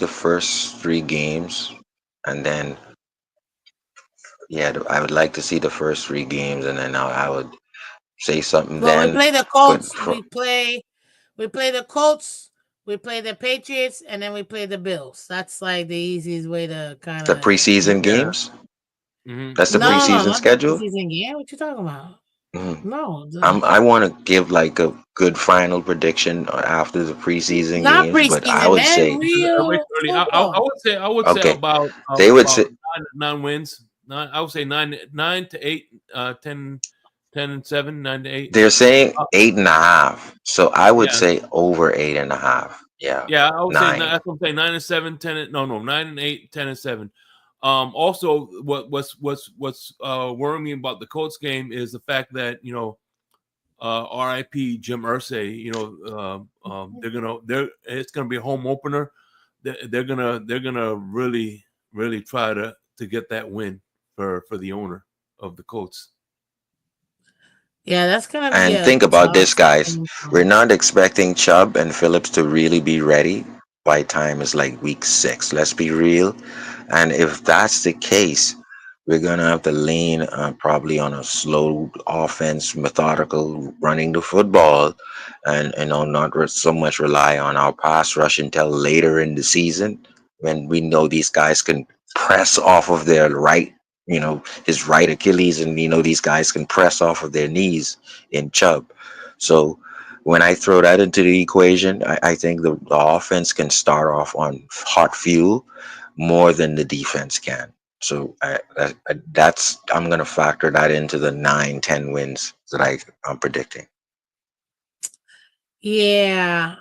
first three games, and then I would like to see the first three games, and then I would say something well, we then. play the But Colts. for We play the Colts. We play the Patriots, and then we play the Bills. That's like the easiest way to kind the of preseason predict. Yeah. games, Hmm. that's the No, no, preseason not the schedule. preseason game. What you talking about? Mhm. No, I want to give like a good final prediction after the preseason not games, but I preseason, would man. say Way Real too early. football. I would say okay. They would about say nine wins. I would say nine to eight, 10 and 7, 9 to 8. they're saying Uh, 8.5, so I would yeah, say over 8.5. Yeah, yeah. I would say 9. that's what I'm saying. 9 and 7, 10 and no, 9 and 8, 10 and 7. Also, what's worrying me about the Colts game is the fact that RIP Jim Irsay. They're it's gonna be a home opener. They're gonna really really try to get that win for the owner of the Colts. Yeah, that's gonna be And a think about this, tough guys. game We're for us. not expecting Chubb and Phillips to really be ready by time is like week 6. Let's be real. And if that's the case, we're gonna have to lean probably on a slow offense, methodical, running the football, and not so much rely on our pass rush until later in the season when we know these guys can press off of their right, his right Achilles, and these guys can press off of their knees in Chubb. So when I throw that into the equation, I think the offense can start off on hot fuel more than the defense can. So that's I'm gonna factor that into the 9-10 wins that I'm predicting. Yeah.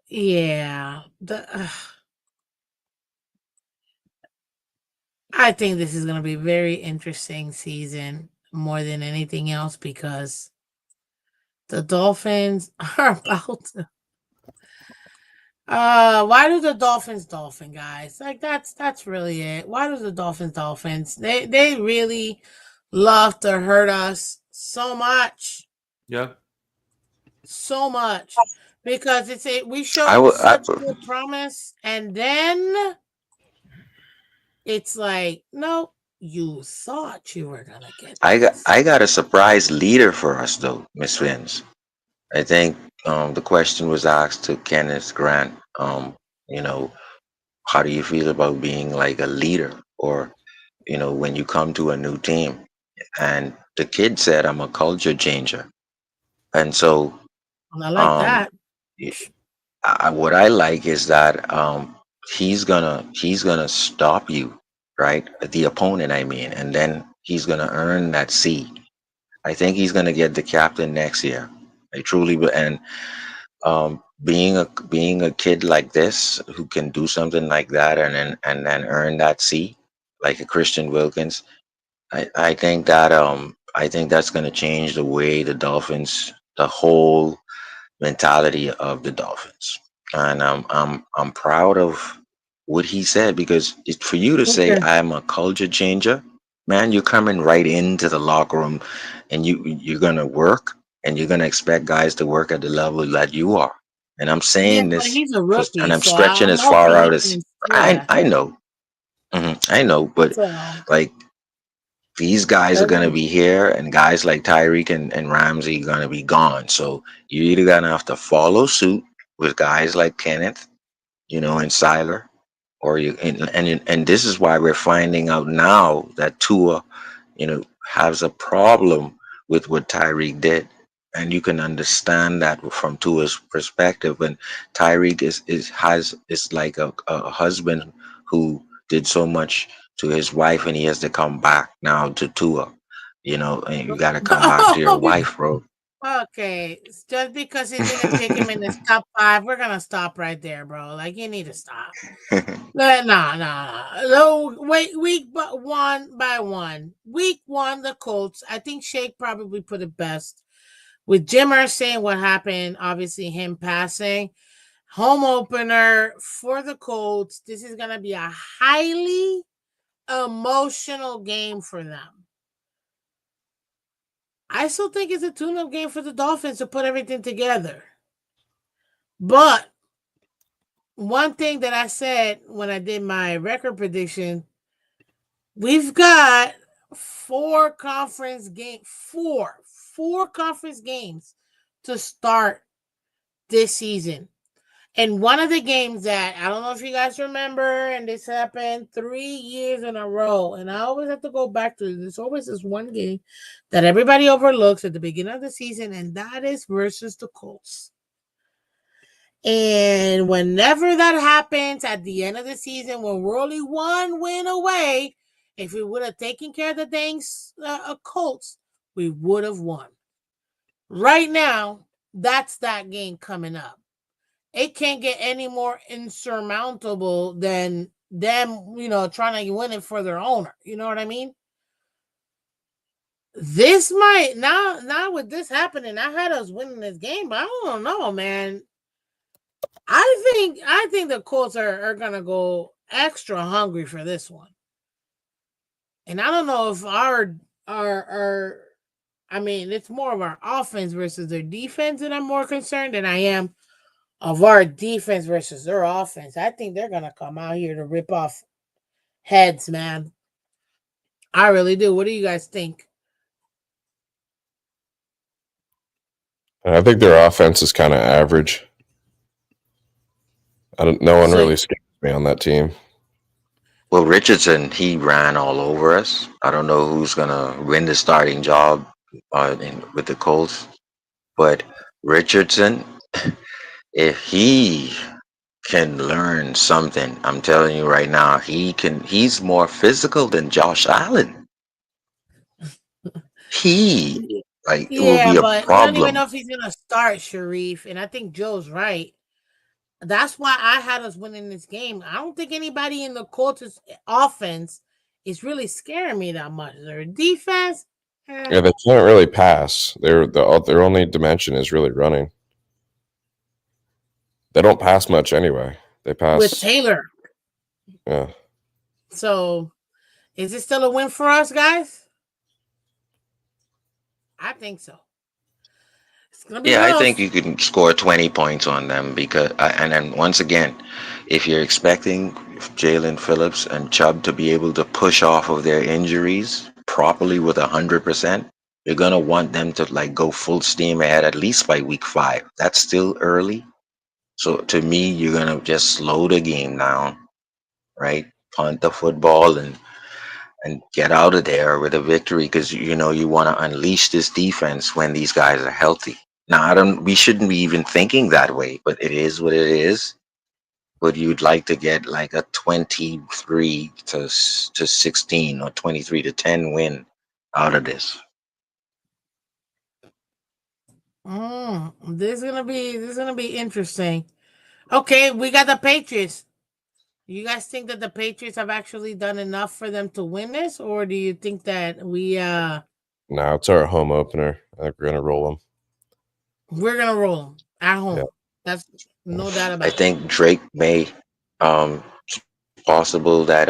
Yeah. I think this is gonna be a very interesting season more than anything else because the Dolphins are about to. Why do the Dolphins dolphin, guys? Like that's really it. Why do the Dolphins dolphins? They really love to hurt us so much. Yeah. So much. Because we I showed would. such good promise, and then it's like, no, you thought you were gonna get this. I got a surprise leader for us though, Miss Fins. I think the question was asked to Kenneth Grant. You know, how do you feel about being like a leader, or when you come to a new team? And the kid said, "I'm a culture changer." And so, And I like um, that. what I like is that he's gonna stop you, right? The opponent, I mean, and then he's gonna earn that seat. I think he's gonna get the captain next year. I truly, and being a kid like this who can do something like that and then earn that seat, like a Christian Wilkins, I think that's gonna change the way the whole mentality of the Dolphins. And I'm proud of what he said, because for you to say Okay. I'm a culture changer, man, you're coming right into the locker room, and you're gonna work, and you're gonna expect guys to work at the level that you are. And I'm Yeah, saying but this he's a and rookie, I'm so stretching I'm as far hoping he out as can. I Yeah. I know. I know, but So like, these guys are gonna doesn't. be here, and guys like Tyreek and Ramsey gonna be gone. So you're either gonna have to follow suit with guys like Kenneth, and Siler, or and this is why we're finding out now that Tua, has a problem with what Tyreek did. And you can understand that from Tua's perspective. And Tyreek is like a husband who did so much to his wife, and he has to come back now to Tua. And you got to come back to your wife, bro. Okay, just because he didn't pick him in his top 5, we're gonna stop right there, bro. Like, you need to stop. Nah. No, wait, one by one. Week 1, the Colts. I think Shake probably put it best with Jimmer saying what happened. Obviously, him passing. Home opener for the Colts. This is gonna be a highly emotional game for them. I still think it's a tune-up game for the Dolphins to put everything together. But one thing that I said when I did my record prediction, we've got four conference games to start this season. And one of the games that I don't know if you guys remember, and this happened 3 years in a row, and I always have to go back to it. There's always this one game that everybody overlooks at the beginning of the season, and that is versus the Colts. And whenever that happens at the end of the season, when we're only one win away, if we would have taken care of the things Colts, we would have won. Right now, that's that game coming up. It can't get any more insurmountable than them, trying to win it for their owner. You know what I mean? This might now with this happening, I had us winning this game, but I don't know, man. I think the Colts are gonna go extra hungry for this one. And I don't know if our I mean, it's more of our offense versus their defense that I'm more concerned than I am of our defense versus their offense. I think they're gonna come out here to rip off heads, man. I really do. What do you guys think? And I think their offense is kind of average. No one So really scares me on that team. Well, Richardson, he ran all over us. I don't know who's gonna win the starting job with the Colts, but Richardson, if he can learn something, I'm telling you right now, he can. He's more physical than Josh Allen. He like it will yeah, be a but we don't even problem. know if he's gonna start Sharif, and I think Joe's right. That's why I had us winning this game. I don't think anybody in the Colts offense is really scaring me that much. Their defense, Yeah, they can't really pass. Their only dimension is really running. They don't pass much anyway. They with pass. Taylor. Yeah. So, is it still a win for us, guys? I think so. It's gonna be Yeah, I think rough. you can score 20 points on them because, and then once again, if you're expecting Jalen Phillips and Chubb to be able to push off of their injuries properly with 100%, you're gonna want them to like go full steam ahead at least by week 5. That's still early. So to me, you're gonna just slow the game down, right? Punt the football and get out of there with a victory because you know you want to unleash this defense when these guys are healthy. Now, I don't. We shouldn't be even thinking that way, but it is what it is. But you'd like to get like a 23 to 16 or 23-10 win out of this. This is gonna be interesting. Okay, we got the Patriots. You guys think that the Patriots have actually done enough for them to win this, or do you think that Now it's our home opener. I think we're gonna roll them. we're gonna roll them at Yeah. home? That's no doubt I about it. think Drake may. It's possible that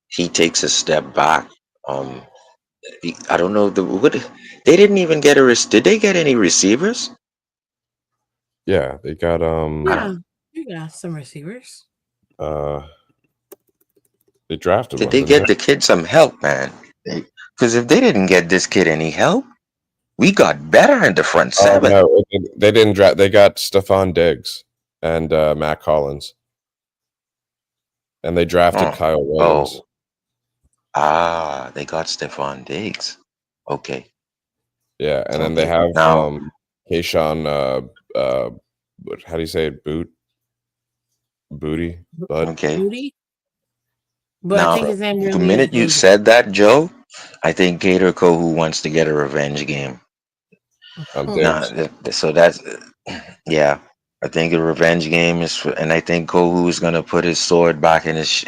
he takes a step back. Um, I don't know what they didn't even get did they get any receivers? Yeah, they got I Yeah, don't. you got some receivers. uh they drafted Did one, they didn't get they? the kid some help, man? Because if they didn't get this kid any help, we got better in the front Oh seven. no, they didn't draft. They got Stephon Diggs and Matt Collins, and they drafted Oh, Kyle Williams. oh, they got Stephon Diggs. Okay, Yeah, and then they okay. have Now, Kayshawn. How do you say it? Booty, Bud. okay. Booty, but I think Now, his name the really is minute you Booty. said that, Joe, I think Gator Kohu wants to get a revenge game. On Now, Diggs. so that's yeah. I think a revenge game is, and I think Kohu is gonna put his sword back in his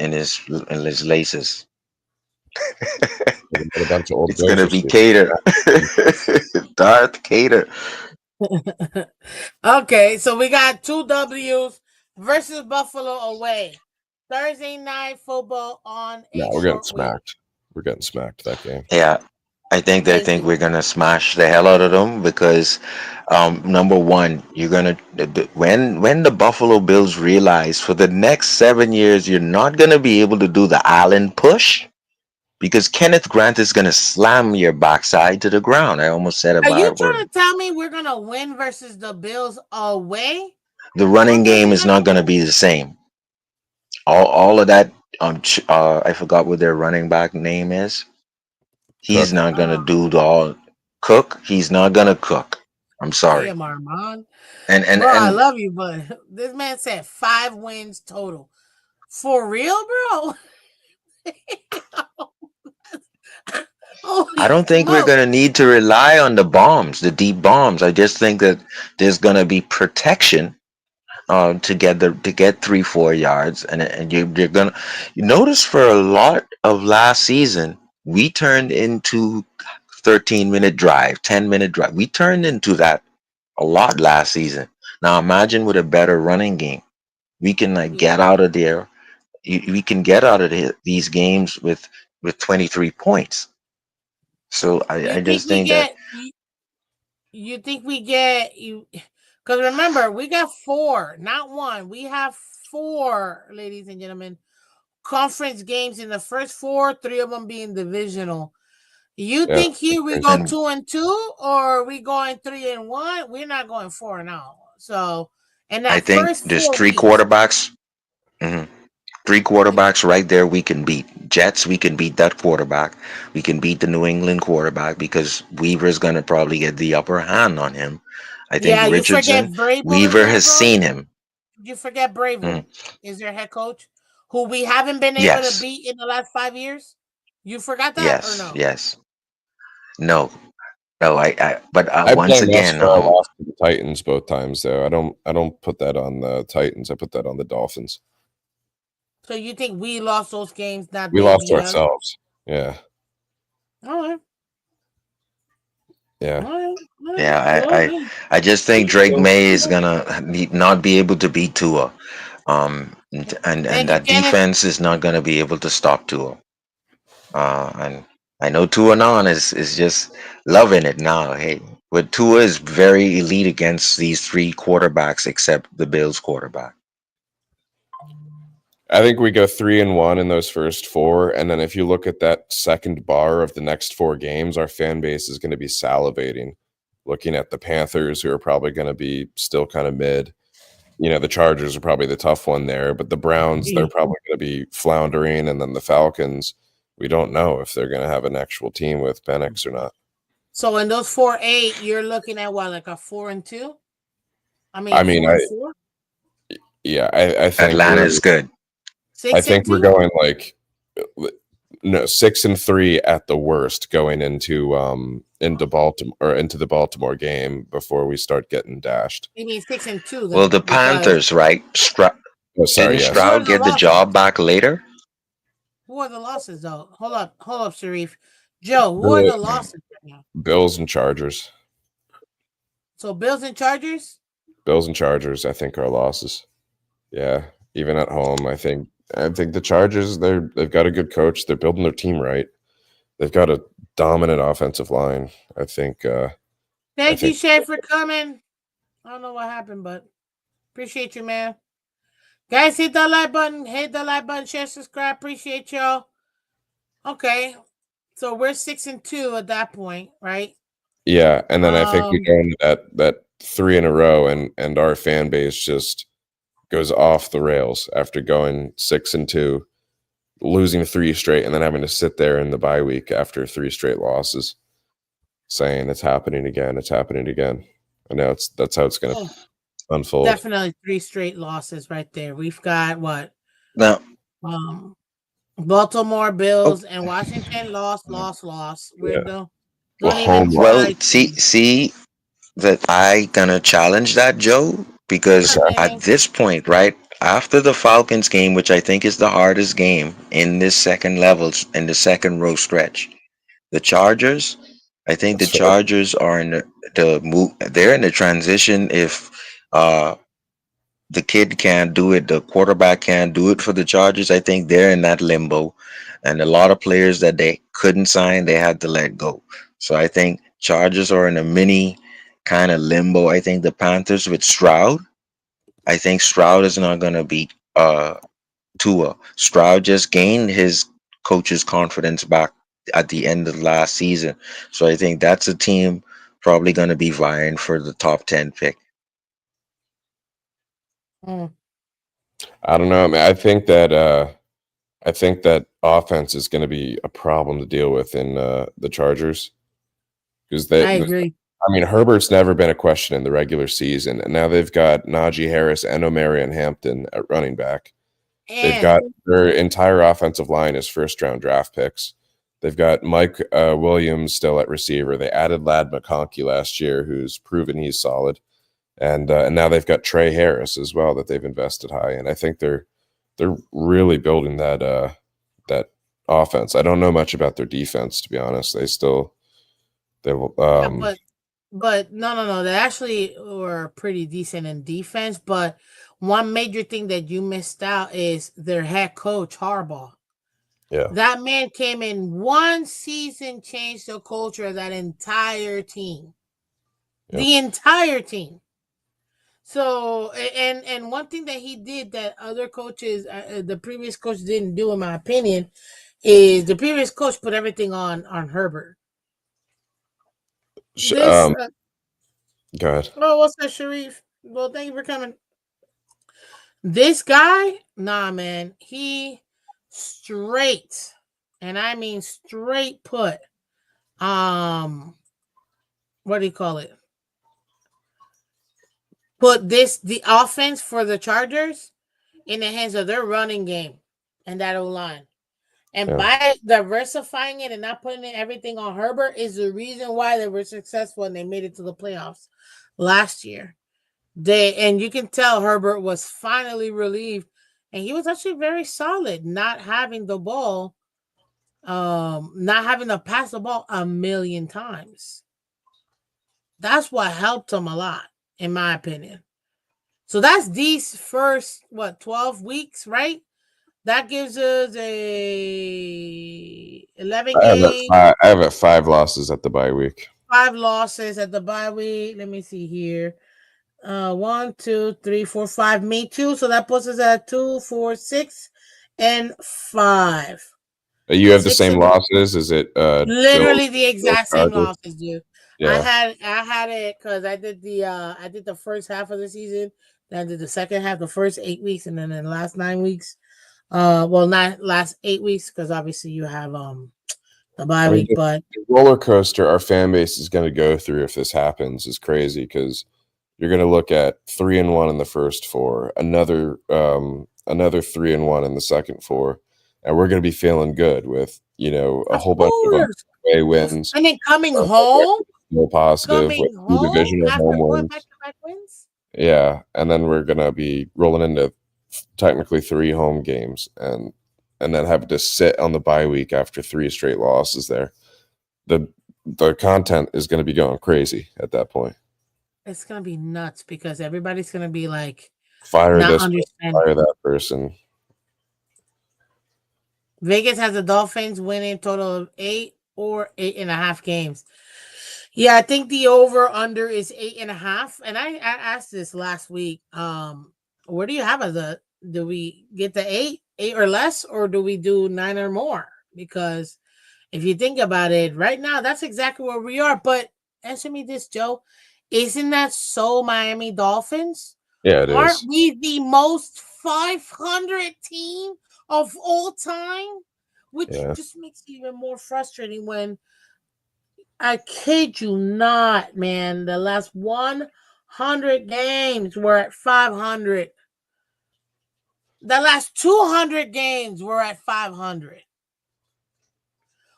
laces. They got a bunch of old It's gonna Joe's be Cater, Darth Cater. Okay, so we got two W's versus Buffalo away. Thursday night football on No, a we're getting shortwave. smacked. We're getting smacked that game. Yeah, I think they Thank think you. we're gonna smash the hell out of them because, number one, you're gonna when the Buffalo Bills realize for the next 7 years you're not gonna be able to do the Allen push because Kenneth Grant is gonna slam your backside to the ground. I almost said a Are you bad trying word. to tell me we're gonna win versus the Bills away The on running Thursday game is night not gonna football? be the same. All of that. I forgot what their running back name is. He's Cook. not gonna Uh, do the all cook. He's not gonna cook. I'm I sorry. am Armand. And and Bro, I and love you, but this man said 5 wins total. For real, bro? I Holy don't think we're smoke. gonna need to rely on the bombs, the deep bombs. I just think that there's gonna be protection to get 3-4 yards, and you're gonna you notice for a lot of last season we turned into 13-minute drive, 10-minute drive. We turned into that a lot last season. Now imagine with a better running game, we can like get Yeah. out of there. We can get out of these games with 23 points. So You I think just we think that get you think we get you because remember we got four, not one. We have four, ladies and gentlemen, conference games in the first four, three of them being divisional. You Yeah, think here we go and 2-2 or are we going 3-1? We're not going 4-0. So in I that think first there's 4 weeks, mhm, three you know, quarterbacks right there we can beat. Jets, we can beat that quarterback. We can beat the New England quarterback because Weaver's gonna probably get the upper hand on him. I think yeah, you forget Richardson, Vrabel is Weaver there, has bro. seen him. You forget Mhm. Bravel is their head coach, who we haven't been able to Yes, beat in the last 5 years. You forgot that or yes, no? yes. No, no. But I once blame us again, for our loss to the Titans both times, though. I don't put that on the Titans. I put that on the Dolphins. So you think we lost those games, not We they lost to beat us? ourselves. Yeah, All right, all yeah. right, all right. yeah, Well, hey, I just think Drake May is gonna not be able to beat Tua. And thank you, that Kenneth. defense is not gonna be able to stop Tua. And I know Tua Non is just loving it now. Hey, but Tua is very elite against these three quarterbacks, except the Bills quarterback. I think we go 3-1 in those first four, and then if you look at that second bar of the next four games, our fan base is going to be salivating, looking at the Panthers, who are probably going to be still kind of mid. The Chargers are probably the tough one there, but the Browns, they're probably going to be floundering, and then the Falcons, we don't know if they're going to have an actual team with Penix or not. So in those 4-8, you're looking at what, like a 4-2? I I mean, mean, 4-4, I think Atlanta is good. I six and think we're two. going like no 6-3 at the worst going into Baltimore or into the Baltimore game before we start getting dashed. You mean 6-2 Well, then? the Because Panthers, right? Oh, Didn't sorry, yes. who are Stroud the get the losses? job back later? Who are the losses though? Hold up, Sharif. Joe, who are Bill- the losses right now? Bills and Chargers. So Bills and Chargers. Bills and Chargers, I think, are losses. Yeah, even at home, I think the Chargers, they've got a good coach. They're building their team right. They've got a dominant offensive line. I think. I Thank you, think. Shay, for coming. I don't know what happened, but appreciate you, man. Guys, hit that like button. Hit the like button. Share, subscribe. Appreciate y'all. Okay, so we're 6-2 at that point, right? Yeah, and then I think we Um, go into that three in a row, and our fan base just goes off the rails after going 6-2, losing three straight, and then having to sit there in the bye week after three straight losses, saying it's happening again. It's happening again. I know that's how it's going to oh, unfold. definitely 3 straight losses right there. We've got what? Now, Um, Baltimore oh, Bills and Washington lost. We're Yeah. the Well, don't even home well, try loss. to. see that I gonna challenge that, Joe, What's because up, Okay. at Danny? this point, right after the Falcons game, which I think is the hardest game in this second level in the second row stretch, the Chargers. I think the That's fair. Chargers are in the move. They're in the transition. If uh, the kid can't do it, the quarterback can't do it for the Chargers. I think they're in that limbo, and a lot of players that they couldn't sign, they had to let go. So I think Chargers are in a mini kind of limbo. I think the Panthers with Stroud. I think Stroud is not going to beat Tua. Stroud just gained his coach's confidence back at the end of last season, so I think that's a team probably going to be vying for the top 10 pick. Mm, I don't know. I mean, I think that offense is going to be a problem to deal with in the Chargers because I agree. I mean, Herbert's never been a question in the regular season, and now they've got Najee Harris and Omarion Hampton at running back. They've got And their entire offensive line is first-round draft picks. They've got Mike Williams still at receiver. They added Lad McConkey last year, who's proven he's solid, and now they've got Trey Harris as well that they've invested high. And I think they're really building that offense. I don't know much about their defense, to be honest. They yeah, but But no. They actually were pretty decent in defense. But one major thing that you missed out is their head coach, Harbaugh. Yeah. That man came in one season, changed the culture of that entire team. Yep. The entire team. So, and one thing that he did that other coaches, the previous coach didn't do, in my opinion, is the previous coach put everything on Herbert. This, Go ahead. oh, what's that, Sharif? Well, thank you for coming. This guy, nah, man, he straight, and I mean straight put, what do you call it? Put the offense for the Chargers in the hands of their running game and that O line. And Yeah. by diversifying it and not putting everything on Herbert is the reason why they were successful and they made it to the playoffs last year. And you can tell Herbert was finally relieved, and he was actually very solid, not having the ball, not having to pass the ball a million times. That's what helped him a lot, in my opinion. So that's these first 12 weeks, right? That gives us a 11 game, I have it 5 losses at the bye week. 5 losses at the bye week. Let me see here. 1, 2, 3, 4, 5. Me too. So that puts us at 2, 4, 6, and 5. You have the 6 same of losses? Is it literally the exact same Chargers? losses, dude. Yeah. I had it because I did the first half of the season, then I did the second half, the first 8 weeks, and then the last 9 weeks. Well, not last 8 weeks because obviously you have the bye week, but the roller coaster our fan base is going to go through if this happens is crazy because you're going to look at 3-1 in the first 4, another 3-1 in the second 4, and we're going to be feeling good with a whole bunch of away wins. And then coming home, no positive with divisional after home 4 wins. back-to-back wins. Yeah, and then we're going to be rolling into technically 3 home games and then having to sit on the bye week after 3 straight losses there. The content is going to be going crazy at that point. It's going to be nuts because everybody's going to be like, fire not this understand. fire that person. Vegas has the Dolphins winning a total of 8 or 8.5 games. Yeah, I think the over under is 8.5. And I asked this last week. Where do you have it? Do we get the 8 or less, or do we do 9 or more? Because if you think about it, right now that's exactly where we are. But answer me this, Joe. Isn't that so Miami Dolphins? Yeah, it Aren't is. we the most 500 team of all time? Which just makes it even more frustrating when, I kid you not, man, the last 100 games were at 500. The last 200 games were at 500.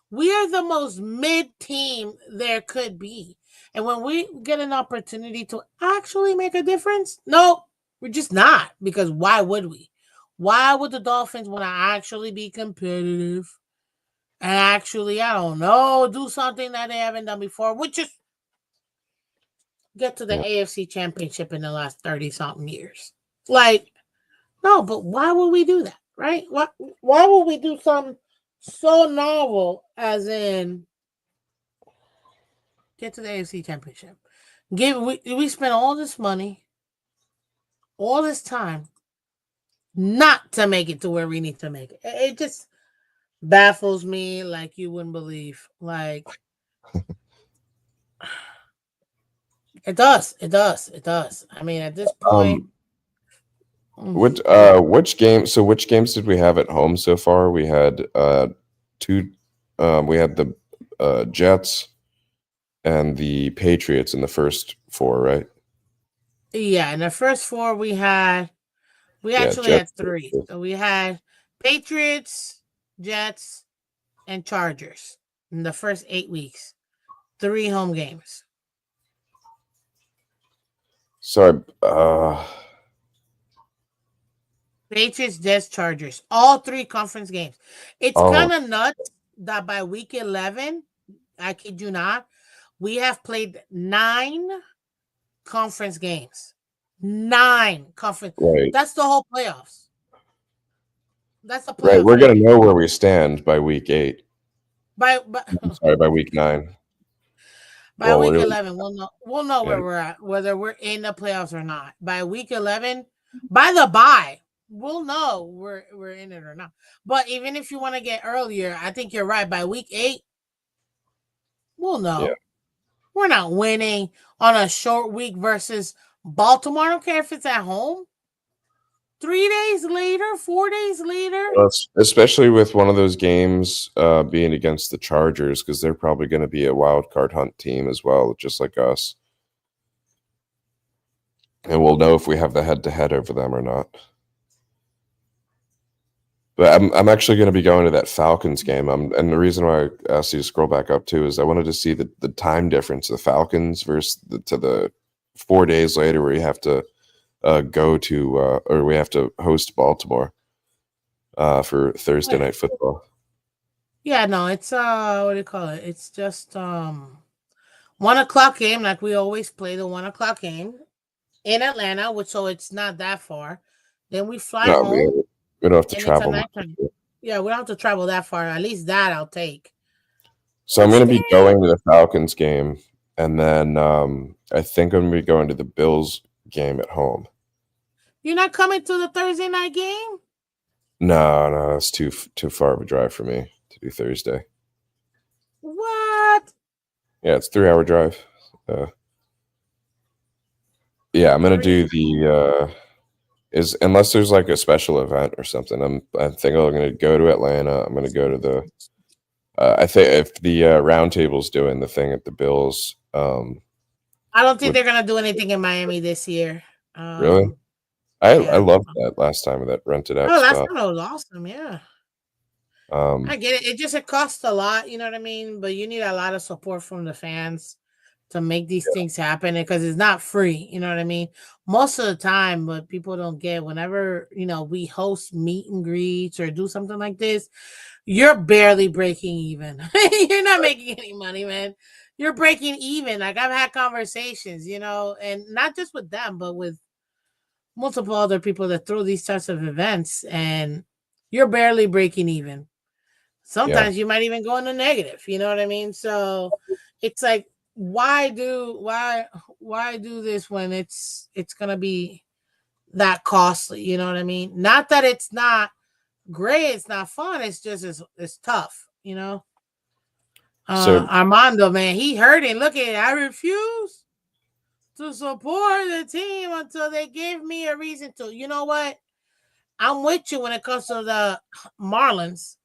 We are the most mid team there could be. And when we get an opportunity to actually make a difference, no, we're just not. Because why would we? Why would the Dolphins want to actually be competitive and actually, I don't know, do something that they haven't done before, which is get to the AFC Championship in the last 30-something years? Like, no, but why would we do that, right? Why would we do something so novel as in get to the AFC Championship? We spent all this money, all this time, not to make it to where we need to make it. It just baffles me like you wouldn't believe. Like, it does. I mean, at this point, which games did we have at home so far? We had 2. We had the Jets and the Patriots in the first 4, right? Yeah, in the first 4 we actually had 3. So we had Patriots, Jets, and Chargers in the first 8 weeks. 3 home games. So Patriots, Jets, Chargers. All 3 conference games. It's kind of nuts that by week 11, I kid you not, We have played 9 conference games. 9 conference. Right. That's the whole playoffs. That's the Right. playoffs We're right gonna there. know where we stand by week 8. By I'm sorry, by week 9. by Well, week really, 11, we'll know yeah. where we're at, whether we're in the playoffs or not. By week 11, by the bye, we'll know we're in it or not. But even if you want to get earlier, I think you're right. By week 8, we'll Yeah. know. We're not winning on a short week versus Baltimore. I don't care if it's at home. 3 days later, 4 days later. Especially with one of those games being against the Chargers, because they're probably going to be a wild card hunt team as well, just like us. And we'll know if we have the head-to-head over them or not. But I'm actually going to be going to that Falcons game. And the reason why I asked you to scroll back up too is I wanted to see the time difference, the Falcons versus the 4 days later where you have to go to or we have to host Baltimore for Thursday night football. Yeah, no, it's what do you call it? It's just 1:00 game, like we always play the 1:00 game in Atlanta, which so it's not that far. Then we fly No, home, we don't have to and it's a travel much. nighttime. Yeah, we don't have to travel that far. At least that I'll take. So I'm But going to be still, going to the Falcons game, and then I think I'm going to be going to the Bills game at home. you're not coming to the Thursday night game? No, that's too far of a drive for me to do Thursday. What? Yeah, it's a 3-hour drive. Yeah, I'm going to do the is unless there's like a special event or something. I think I'm going to go to Atlanta. I'm going to go to the. I think if the roundtable's doing the thing at the Bills. I don't think they're gonna do anything in Miami this year. Really? I Yeah. loved that last time with that rented out Oh, that's spot. kind of awesome. Yeah. I get it. It costs a lot, you know what I mean? But you need a lot of support from the fans to make these things happen because it's not free, you know what I mean? Most of the time, what people don't get whenever, we host meet and greets or do something like this, you're barely breaking even. You're not making any money, man. You're breaking even. Like I've had conversations, and not just with them, but with multiple other people that throw these types of events, and you're barely breaking even. Sometimes you might even go in the negative, you know what I mean? So it's like, why do this when it's gonna be that costly, you know what I mean? Not that it's not great, it's not fun, it's just it's tough, So Armando, man, he hurting. Look at it. I refuse to support the team until they give me a reason to. You know what? I'm with you when it comes to the Marlins.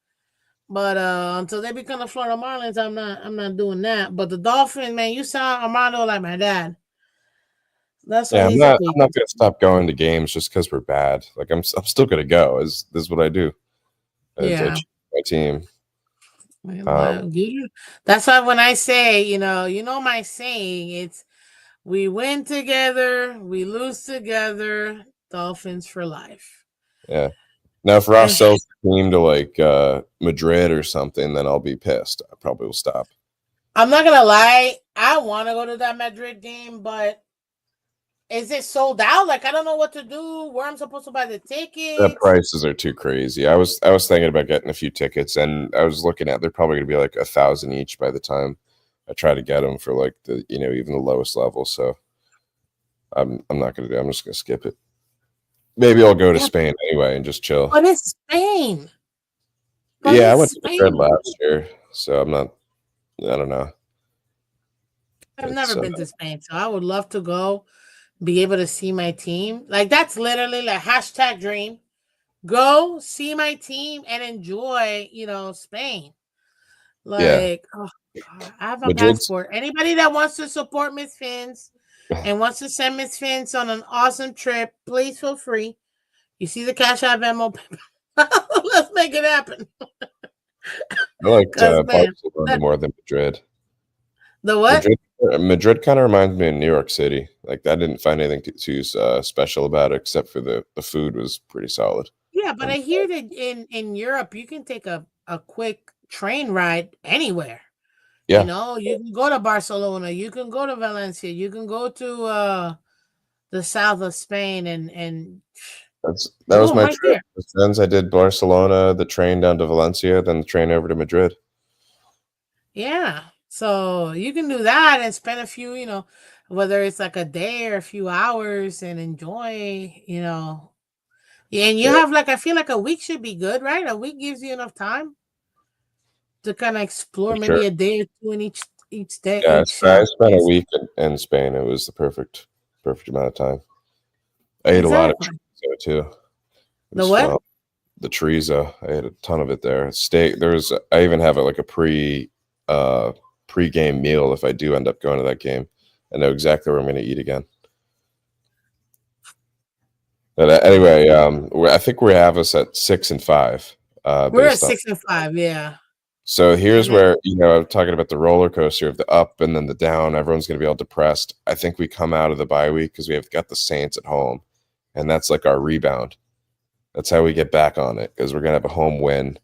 But until they become the Florida Marlins, I'm not doing that. But the Dolphins, man, you sound Armando like my dad. That's why I'm he's a not big. going to stop going to games just because we're bad. Like I'm still going to go. This is what I do. I Yeah. cheer my team. That's why when I say, my saying, it's we win together, we lose together, Dolphins for life. Yeah. Now, if Ross sells the team to like Madrid or something, then I'll be pissed. I probably will stop. I'm not gonna lie, I want to go to that Madrid game, but is it sold out? Like I don't know what to do. Where I'm supposed to buy the tickets? The prices are too crazy. I was thinking about getting a few tickets, and I was looking at they're probably going to be like $1,000 each by the time I try to get them for like the even the lowest level. So I'm not going to do. I'm just going to skip it. Maybe I'll go to Spain anyway and just chill. But it's Spain. I went to Madrid last year, so I'm not. I don't know. I've never been to Spain, so I would love to go, be able to see my team. Like that's literally like hashtag dream. Go see my team and enjoy, Spain. Like, oh God, I have a passport. Anybody that wants to support Miss Phins and wants to send Miss Phins on an awesome trip, please feel free. You see the Cash App Venmo. Let's make it happen. I like Barcelona more than Madrid. The what? Madrid kind of reminds me of New York City. Like I didn't find anything too special about it, except for the food was pretty solid. Yeah, but I hear that in Europe you can take a quick train ride anywhere. Yeah, You know, you can go to Barcelona, you can go to Valencia, you can go to the south of Spain and that was boom, my right trip. there. With friends, I did Barcelona, the train down to Valencia, then the train over to Madrid. Yeah. So you can do that and spend a few, whether it's like a day or a few hours and enjoy, Yeah, and you Yeah, have like I feel like a week should be good, right? A week gives you enough time to kind of for explore sure. maybe a day or two in each day Yeah, each I spent a place. week in Spain. It was the perfect amount of time. I ate a lot of Exactly. chorizo too. It The was what? phenomenal. The chorizo, I ate a ton of it there. Steak. I even have it like a pre-game meal if I do end up going to that game. I know exactly where I'm going to eat again. But Yeah. anyway, I think we have us at 6-5, We're at based on. 6 and 5, yeah. So here's And then where, talking about the roller coaster of the up and then the down, everyone's going to be all depressed. I think we come out of the bye week because we have got the Saints at home, and that's like our rebound. That's how we get back on it because we're going to have a home win,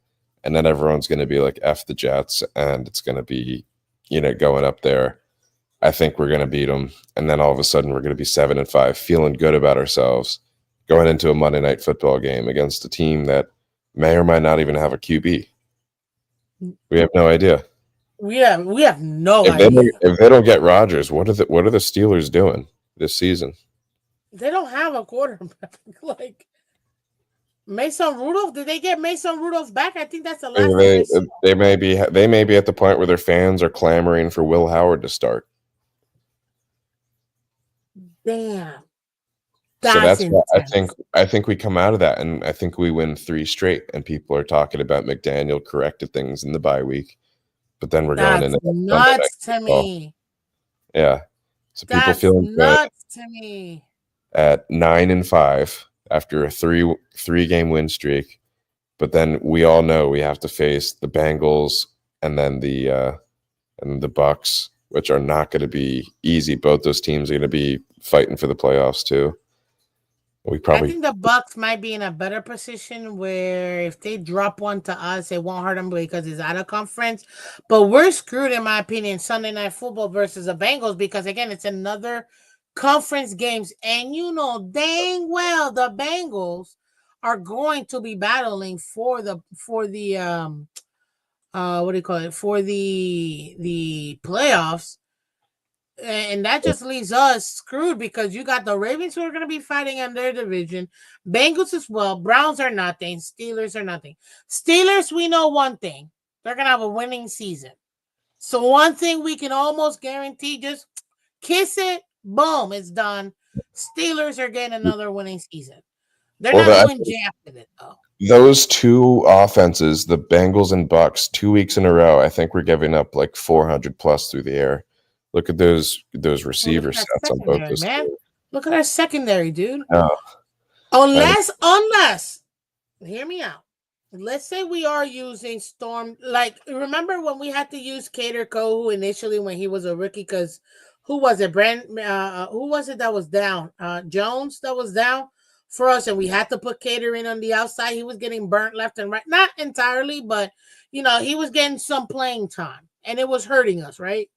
and then everyone's going to be like, F the Jets, and it's going to be, going up there. I think we're going to beat them. And then all of a sudden we're going to be 7-5, feeling good about ourselves, going into a Monday Night Football game against a team that may or might not even have a QB. We have no idea. we have no If they idea. don't, if they don't get Rodgers, what are the Steelers doing this season? They don't have a quarterback. Like Mason Rudolph. Did they get Mason Rudolph back? I think that's the last thing They I saw. they may be at the point where their fans are clamoring for Will Howard to start. Damn. So That's that's why intense. I think we come out of that, and I think we win 3 straight. And people are talking about McDaniel corrected things in the bye week, but then we're going That's into Sunday Night nuts to Football. me. Yeah, so people That's feeling good nuts to me. at 9-5 after a three game win streak, but then we all know we have to face the Bengals and then the Bucks, which are not going to be easy. Both those teams are going to be fighting for the playoffs too. We I probably think the Bucks might be in a better position where if they drop one to us, it won't hurt them because it's out of conference. But we're screwed, in my opinion, Sunday Night Football versus the Bengals because again, it's another conference games, and you know dang well the Bengals are going to be battling for the what do you call it, for the playoffs, and that just leaves us screwed because you got the Ravens who are going to be fighting in their division, Bengals as well, Browns are nothing, Steelers are nothing. Steelers, we know one thing, they're going to have a winning season. So one thing we can almost guarantee, just kiss it, boom, it's done. Steelers are getting another winning season. They're well not the, doing jack with it though. those two offenses, the Bengals and Bucks, 2 weeks in a row, I think we're giving up like 400 plus through the air. Look at those Well, look receiver at that sets on both secondary, those man. teams. Look at our secondary, dude. Oh, Unless, hear me out. Let's say we are using Storm. Like, remember when we had to use Cater Kohu initially when he was a rookie? Because who was it? Who was it that was down? Jones that was down for us, and we had to put Cater in on the outside. He was getting burnt left and right. Not entirely, but he was getting some playing time, and it was hurting us, right?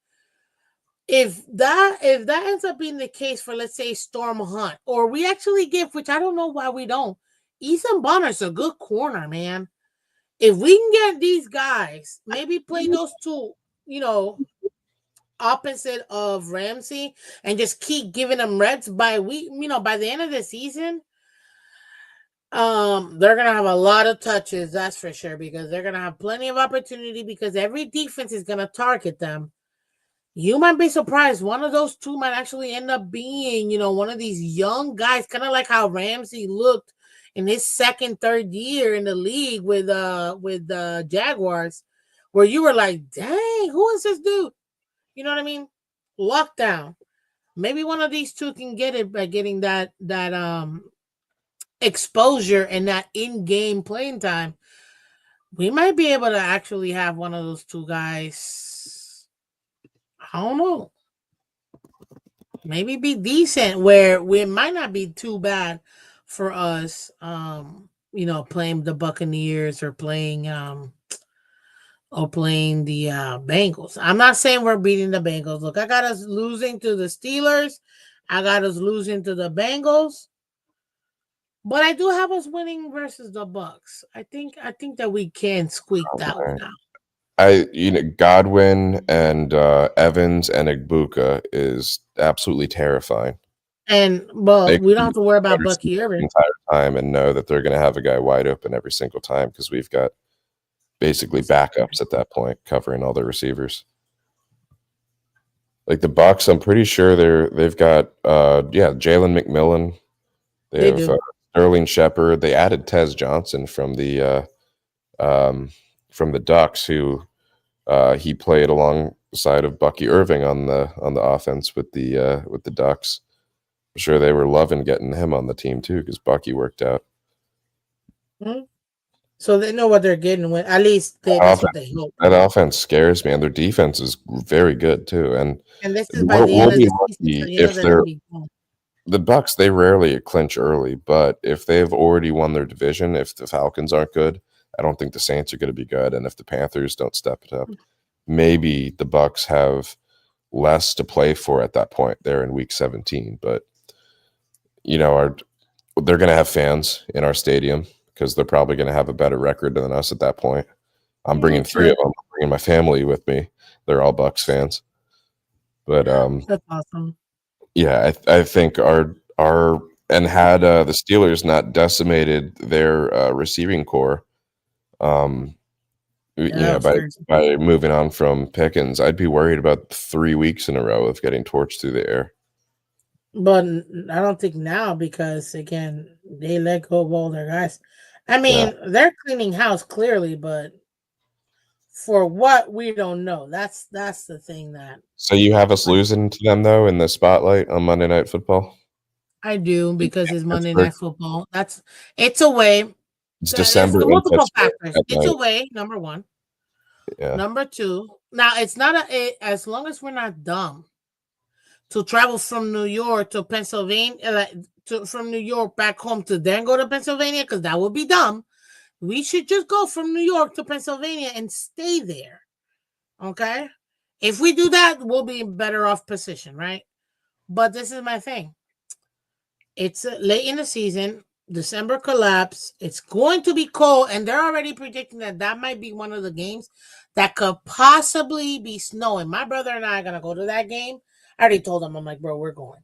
If that ends up being the case for, let's say, Storm Hunt, or we actually give, which I don't know why we don't, Ethan Bonner's a good corner, man. If we can get these guys, maybe play those two, opposite of Ramsey, and just keep giving them reps by the end of the season, they're gonna have a lot of touches, that's for sure, because they're gonna have plenty of opportunity because every defense is gonna target them. You might be surprised. One of those two might actually end up being, one of these young guys, kind of like how Ramsey looked in his second, third year in the league with the Jaguars, where you were like, dang, who is this dude? You know what I mean? Lockdown. Maybe one of these two can get it by getting that exposure and that in-game playing time. We might be able to actually have one of those two guys. I don't know. Maybe be decent where it might not be too bad for us, playing the Buccaneers or playing or playing the Bengals. I'm not saying we're beating the Bengals. Look, I got us losing to the Steelers. I got us losing to the Bengals. But I do have us winning versus the Bucks. I think that we can squeak that one out. Godwin and Evans and Igbuka is absolutely terrifying. But They we can don't have to worry about the Bucky Irving entire time and know that they're going to have a guy wide open every single time because we've got basically backups at that point covering all their receivers. Like the Bucks, I'm pretty sure they've got Jalen McMillan. They have do. Sterling Shepard. They added Tez Johnson from the Ducks, who he played alongside of Bucky Irving on the offense with the Ducks. I'm sure they were loving getting him on the team too because Bucky worked out. Mm-hmm. So they know what they're getting with. At least that's what they hope. That offense scares me, and their defense is very good too. And this is by the end of the season, so if the Bucks, they rarely clinch early, but if they've already won their division, if the Falcons aren't good, I don't think the Saints are going to be good. And if the Panthers don't step it up, maybe the Bucks have less to play for at that point. They're in week 17, but they're going to have fans in our stadium because they're probably going to have a better record than us at that point. I'm bringing 3 of them. I'm bringing my family with me. They're all Bucks fans. But that's awesome. Yeah, I think had the Steelers not decimated their receiving core, by moving on from Pickens, I'd be worried about 3 weeks in a row of getting torched through the air. But I don't think now because again they let go of all their guys. I mean, they're cleaning house clearly, but for what we don't know. That's the thing that. So you have us losing to them though in the spotlight on Monday Night Football? I do because it's Monday Night Football. It's a way. It's December. The multiple factors. It's a way. Number one. Yeah. Number two. Now it's not as long as we're not dumb to travel from New York to Pennsylvania, from New York back home to then go to Pennsylvania, because that would be dumb. We should just go from New York to Pennsylvania and stay there. Okay? If we do that, we'll be in better off position, right? But this is my thing. It's late in the season. December collapse. It's going to be cold, and they're already predicting that might be one of the games that could possibly be snowing. My brother and I are going to go to that game. I already told him, I'm like, bro, we're going.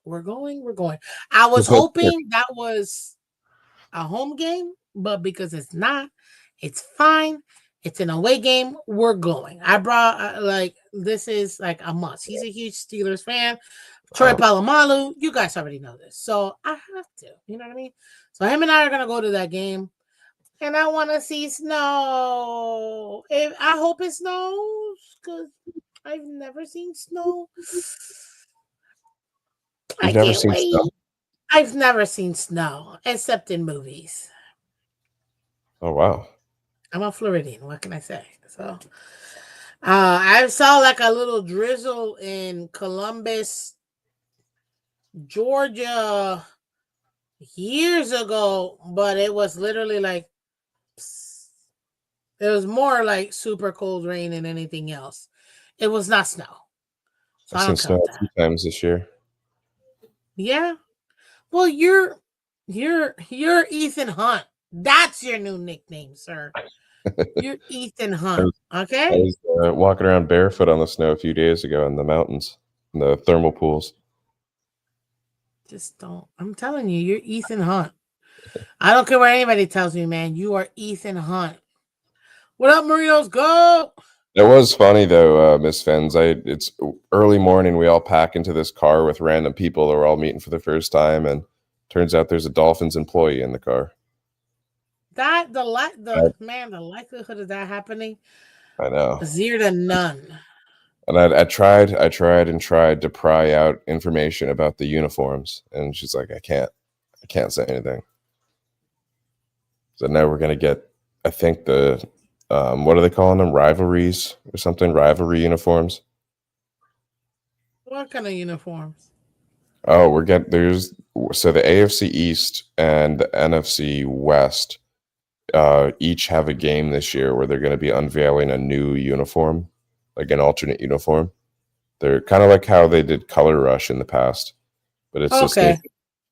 I was hoping that was a home game, but because it's not, it's fine. It's an away game. We're going. I brought, this is like a must. He's a huge Steelers fan. Troy Polamalu, you guys already know this. So I have to. You know what I mean? So him and I are going to go to that game. And I want to see snow. I hope it snows because I've never seen snow. I can't wait. I've never seen snow except in movies. Oh, wow. I'm a Floridian. What can I say? So I saw like a little drizzle in Columbus, Georgia years ago, but it was literally like it was more like super cold rain than anything else. It was not snow. So I've seen snow a few times this year. Yeah. Well, you're Ethan Hunt. That's your new nickname, sir. You're Ethan Hunt. Okay. I was walking around barefoot on the snow a few days ago in the mountains, in the thermal pools. Just don't. I'm telling you, you're Ethan Hunt. I don't care what anybody tells me, man. You are Ethan Hunt. What up, Marinos? Go! It was funny though, Miss Phins. It's early morning. We all pack into this car with random people that we're all meeting for the first time, and turns out there's a Dolphins employee in the car. The likelihood of that happening, I know, 0 to none. And I tried to pry out information about the uniforms, and she's like, I can't say anything. So now we're gonna get, I think the what are they calling them? Rivalries or something? Rivalry uniforms. What kind of uniforms? Oh, so the AFC East and the NFC West each have a game this year where they're going to be unveiling a new uniform, like an alternate uniform. They're kind of like how they did Color Rush in the past, but it's just Okay.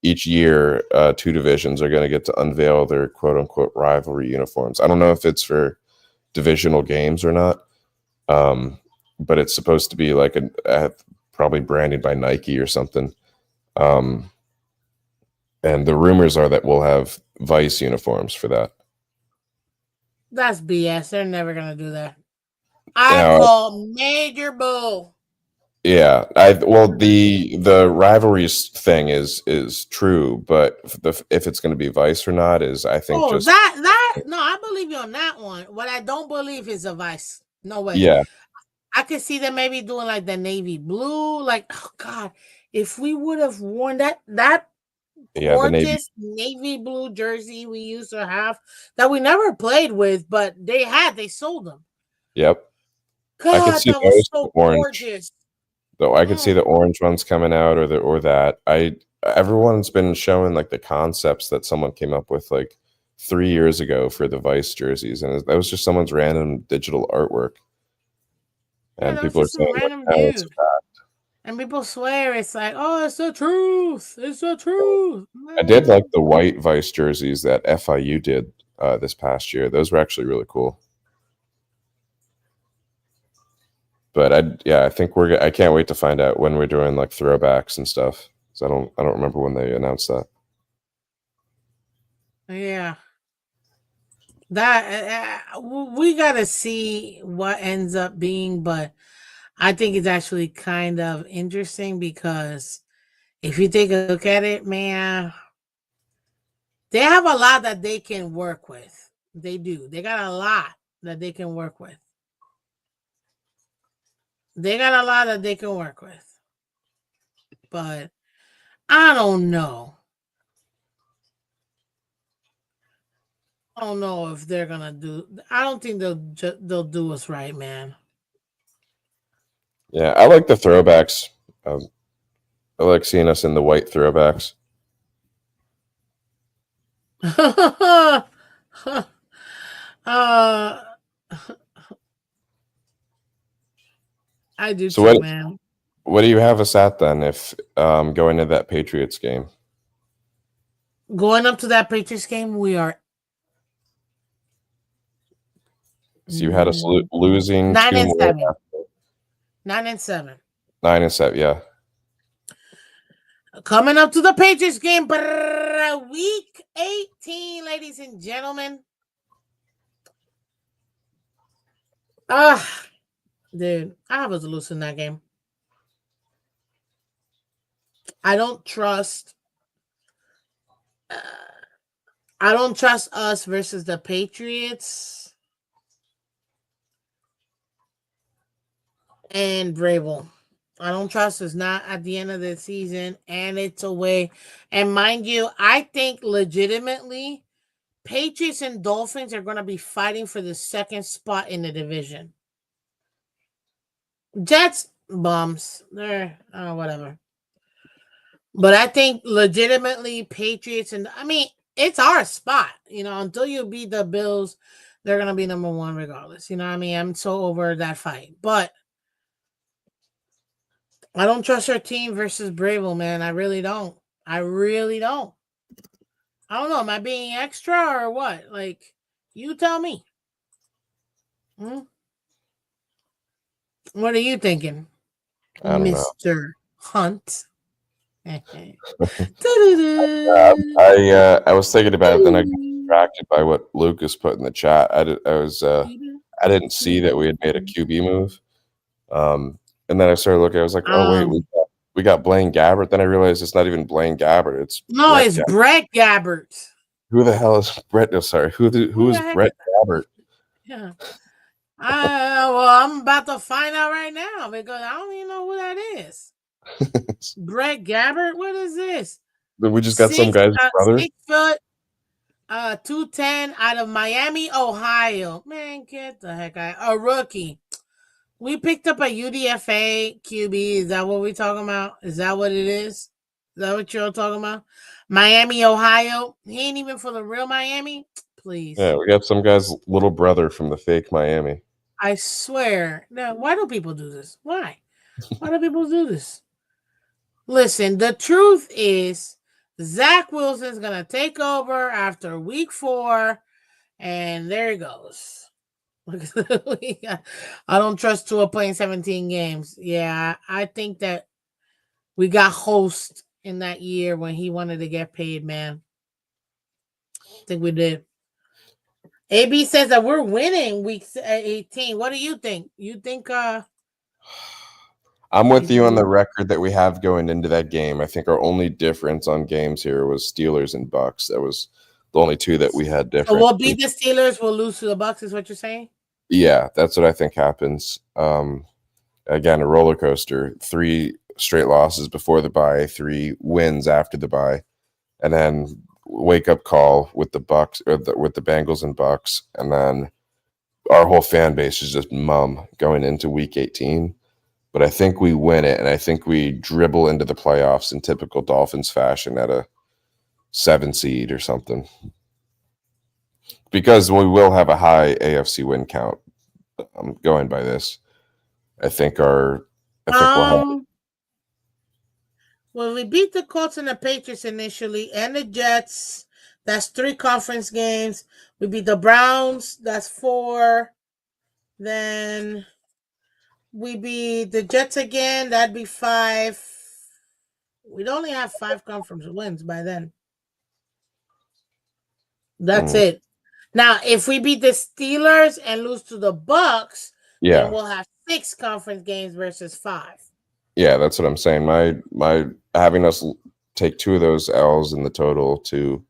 each year, two divisions are going to get to unveil their quote unquote rivalry uniforms. I don't know if it's for divisional games or not, but it's supposed to be like probably branded by Nike or something. And the rumors are that we'll have Vice uniforms for that. That's BS. They're never gonna do that. I Now, call major bull. yeah, the rivalries thing is true, but if it's going to be Vice or not is I think just that no, I believe you on that one. What I don't believe is a Vice. No way. yeah. I could see them maybe doing like the navy blue. Like, oh God, if we would have worn that Yeah, the Navy. gorgeous navy blue jersey we used to have that we never played with, but they sold them. Yep. God, I could see that was those so orange. gorgeous. Though I could see the orange ones coming out, or that. Everyone's been showing like the concepts that someone came up with like 3 years ago for the Vice jerseys, and that was just someone's random digital artwork. Yeah, And that was people are just some saying like, random "Oh, it's a dude. fact." And people swear it's like, oh, it's the truth. It's the truth. I did like the white Vice jerseys that FIU did this past year. Those were actually really cool. But I think I can't wait to find out when we're doing like throwbacks and stuff. So I don't remember when they announced that. Yeah. That we gotta see what ends up being, but I think it's actually kind of interesting because if you take a look at it, man, they have a lot that they can work with. They do. They got a lot that they can work with. They got a lot that they can work with. But I don't know. I don't know if they're gonna do. I don't think they'll do us right, man. Yeah, I like the throwbacks. I like seeing us in the white throwbacks. I do So too, man. what do you have us at then if going to that Patriots game? Going up to that Patriots game, we are. So you had us losing 9 two and more. 7. 9 and 7. 9 and 7, yeah. Coming up to the Patriots game, week 18, ladies and gentlemen. Dude, I have us losing that game. I don't trust. I don't trust us versus the Patriots and Vrabel. I don't trust us. Not at the end of the season, and it's away. And mind you, I think legitimately, Patriots and Dolphins are going to be fighting for the second spot in the division. Jets, bums. They're whatever. But I think legitimately Patriots and it's our spot. Until you beat the Bills, they're gonna be number one regardless. You know what I mean? I'm so over that fight. But I don't trust our team versus Bravo, man. I really don't. I really don't. I don't know. Am I being extra or what? Like, you tell me. What are you thinking, I don't know. Mr. Hunt? I was thinking about it, then I got distracted by what Lucas put in the chat. I didn't see that we had made a QB move, and then I started looking. I was like, oh wait, we got Blaine Gabbert. Then I realized it's not even Blaine Gabbert. It's Brett Gabbert. Who the hell is Brett? No, sorry. Who is Brett Gabbert? Yeah. I'm about to find out right now because I don't even know who that is. Brett Gabbert, what is this? We just got some guy's brother. 6 foot, 210 out of Miami, Ohio. Man, get the heck out! A rookie. We picked up a UDFA QB. Is that what we're talking about? Is that what it is? Is that what you're talking about? Miami, Ohio. He ain't even for the real Miami. please. Yeah, we got some guy's little brother from the fake Miami. I swear. Now, why do people do this? Why? Why do people do this? Listen, the truth is Zach Wilson's going to take over after week 4, and there he goes. I don't trust Tua playing 17 games. Yeah, I think that we got host in that year when he wanted to get paid, man. I think we did. AB says that we're winning week 18. What do you think? You think I'm with you on the record that we have going into that game. I think our only difference on games here was Steelers and Bucks. That was the only two that we had different. So we'll beat the Steelers, we'll lose to the Bucks, is what you're saying? Yeah, that's what I think happens. Again, a roller coaster. 3 straight losses before the bye, 3 wins after the bye, and then wake up call with the Bucks or with the Bengals and Bucks, and then our whole fan base is just mum going into week 18. But I think we win it, and I think we dribble into the playoffs in typical Dolphins fashion at a 7 seed or something. Because we will have a high AFC win count. I'm going by this. I think we'll have. Well, we beat the Colts and the Patriots initially, and the Jets. That's 3 conference games. We beat the Browns. That's 4. Then we beat the Jets again. That'd be 5. We'd only have 5 conference wins by then. That's it. Now, if we beat the Steelers and lose to the Bucks, then we'll have 6 conference games versus 5. Yeah, that's what I'm saying. My having us take 2 of those L's in the total to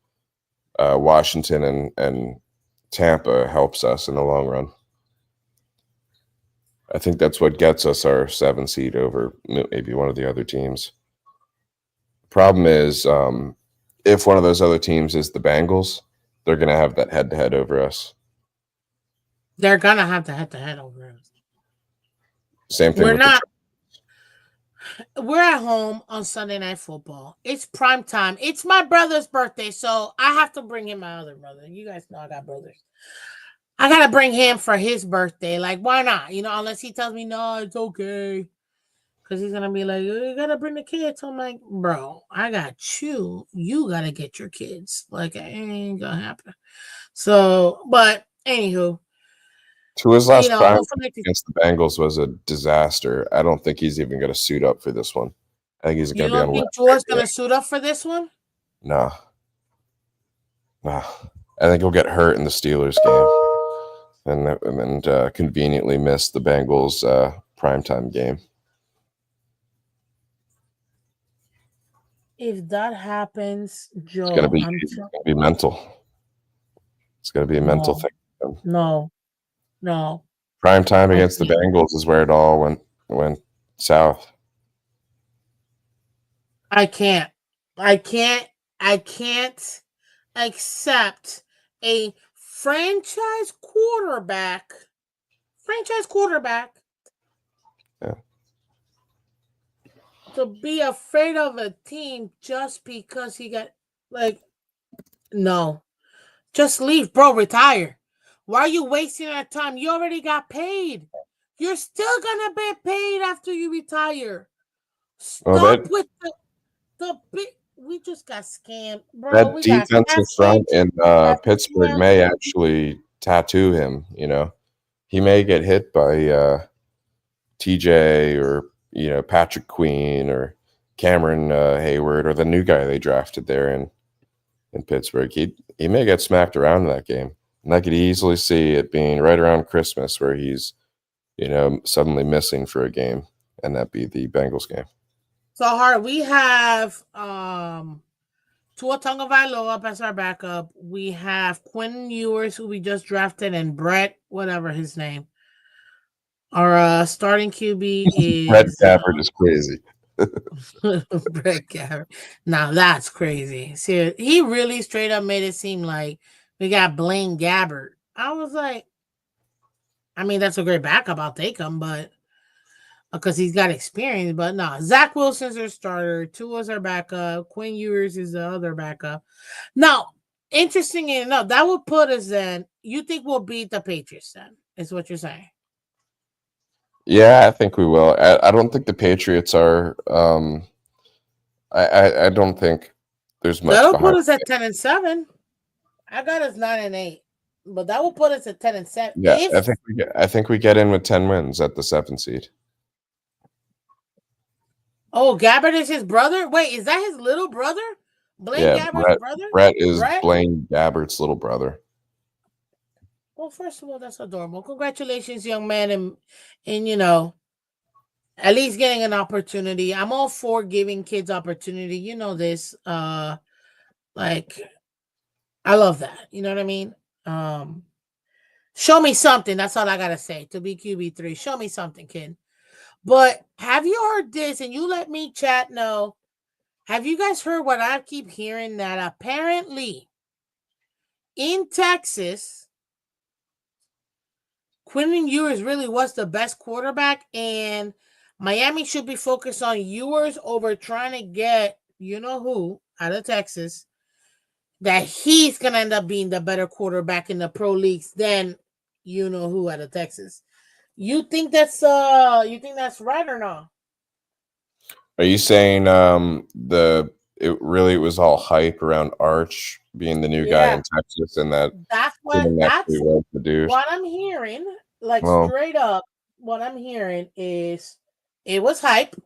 Washington and Tampa helps us in the long run. I think that's what gets us our 7 seed over maybe one of the other teams. Problem is, if one of those other teams is the Bengals, they're going to have that head-to-head over us. They're going to have the head-to-head over us. Same thing. We're at home on Sunday Night Football. It's prime time. It's my brother's birthday, so I have to bring in my other brother. You guys know I got brothers. I got to bring him for his birthday. Like, why not? Unless he tells me, no, it's okay. Because he's going to be like, you got to bring the kids. I'm like, bro, I got you. You got to get your kids. Like, it ain't going to happen. So, but anywho. Tua's last prime against the Bengals was a disaster. I don't think he's even going to suit up for this one. I think he's going to be on. You don't think Tua's going to suit up for this one? No. I think he'll get hurt in the Steelers game. And then conveniently miss the Bengals primetime game. If that happens, Joe, it's gonna be mental. It's gonna be a mental thing. No. Prime time against the Bengals is where it all went south. I can't accept a franchise quarterback. Yeah. To be afraid of a team just because he got no. Just leave, bro. Retire. Why are you wasting our time? You already got paid. You're still gonna be paid after you retire. Stop with the big. We just got scammed, bro. That defensive front in Pittsburgh may actually tattoo him. He may get hit by TJ or Patrick Queen or Cameron Hayward or the new guy they drafted there in Pittsburgh. He may get smacked around in that game. And I could easily see it being right around Christmas where he's, suddenly missing for a game, and that be the Bengals game. So hard. We have Tua Tagovailoa as our backup. We have Quinn Ewers, who we just drafted, and Brett, whatever his name. Our starting QB is Brett Gabbert is crazy. Brett Gabbert. Now that's crazy. See, he really straight up made it seem like we got Blaine Gabbert. I was like, that's a great backup. I'll take him, but because he's got experience. But no, Zach Wilson's our starter. Tua's our backup. Quinn Ewers is the other backup. Now, interesting enough, that would put us then. You think we'll beat the Patriots then? Is what you're saying? Yeah, I think we will. I don't think the Patriots are. I don't think there's much That'll put behind. us at 10-7. I got us 9-8, but that will put us at 10-7. Yeah, If I think we get in with 10 wins at the 7th seed. Gabbard is his brother. Wait, is that his little brother? Blaine Yeah, Gabbard's brother? Brett is Brett? Blaine Gabbert's little brother. Well, first of all, that's adorable. Congratulations, young man, and at least getting an opportunity. I'm all for giving kids opportunity. You know this. Like I love that. You know what I mean? Show me something. That's all I gotta say. To be QB3, show me something, kid. But have you heard this? And you let me chat know. Have you guys heard what I keep hearing? That apparently in Texas, Quentin Ewers really was the best quarterback, and Miami should be focused on Ewers over trying to get who out of Texas. That he's gonna end up being the better quarterback in the pro leagues than who out of Texas. You think that's right or not? Are you saying it really was all hype around Arch being the new guy in Texas, and that That's Quinn actually was the dude? what I'm hearing. Like Well, straight up, what I'm hearing is it was hype,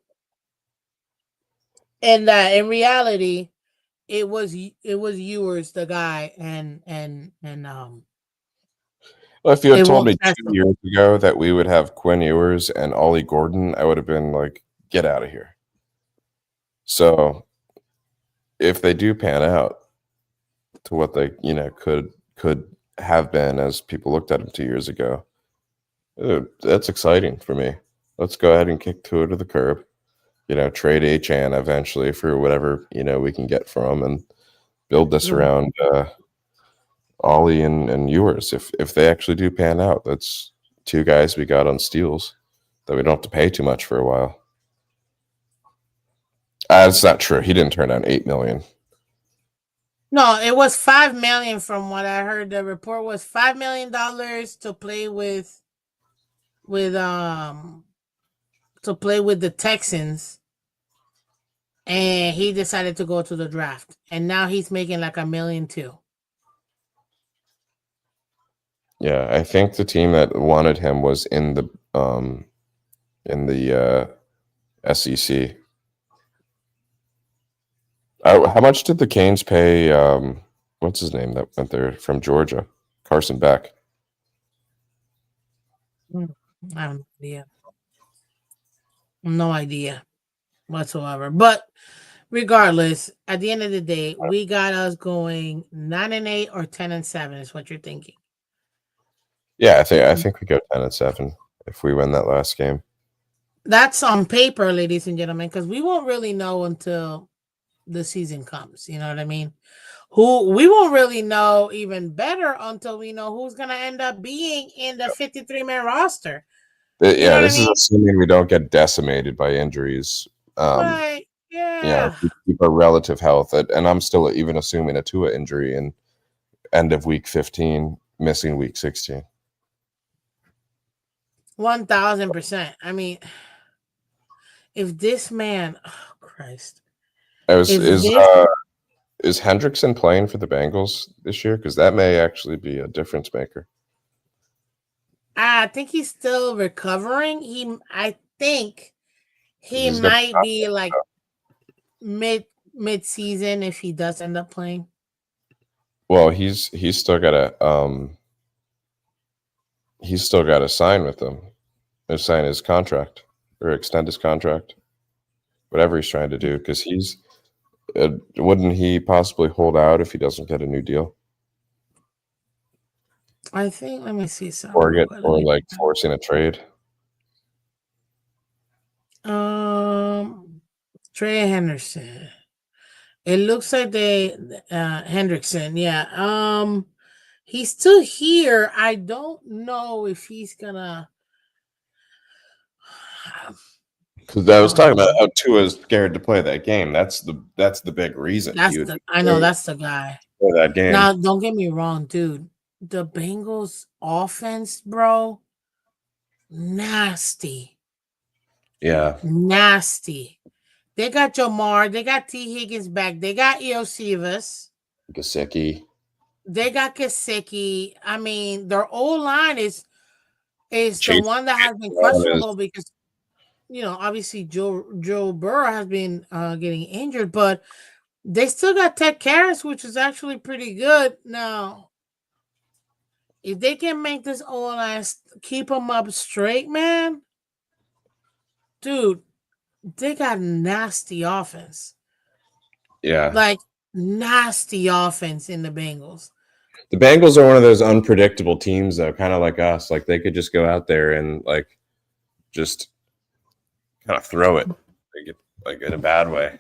and that in reality, it was Ewers the guy, and well, if you had it told won't me test 2 years ago that we would have Quinn Ewers and Ollie Gordon, I would have been like, get out of here. So if they do pan out to what they could have been as people looked at them 2 years ago, that's exciting for me. Let's go ahead and kick Tua to the curb. Trade Achan eventually for whatever we can get from, and build this around Ollie and Ewers. If they actually do pan out, that's 2 guys we got on steals that we don't have to pay too much for a while. That's not true. He didn't turn down $8 million. No, it was $5 million from what I heard. The report was $5 million to play with the Texans, and he decided to go to the draft, and now he's making like $1 million too. Yeah, I think the team that wanted him was in the SEC. How much did the Canes pay? What's his name that went there from Georgia? Carson Beck. I have no idea. No idea whatsoever. But regardless, at the end of the day, we got us going 9-8 or 10-7 is what you're thinking. Yeah, I think we go 10-7 if we win that last game. That's on paper, ladies and gentlemen, because we won't really know until the season comes. You know what I mean? We won't really know even better until we know who's going to end up being in the 53-man roster. This is assuming we don't get decimated by injuries. Right. Yeah. Keep our relative health. And I'm still even assuming a Tua injury in end of week 15, missing week 16. 1,000%. I mean, if this man, oh Christ, is Hendrickson playing for the Bengals this year? Because that may actually be a difference maker. I think he's still recovering. I think he might be like mid-season if he does end up playing. Well, he's still got to sign with them, or sign his contract, or extend his contract, whatever he's trying to do. Because wouldn't he possibly hold out if he doesn't get a new deal? I think. Let me see something. Or like forcing a trade. Trey Henderson. It looks like Hendrickson. Yeah. He's still here. I don't know if he's gonna. Because I was talking about how Tua's scared to play that game. That's the big reason. I know that's the guy. for that game. Now, don't get me wrong, dude. The Bengals offense, bro, nasty. Yeah, Nasty. They got Jamar. They got T. Higgins back. They got Iosivas. Gasecki. They got Kasicki. I mean, their old line is the Chase one that has been Brown is questionable because obviously Joe Burrow has been getting injured, but they still got Ted Karras, which is actually pretty good. Now, if they can make this O line keep them up straight, man, dude, they got nasty offense. yeah. Like nasty offense in the Bengals. The Bengals are one of those unpredictable teams, though, kind of like us. Like they could just go out there and just kind of throw it, like in a bad way.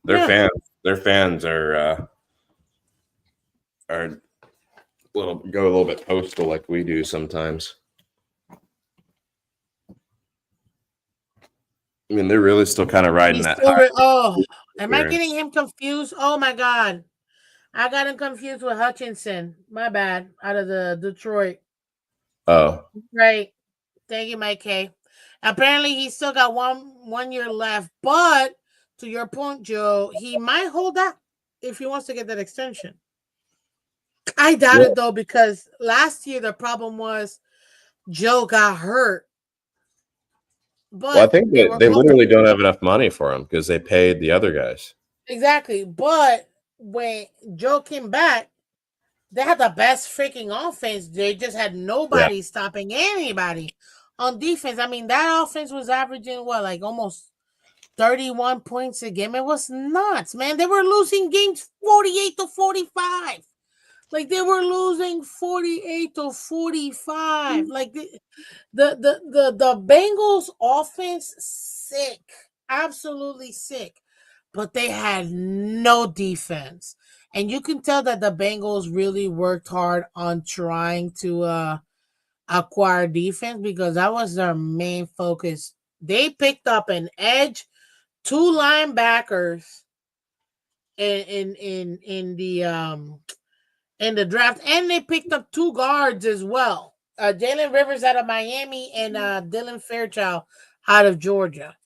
Their fans are go a little bit postal like we do sometimes. I mean, they're really still kind of riding that high. Am I getting him confused? Oh my God. I got him confused with Hutchinson. My bad. Out of the Detroit. Oh, Right. Thank you, Mike K. Apparently, he's still got one year left. But to your point, Joe, he might hold that if he wants to get that extension. I doubt it though, because last year the problem was Joe got hurt. But well, I think they literally don't have enough money for him because they paid the other guys. Exactly. But when Joe came back, they had the best freaking offense. They just had nobody stopping anybody on defense. I mean, that offense was averaging like almost 31 points a game. It was nuts, man. They were losing games 48-45. Like they were losing 48-45. Like the Bengals offense sick. Absolutely sick. But they had no defense. And you can tell that the Bengals really worked hard on trying to acquire defense because that was their main focus. They picked up an edge, 2 linebackers in the draft, and they picked up 2 guards as well. Jalen Rivers out of Miami and Dylan Fairchild out of Georgia.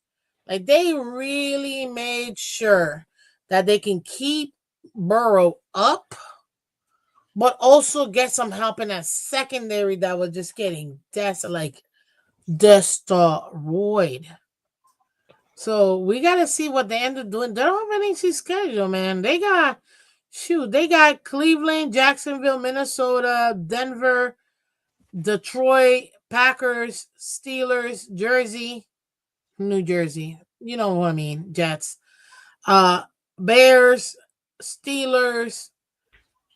Like they really made sure that they can keep Burrow up, but also get some help in that secondary that was just getting destroyed. So we got to see what they end up doing. They don't have an easy schedule, man. They got Cleveland, Jacksonville, Minnesota, Denver, Detroit, Packers, Steelers, Jersey, New Jersey. You know what I mean, Jets. Bears, Steelers,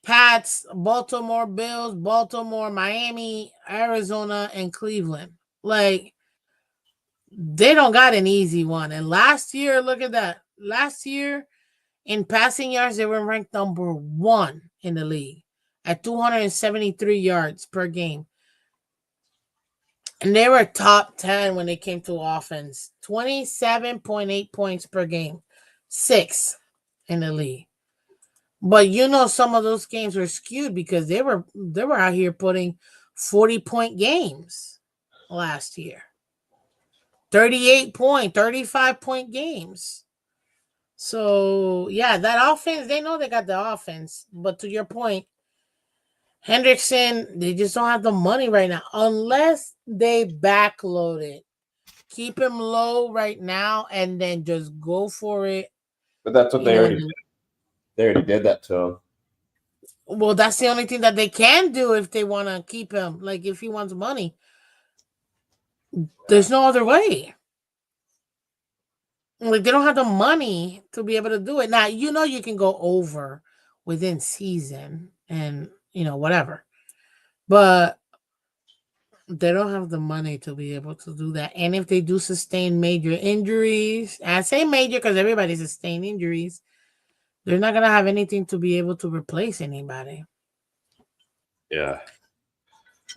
Pats, Baltimore Bills, Baltimore, Miami, Arizona, and Cleveland. Like, they don't got an easy one. And last year, look at that. Last year, in passing yards, they were ranked number 1 in the league at 273 yards per game. And they were top 10 when it came to offense. 27.8 points per game. 6th in the league. But some of those games were skewed because they were out here putting 40-point games last year. 38-point, 35-point games. So, yeah, that offense, they know they got the offense. But to your point, Hendrickson, they just don't have the money right now unless they backload it. Keep him low right now and then just go for it. But that's what they already did. They already did that to him. Well, that's the only thing that they can do if they want to keep him. Like, if he wants money. There's no other way. Like, they don't have the money to be able to do it. Now, you can go over within season and, whatever. But they don't have the money to be able to do that. And if they do sustain major injuries, I say major because everybody sustained injuries, they're not going to have anything to be able to replace anybody. Yeah.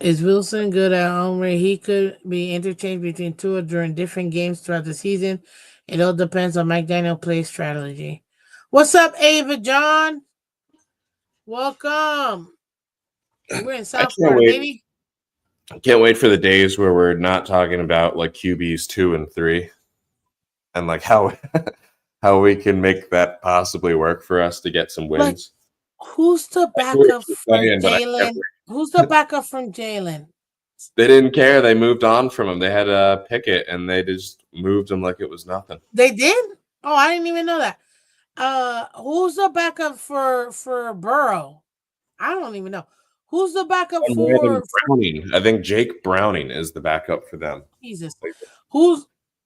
Is Wilson good at home where he could be interchanged between Tua during different games throughout the season? It all depends on McDaniel play strategy. What's up, Ava John? Welcome. We're in I South can't Florida, wait. baby. I can't wait for the days where we're not talking about like QBs 2 and 3 and like how how we can make that possibly work for us to get some Like, wins. who's the I knew what backup you for were saying, but I can't Jalen? wait. Who's the backup from Jalen? They didn't care. They moved on from him. They had a Pickett, and they just moved him like it was nothing. They did? Oh, I didn't even know that. Who's the backup for Burrow? I don't even know. Who's the backup And Brandon for Browning. I think Jake Browning is the backup for them. Jesus?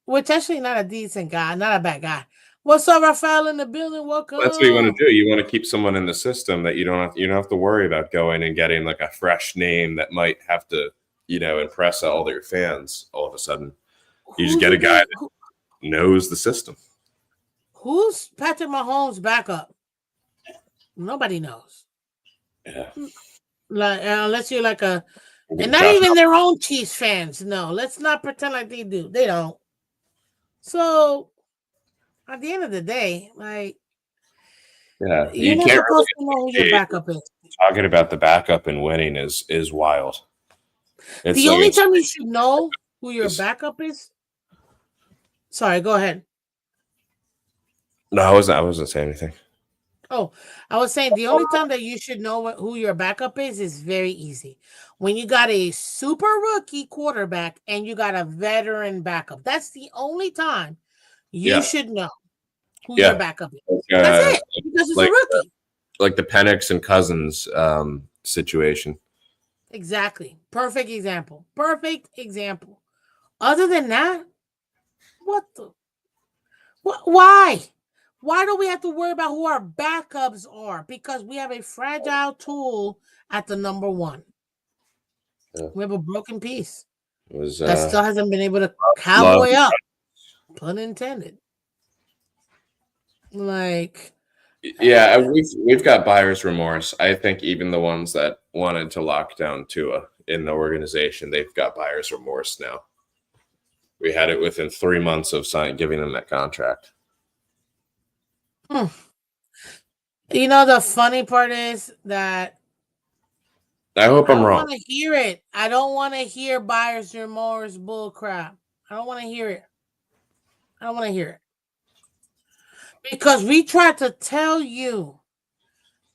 Which actually not a decent guy, not a bad guy. What's up, Rafael in the building? Welcome. That's what you want to do. You want to keep someone in the system that you don't have to worry about going and getting like a fresh name that might have to, impress all your fans all of a sudden. You just get a guy that knows the system. Who's Patrick Mahomes' backup? Nobody knows. Yeah. Like unless you're like and not even their own Chiefs fans. No, let's not pretend like they do. They don't. So at the end of the day, like, yeah, you're not supposed to know who your backup is. Talking about the backup and winning is wild. It's the only time you should know who your backup is. Sorry, go ahead. No, I wasn't saying anything. Oh, I was saying the only time that you should know who your backup is very easy. When you got a super rookie quarterback and you got a veteran backup. That's the only time you should know who your backup is. That's it. Because it's a rookie. Like the Penix and Cousins situation. Exactly. Perfect example. Other than that, why? Why do we have to worry about who our backups are? Because we have a fragile tool at the number one. Yeah. We have a broken piece that still hasn't been able to cowboy up. Pun intended. Like, yeah, we've got buyer's remorse. I think even the ones that wanted to lock down Tua in the organization, they've got buyer's remorse now. We had it within 3 months of giving them that contract. You know, the funny part is that I hope I'm wrong. I don't want to hear it. I don't want to hear buyer's remorse bull crap. I don't want to hear it. Because we tried to tell you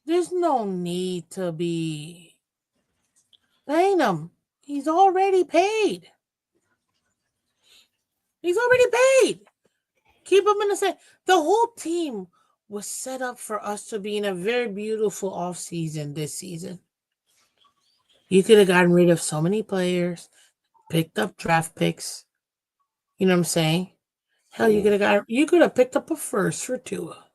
there's no need to be paying him. He's already paid. Keep him in the same. The whole team was set up for us to be in a very beautiful offseason this season. You could have gotten rid of so many players, picked up draft picks. You know what I'm saying? Hell, you could have picked up a first for Tua.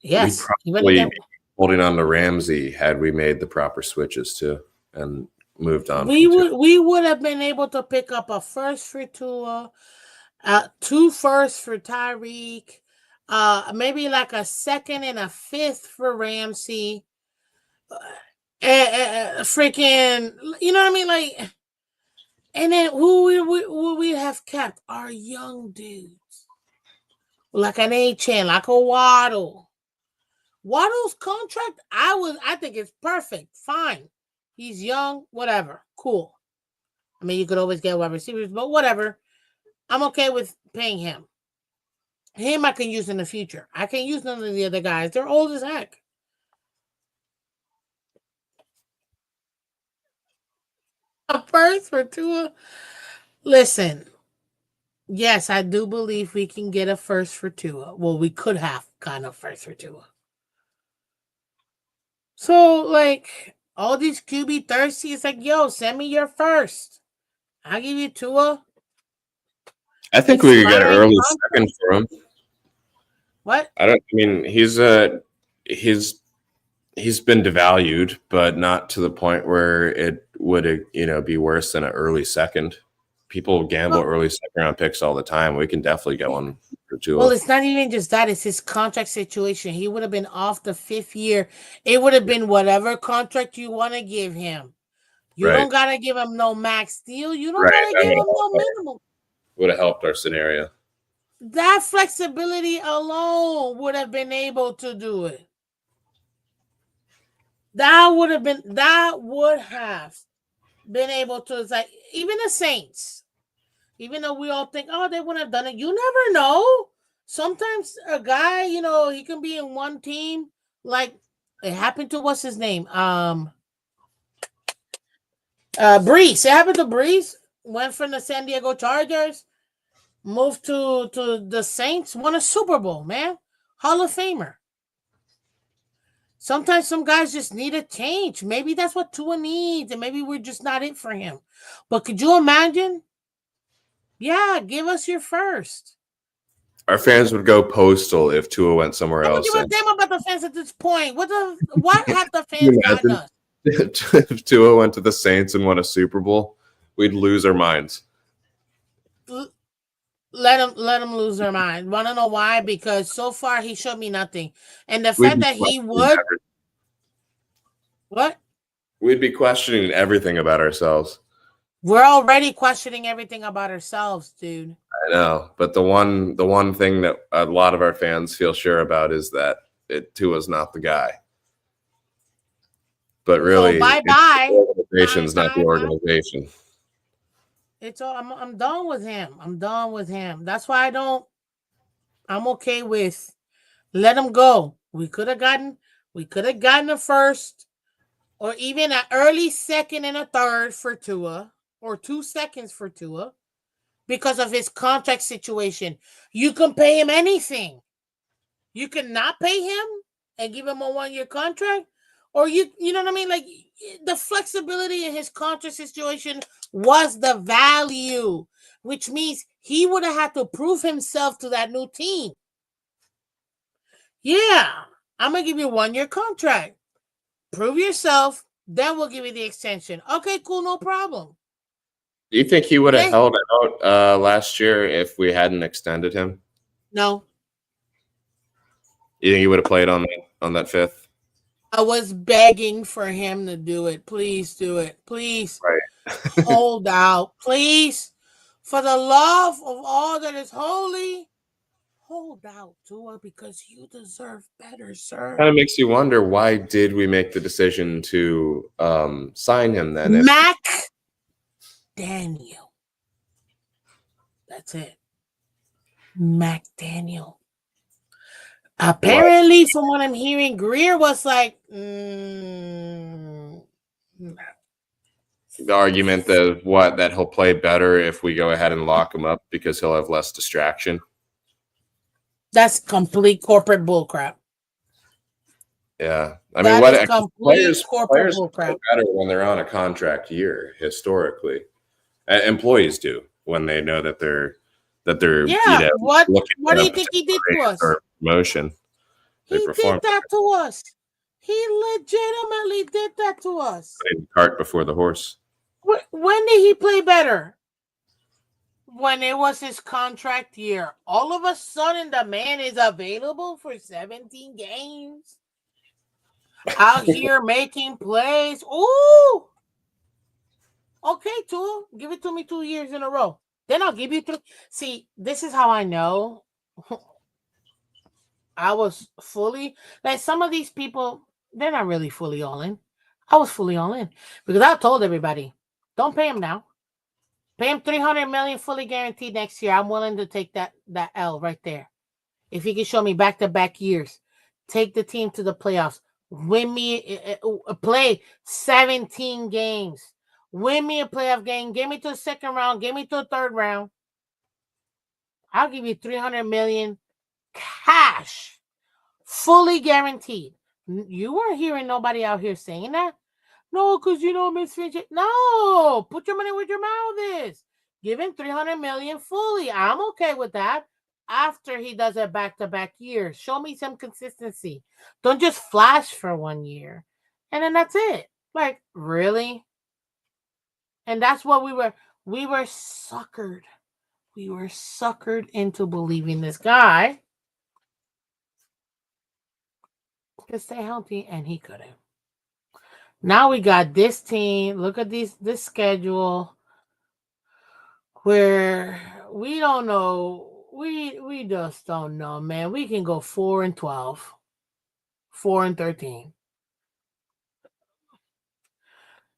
Yes, we probably holding on to Ramsey had we made the proper switches too and moved on. We would have been able to pick up a first for Tua, 2 firsts for Tyreek, maybe like a second and a fifth for Ramsey. Freaking, you know what I mean? Like, and then who we have kept? Our young dudes, like an A-Chan, like a Waddle. Waddle's contract, I think it's perfect. Fine. He's young, whatever. Cool. I mean, you could always get wide receivers, but whatever. I'm okay with paying him. Him I can use in the future. I can't use none of the other guys. They're old as heck. A first for Tua. Listen. Yes, I do believe we can get a first for Tua. Well, we could have kind of first for Tua. So, like, all these QB thirsty, it's like, yo, send me your first. I'll give you Tua. I think we could get an early second for him. What? He's been devalued, but not to the point where it would, be worse than an early second. People gamble early second round picks all the time. We can definitely get one for Tua. Well, it's not even just that. It's his contract situation. He would have been off the 5th year. It would have been whatever contract you want to give him. You don't got to give him no max deal. You don't got to give him no minimum. Would have helped our scenario. That flexibility alone would have been able to do it. That would have been able to. It's like even the Saints, even though we all think, oh, they wouldn't have done it. You never know. Sometimes a guy, he can be in one team. Like it happened to what's his name? Breeze. It happened to Breeze. Went from the San Diego Chargers, moved to the Saints, won a Super Bowl, man. Hall of Famer. Sometimes some guys just need a change. Maybe that's what Tua needs, and maybe we're just not it for him. But could you imagine? Yeah, give us your first. Our fans would go postal if Tua went somewhere I don't else. give a damn about the fans at this point. What have the fans gotten us? If Tua went to the Saints and won a Super Bowl, we'd lose our minds. Let them lose their mind. Want to know why? Because so far he showed me nothing, and the fact that he would. What? We'd be questioning everything about ourselves. We're already questioning everything about ourselves, dude. I know, but the one thing that a lot of our fans feel sure about is that Tua's not the guy. But really, bye-bye. The organization's not the organization. It's all. I'm done with him. I'm done with him. That's why I'm okay with let him go. We could have gotten a first, or even an early second and a third for Tua, or 2 seconds for Tua, because of his contract situation. You can pay him anything. You can not pay him and give him a 1-year contract, or you know what I mean? Like the flexibility in his contract situation was the value, which means he would have had to prove himself to that new team. Yeah, I'm going to give you a 1-year contract. Prove yourself, then we'll give you the extension. Okay, cool, no problem. Do you think he would have held out last year if we hadn't extended him? No. You think he would have played on that fifth? I was begging for him to do it. Please do it. Please. Right. Hold out. Please. For the love of all that is holy, hold out, Tua, because you deserve better, sir. Kind of makes you wonder, why did we make the decision to sign him then? Mac Daniel. That's it. Mac Daniel. Apparently, from what I'm hearing, Greer was like, the argument that he'll play better if we go ahead and lock him up because he'll have less distraction. That's complete corporate bullcrap. Yeah, I mean, players bullcrap. play better when they're on a contract year. Historically, employees do when they know that they're yeah. What do you think he did to us? Promotion. He did that to us. He legitimately did that to us. Putting the cart before the horse. When did he play better? When it was his contract year. All of a sudden, the man is available for 17 games. Out here making plays. Ooh. Okay, Tua. Give it to me 2 years in a row. Then I'll give you 3. See, this is how I know I was fully, like, some of these people, they're not really fully all in. I was fully all in because I told everybody, don't pay him now. Pay him $300 million fully guaranteed next year. I'm willing to take that L right there. If he can show me back-to-back years, take the team to the playoffs, win me, play 17 games, win me a playoff game, get me to the second round, get me to the third round. I'll give you $300 million cash, fully guaranteed. You weren't hearing nobody out here saying that. No, because Miss Finch. No, put your money where your mouth is. Give him $300 million fully. I'm okay with that. After he does it back-to-back years, show me some consistency. Don't just flash for 1 year, and then that's it. Like, really? And that's what we were suckered. We were suckered into believing this guy could stay healthy, and he couldn't. Now we got this team. Look at this schedule where we don't know. We just don't know, man. We can go 4-12, 4-13.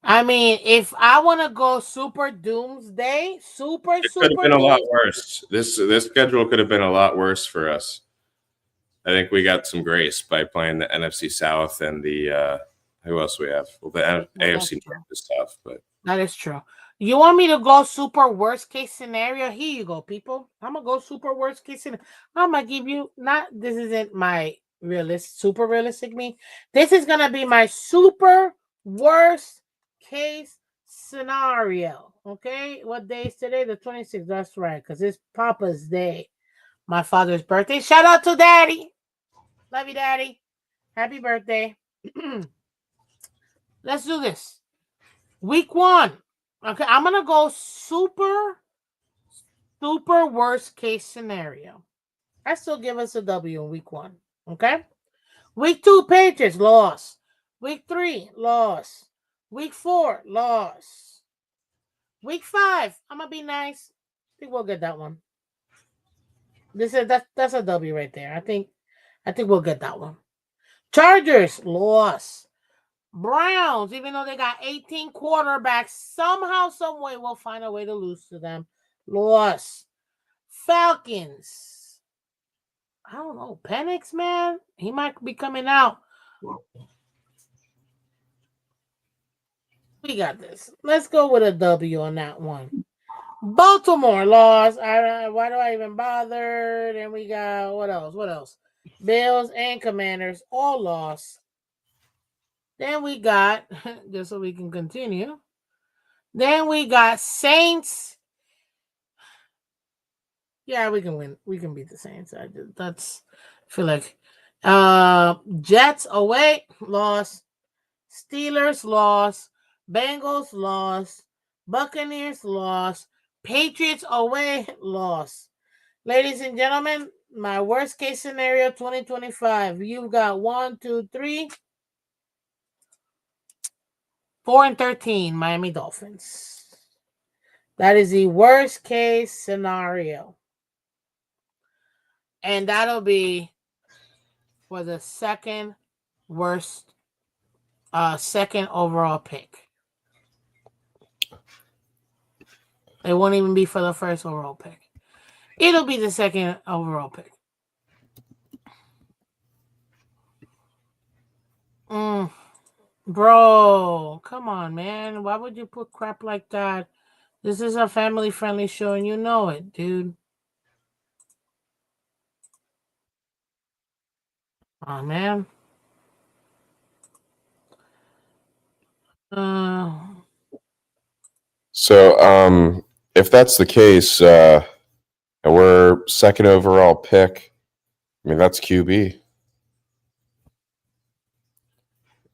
I mean, if I want to go super doomsday, It could have super been a lot doom. worse. This schedule could have been a lot worse for us. I think we got some grace by playing the NFC South and the who else we have? Well, the Well, that's AFC true. North is tough, but That is true. You want me to go super worst case scenario? Here you go, people. I'm gonna go super worst case scenario. I'm gonna give you not. This isn't my super realistic me. This is gonna be my super worst case scenario. Okay, what day is today? The 26th. That's right, because it's Papa's Day, my father's birthday. Shout out to Daddy. Love you, Daddy. Happy birthday. Let's do this. Week 1. Okay, I'm gonna go super worst case scenario. I still give us a W in week 1. Okay. Week 2, Patriots loss. Week 3, loss. Week 4, loss. Week 5, I'm gonna be nice. I think we'll get that one. That's a W right there. I think we'll get that one. Chargers loss. Browns, even though they got 18 quarterbacks, somehow, some way, we'll find a way to lose to them. Loss. Falcons. I don't know. Penix, man, he might be coming out. We got this. Let's go with a W on that one. Baltimore lost. Why do I even bother? Then we got what else? What else? Bills and Commanders all lost. Then we got, just so we can continue. Then we got Saints. Yeah, we can win. We can beat the Saints. I feel like Jets away, lost. Steelers lost. Bengals lost. Buccaneers lost. Patriots away, lost. Ladies and gentlemen, my worst case scenario 2025. You've got 1, 2, 3, 4 and 13 Miami Dolphins. That is the worst case scenario. And that'll be for the second worst, second overall pick. It won't even be for the first overall pick. It'll be the second overall pick. Bro, come on, man. Why would you put crap like that? This is a family-friendly show, and you know it, dude. Oh, man. so if that's the case, and we're second overall pick, I mean that's QB.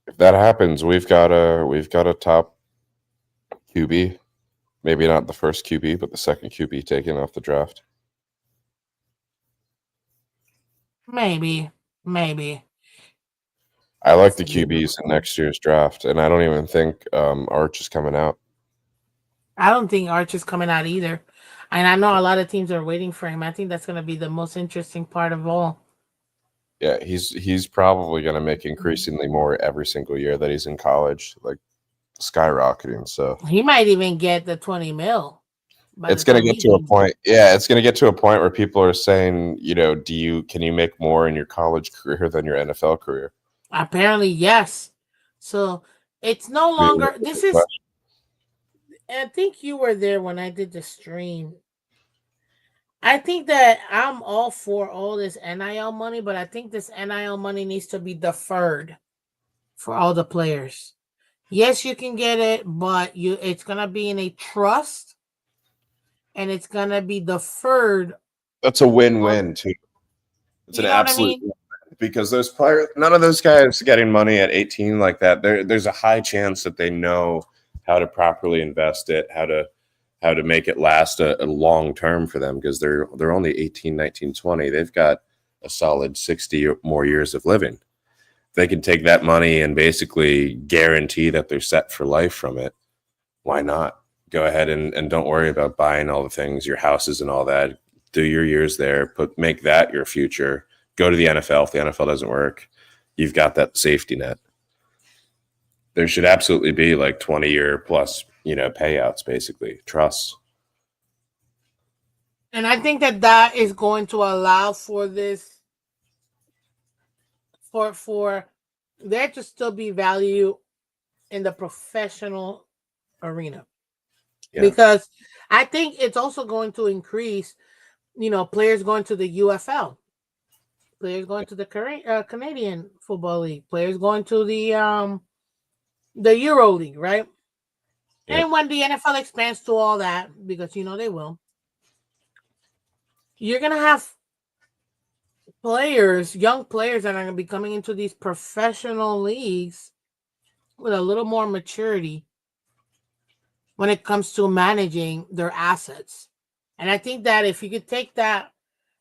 If that happens, we've got a top QB. Maybe not the first QB, but the second QB taken off the draft. Maybe. I like the QBs in next year's draft, and I don't even think Arch is coming out. I don't think Arch is coming out either. And I know a lot of teams are waiting for him. I think that's going to be the most interesting part of all. Yeah, he's probably going to make increasingly more every single year that he's in college, like skyrocketing. So he might even get the 20 mil. It's going to get to a point. Yeah, it's going to get to a point where people are saying, can you make more in your college career than your NFL career? Apparently, yes. So it's no longer. This is. I think you were there when I did the stream. I think that I'm all for all this NIL money, but I think this NIL money needs to be deferred for all the players. Yes, you can get it, but it's gonna be in a trust, and it's gonna be deferred. That's a win-win too. It's an absolute win, because those players, none of those guys getting money at 18 like that. There's a high chance that they know how to properly invest it, how to make it last a long term for them, because they're only 18, 19, 20. They've got a solid 60 or more years of living. They can take that money and basically guarantee that they're set for life from it. Why not? Go ahead and don't worry about buying all the things, your houses and all that. Do your years there, make that your future. Go to the NFL. If the NFL doesn't work, you've got that safety net. There should absolutely be like 20-year plus, payouts, basically trusts. And I think that is going to allow for this for there to still be value in the professional arena. Yeah. Because I think it's also going to increase, players going to the UFL, players going to the Canadian Football League, players going to the Euro League, right? Yep. And when the NFL expands to all that, because they will, you're gonna have young players that are gonna be coming into these professional leagues with a little more maturity when it comes to managing their assets. And I think that if you could take that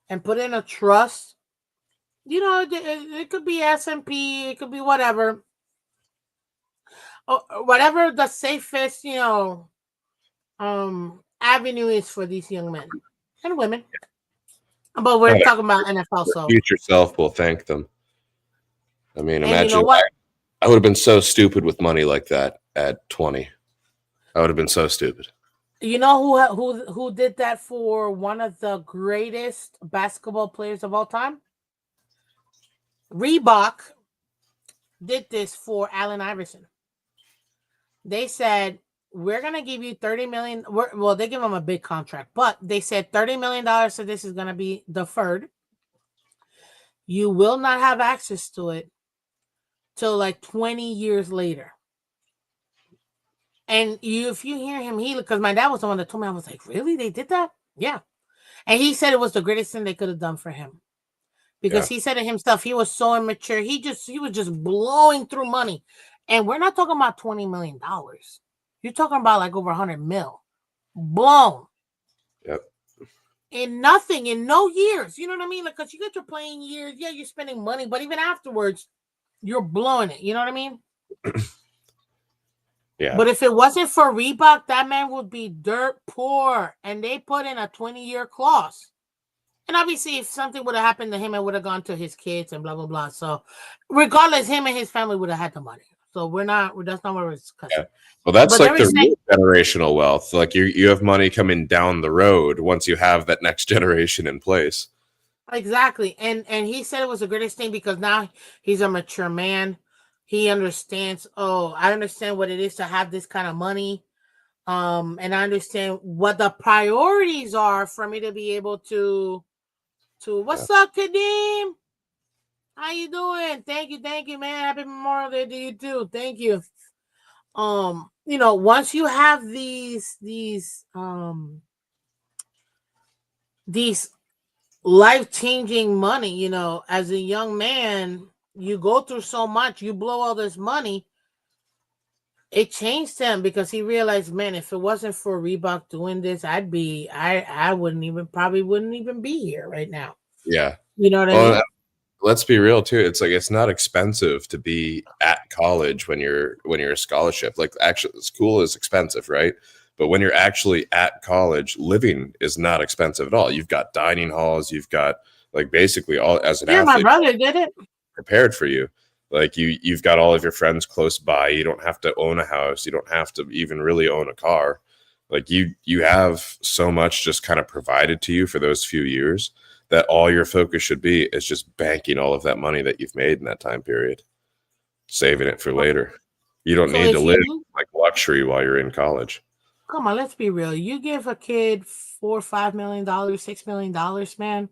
and put in a trust, it could be S&P, it could be whatever, or whatever the safest, avenue is for these young men and women. But we're talking about NFL, so Future self will thank them. I mean, and you imagine know what? I would have been so stupid with money like that at 20. I would have been so stupid. You know who did that for one of the greatest basketball players of all time? Reebok did this for Allen Iverson. They said, we're going to give you $30 million. Well, they give him a big contract, but they said $30 million, so this is going to be deferred. You will not have access to it till like 20 years later. And if you hear him, because my dad was the one that told me, I was like, really? They did that? Yeah. And he said it was the greatest thing they could have done for him. Because he said it himself, he was so immature. He was just blowing through money. And we're not talking about $20 million. You're talking about like over 100 mil. Blown. Yep. In nothing, in no years. You know what I mean? Like, because you get your playing years, yeah, you're spending money, but even afterwards, you're blowing it. You know what I mean? Yeah. But if it wasn't for Reebok, that man would be dirt poor. And they put in a 20-year clause. And obviously, if something would have happened to him, it would have gone to his kids and blah, blah, blah. So regardless, him and his family would have had the money. So that's not what we're discussing. Yeah. Well, that's But like the real generational wealth. Like you have money coming down the road once you have that next generation in place. Exactly. And he said it was the greatest thing because now he's a mature man. He understands, I understand what it is to have this kind of money. And I understand what the priorities are for me to be able to what's up, Kadeem? How you doing? Thank you, man. Happy Memorial Day to you too. Thank you. Once you have these life-changing money, as a young man, you go through so much, you blow all this money. It changed him because he realized, man, if it wasn't for Reebok doing this, I wouldn't even be here right now. Yeah. You know what I mean? Let's be real too. It's like it's not expensive to be at college when you're a scholarship. Like actually school is expensive, right? But when you're actually at college, living is not expensive at all. You've got dining halls, you've got like basically all as an athlete. My brother did it. Prepared for you. Like you've got all of your friends close by. You don't have to own a house. You don't have to even really own a car. Like you have so much just kind of provided to you for those few years that all your focus should be is just banking all of that money that you've made in that time period, saving it for later. You don't need to live like luxury while you're in college. Come on, let's be real. You give a kid $4 or $5 million, $6 million, man,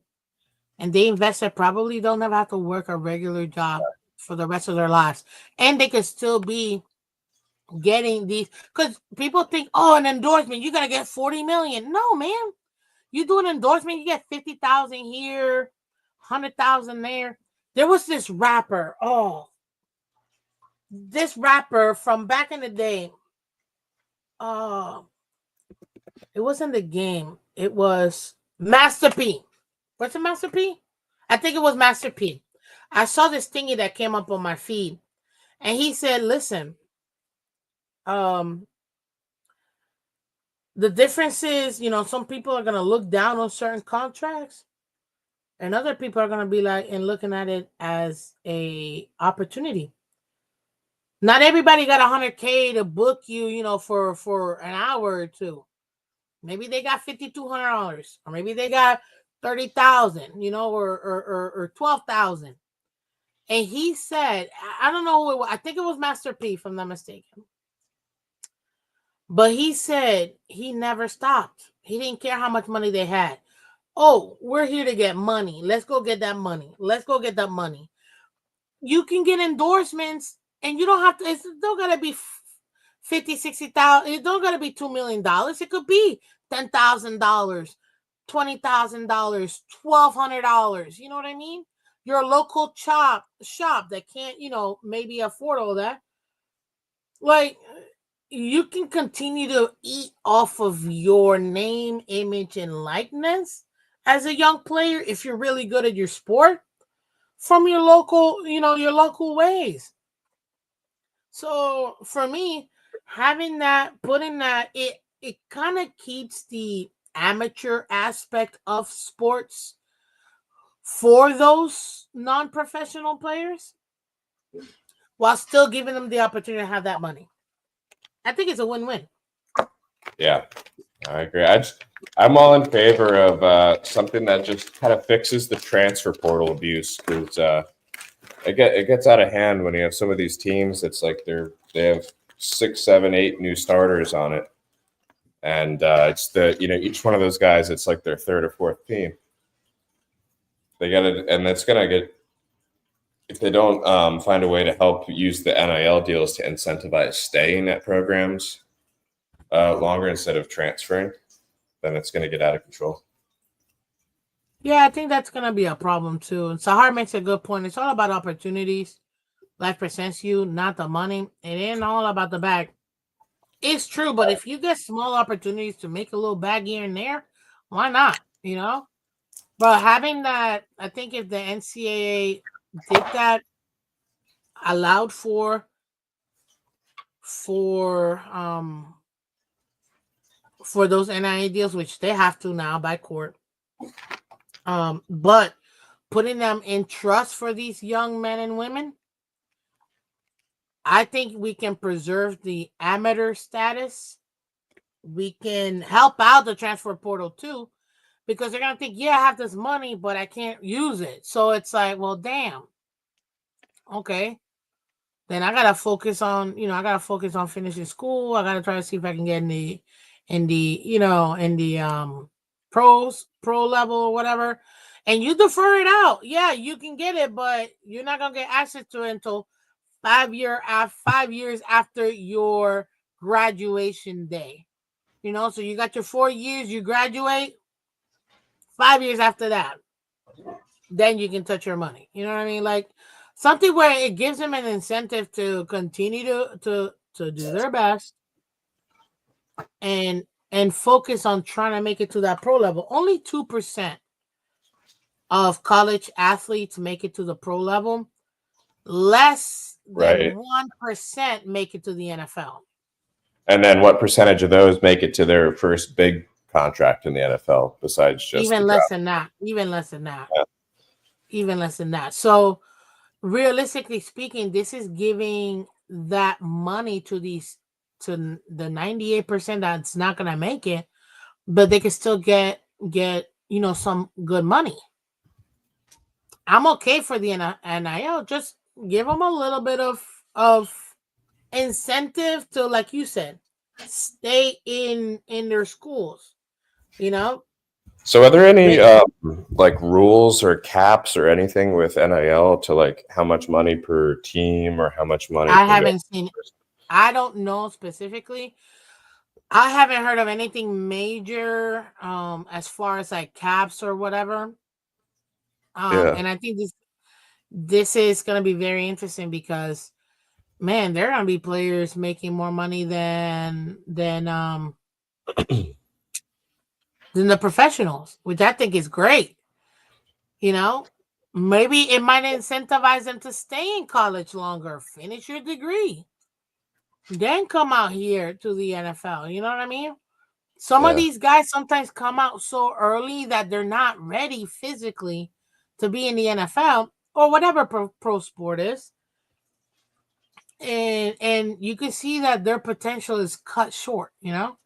and they invest it, probably they'll never have to work a regular job for the rest of their lives. And they could still be getting these, because people think, an endorsement, you're going to get 40 million. No, man. You do an endorsement, you get 50,000 here, 100,000 there. There was this rapper, from back in the day. It wasn't the game. It was Master P. What's it, Master P? I think it was Master P. I saw this thingy that came up on my feed, and he said, "Listen, the difference is, some people are gonna look down on certain contracts, and other people are gonna be like and looking at it as a opportunity. Not everybody got 100K to book you, for an hour or two. Maybe they got $5,200, or maybe they got 30,000, or 12,000. And he said, I don't know who it was. I think it was Master P, if I'm not mistaken. But he said he never stopped. He didn't care how much money they had. Oh, we're here to get money. Let's go get that money. Let's go get that money. You can get endorsements, and you don't have to. It's don't gotta be 50, 60,000. It don't gotta be $2 million. It could be $10,000, $20,000, $1,200. You know what I mean? Your local shop that can't, maybe afford all that. Like, you can continue to eat off of your name, image, and likeness as a young player if you're really good at your sport from your local ways. So for me, having that, putting that, it kind of keeps the amateur aspect of sports for those non-professional players while still giving them the opportunity to have that money. I think it's a win-win. Yeah, I agree. I'm all in favor of something that just kind of fixes the transfer portal abuse, because it gets out of hand when you have some of these teams. It's like they have 6, 7, 8 new starters on it, and it's each one of those guys. It's like their third or fourth team. They got it, and that's gonna get, if they don't find a way to help use the NIL deals to incentivize staying at programs longer instead of transferring, then it's going to get out of control. Yeah, I think that's going to be a problem too. And Sahar makes a good point. It's all about opportunities. Life presents you, not the money. It ain't all about the bag. It's true, but if you get small opportunities to make a little bag here and there, why not? But having that, I think if the NCAA did that, allowed for those NIL deals, which they have to now by court. But putting them in trust for these young men and women, I think we can preserve the amateur status. We can help out the transfer portal too, because they're gonna think, yeah, I have this money, but I can't use it. So it's like, well, damn. Okay. Then I gotta focus on, finishing school. I gotta try to see if I can get in the pro level or whatever. And you defer it out. Yeah, you can get it, but you're not gonna get access to it until 5 years after your graduation day. So you got your 4 years, you graduate. 5 years after that, then you can touch your money. You know what I mean? Like something where it gives them an incentive to continue to do their best and focus on trying to make it to that pro level. Only 2% of college athletes make it to the pro level. Less than 1% make it to the NFL. And then what percentage of those make it to their first big contract in the NFL besides just even less than that? Yeah. Even less than that. So realistically speaking, this is giving that money to the 98% that's not gonna make it, but they can still get some good money. I'm okay for the NIL. Just give them a little bit of incentive to, like you said, stay in their schools. So are there any like rules or caps or anything with NIL to like how much money per team or how much money? I haven't seen. I don't know specifically. I haven't heard of anything major as far as like caps or whatever. And I think this is going to be very interesting because, man, there are going to be players making more money than the professionals, which I think is great. Maybe it might incentivize them to stay in college longer, finish your degree, then come out here to the NFL. You know what I mean? Some of these guys sometimes come out so early that they're not ready physically to be in the NFL or whatever pro sport is. and you can see that their potential is cut short, you know.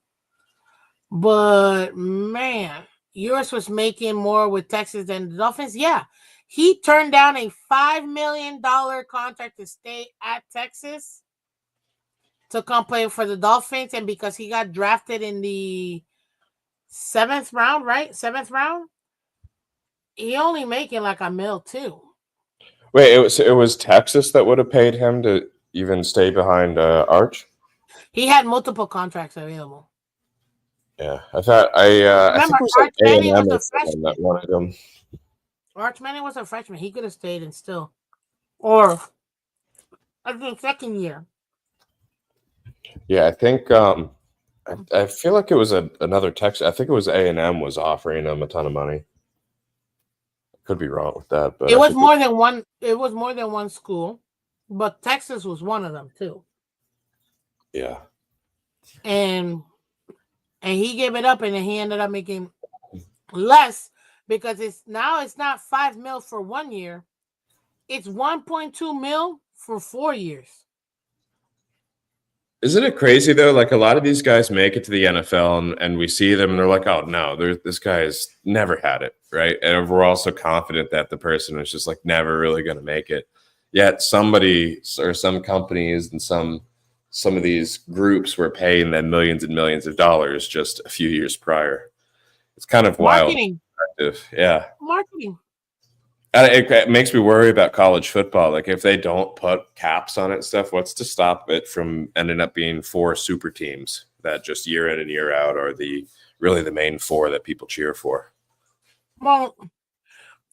But man, yours was making more with Texas than the Dolphins. Yeah, he turned down a $5 million contract to stay at Texas to come play for the Dolphins, and because he got drafted in the 7th round, right? 7th round, he only making like $1 million too. Wait, it was Texas that would have paid him to even stay behind Arch. He had multiple contracts available. Yeah, I think Remember, it was like Arch Manning A&M was a or someone that freshman. wanted him. Arch Manning was a freshman. He could have stayed and still, or I think second year. Yeah, I think I feel like it was another Texas. I think it was A&M was offering him a ton of money. Could be wrong with that, but It I was think more than one. It was more than one school, but Texas was one of them too. yeah. And he gave it up, and then he ended up making less because it's not $5 million for 1 year. It's $1.2 million for 4 years. Isn't it crazy though? Like a lot of these guys make it to the NFL and we see them and they're like, oh no, this guy has never had it, right? And we're also confident that the person is just like never really going to make it. Yet somebody or some companies and some of these groups were paying them millions and millions of dollars just a few years prior. It's kind of wild. Marketing. Yeah. Marketing. It makes me worry about college football. Like if they don't put caps on it and stuff, what's to stop it from ending up being 4 super teams that just year in and year out are really the main 4 that people cheer for? Well,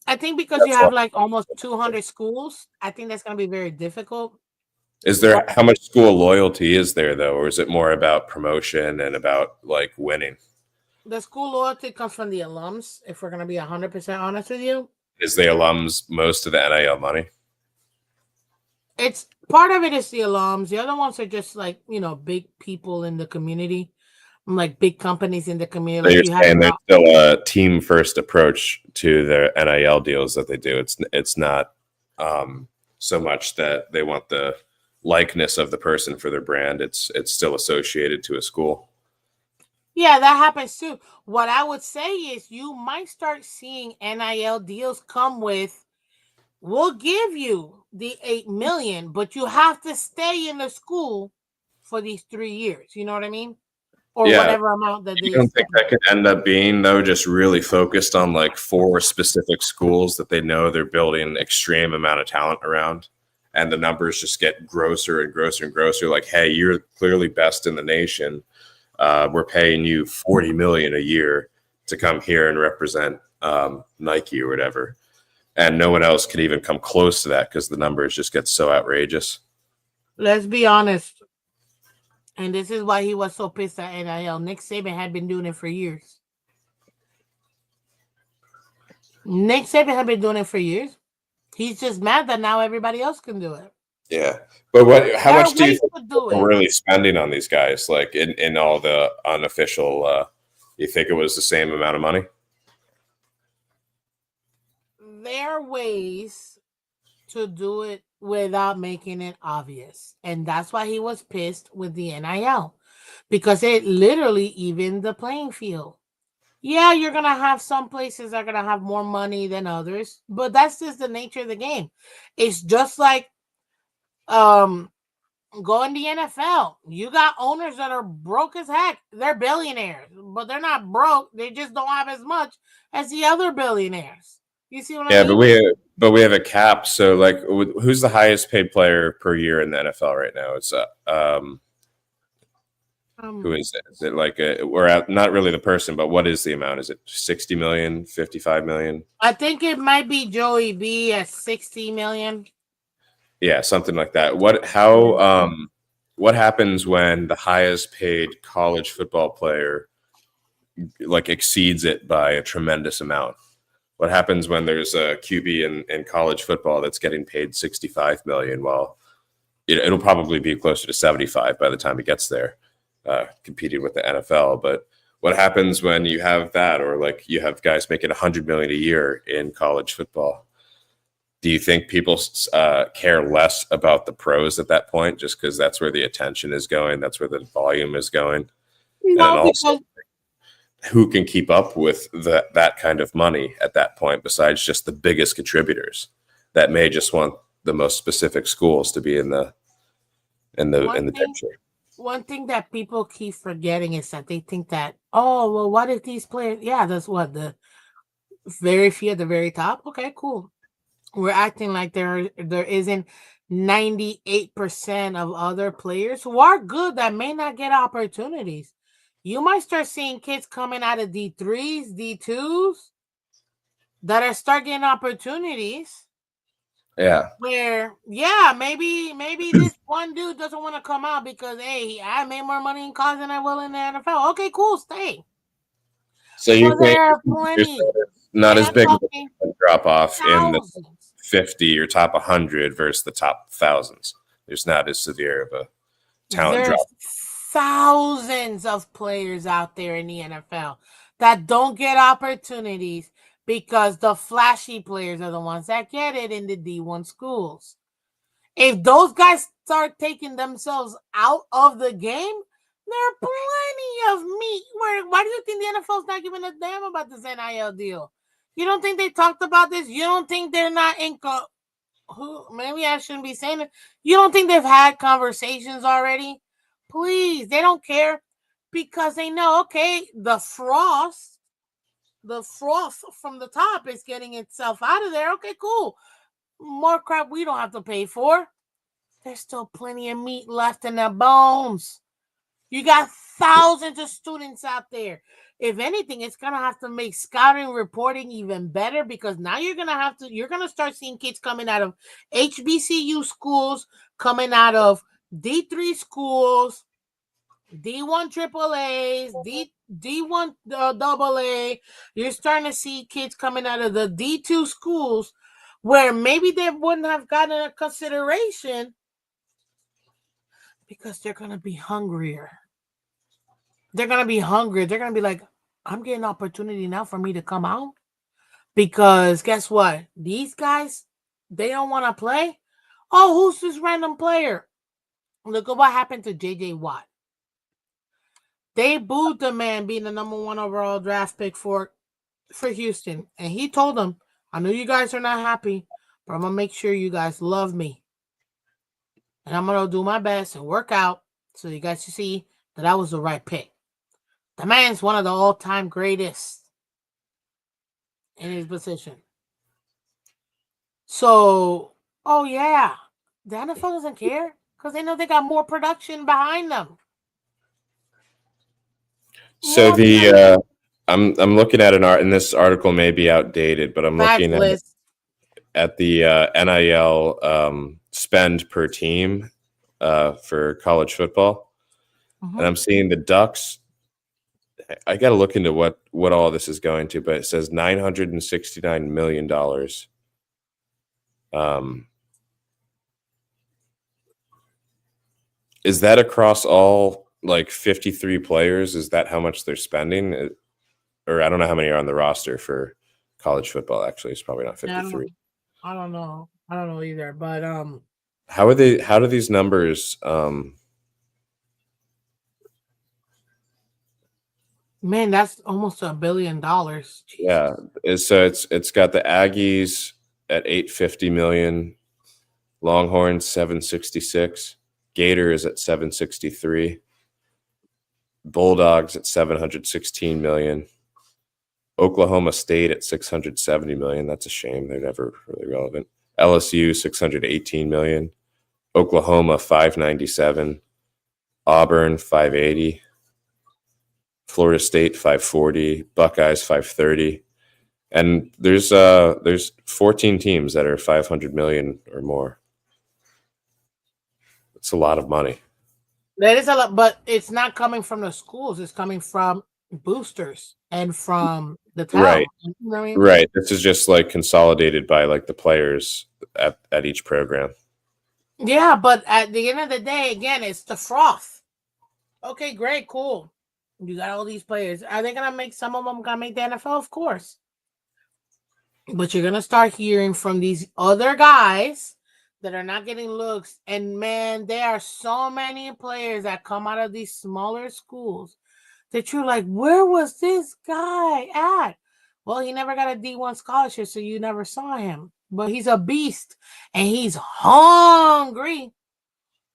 I think because you have like almost 200 schools, I think that's going to be very difficult. How much school loyalty is there though, or is it more about promotion and about like winning? The school loyalty comes from the alums. If we're going to be 100% honest with you, is the alums most of the NIL money? It's part of it is the alums. The other ones are just like, big people in the community, like big companies in the community. So like you're saying there's still a team first approach to their NIL deals that they do. It's not so much that they want the likeness of the person for their brand. It's still associated to a school. Yeah, that happens too. What I would say is you might start seeing NIL deals come with, we'll give you the $8 million, but you have to stay in the school for these 3 years. You know what I mean? Or whatever amount that you don't think that could end up being though just really focused on like 4 specific schools that they know they're building an extreme amount of talent around, and the numbers just get grosser and grosser and grosser? Like, hey, you're clearly best in the nation. We're paying you $40 million a year to come here and represent Nike or whatever, and no one else can even come close to that because the numbers just get so outrageous. Let's be honest, and this is why he was so pissed at NIL. Nick Saban had been doing it for years. He's just mad that now everybody else can do it. Yeah, but how much do you think we're really spending on these guys? Like in all the unofficial, you think it was the same amount of money? There are ways to do it without making it obvious, and that's why he was pissed with the NIL, because it literally evened the playing field. Yeah, you're gonna have some places that are gonna have more money than others, but that's just the nature of the game. It's just like go in the NFL. You got owners that are broke as heck. They're billionaires, but they're not broke. They just don't have as much as the other billionaires. You see what I mean? Yeah, but we have a cap. So, like, who's the highest paid player per year in the NFL right now? It's who is it? Is it like we're at not really the person, but what is the amount? Is it 60 million, 55 million? I think it might be Joey B at 60 million. Yeah, something like that. What happens when the highest paid college football player like exceeds it by a tremendous amount? What happens when there's a QB in college football that's getting paid 65 million? Well, it'll probably be closer to 75 by the time it gets there, competing with the NFL. But what happens when you have that, or like you have guys making 100 million a year in college football? do you think people care less about the pros at that point, just because that's where the attention is going, that's where the volume is going, and then No, also because who can keep up with that kind of money at that point, besides just the biggest contributors that may just want the most specific schools to be in the picture? one thing that people keep forgetting is that they think that, oh, well, what if these players? Yeah, that's what the very few at the very top. Okay, cool. We're acting like there isn't 98% of other players who are good that may not get opportunities. You might start seeing kids coming out of D3s, D2s that are start getting opportunities. Yeah. Where, yeah, maybe this one dude doesn't want to come out because, hey, I made more money in college than I will in the NFL. Okay, cool, stay. So you But think there are plenty, not and as I'm big of talking a drop off in the thousands. 50 or top 100 versus the top thousands? There's not as severe of a talent There's drop. thousands of players out there in the NFL that don't get opportunities because the flashy players are the ones that get it in the D1 schools. If those guys start taking themselves out of the game, there are plenty of meat. Why do you think the NFL's not giving a damn about this NIL deal? You don't think they talked about this? You don't think they're not in? Maybe I shouldn't be saying it. You don't think they've had conversations already? Please, they don't care because they know. Okay, the froth from the top is getting itself out of there. Okay, cool. More crap we don't have to pay for. There's still plenty of meat left in their bones. You got thousands of students out there. If anything, it's gonna have to make scouting reporting even better because now you're gonna start seeing kids coming out of HBCU schools, coming out of D3 schools, D1 AAAs, D1 AA. You're starting to see kids coming out of the D2 schools where maybe they wouldn't have gotten a consideration because they're going to be hungrier. They're going to be hungry. They're going to be like, I'm getting an opportunity now for me to come out. Because guess what? These guys, they don't want to play. Oh, who's this random player? Look at what happened to J.J. Watt. They booed the man being the number 1 overall draft pick for Houston. And he told them, I know you guys are not happy, but I'm going to make sure you guys love me. And I'm going to do my best and work out so you guys can see that I was the right pick. The man's one of the all-time greatest in his position. So, oh yeah, the NFL doesn't care because they know they got more production behind them. So I'm looking at and this article may be outdated, but I'm looking at the NIL spend per team for college football, and I'm seeing the Ducks. I got to look into what all this is going to, but it says $969 million. Is that across all like 53 players? Is that how much they're spending? Or I don't know how many are on the roster for college football. Actually, it's probably not 53. I don't know either. But how do these numbers? Man, that's almost $1 billion. Jesus. Yeah, so it's got the Aggies at 850 million, Longhorns 766, Gators at 763, Bulldogs at 716 million, Oklahoma State at 670 million. That's a shame; they're never really relevant. LSU 618 million, Oklahoma 597, Auburn 580. Florida State 540, Buckeyes 530, and there's 14 teams that are 500 million or more. It's a lot of money. That is a lot, but it's not coming from the schools. It's coming from boosters and from the town. Right. You know what I mean? Right. This is just like consolidated by like the players at each program. Yeah, but at the end of the day, again, it's the froth. Okay, great, cool. You got all these players. Are they gonna make some of them gonna make the NFL? Of course. But you're gonna start hearing from these other guys that are not getting looks. And man, there are so many players that come out of these smaller schools that you're like, where was this guy at? Well, he never got a D1 scholarship, so you never saw him. But he's a beast and he's hungry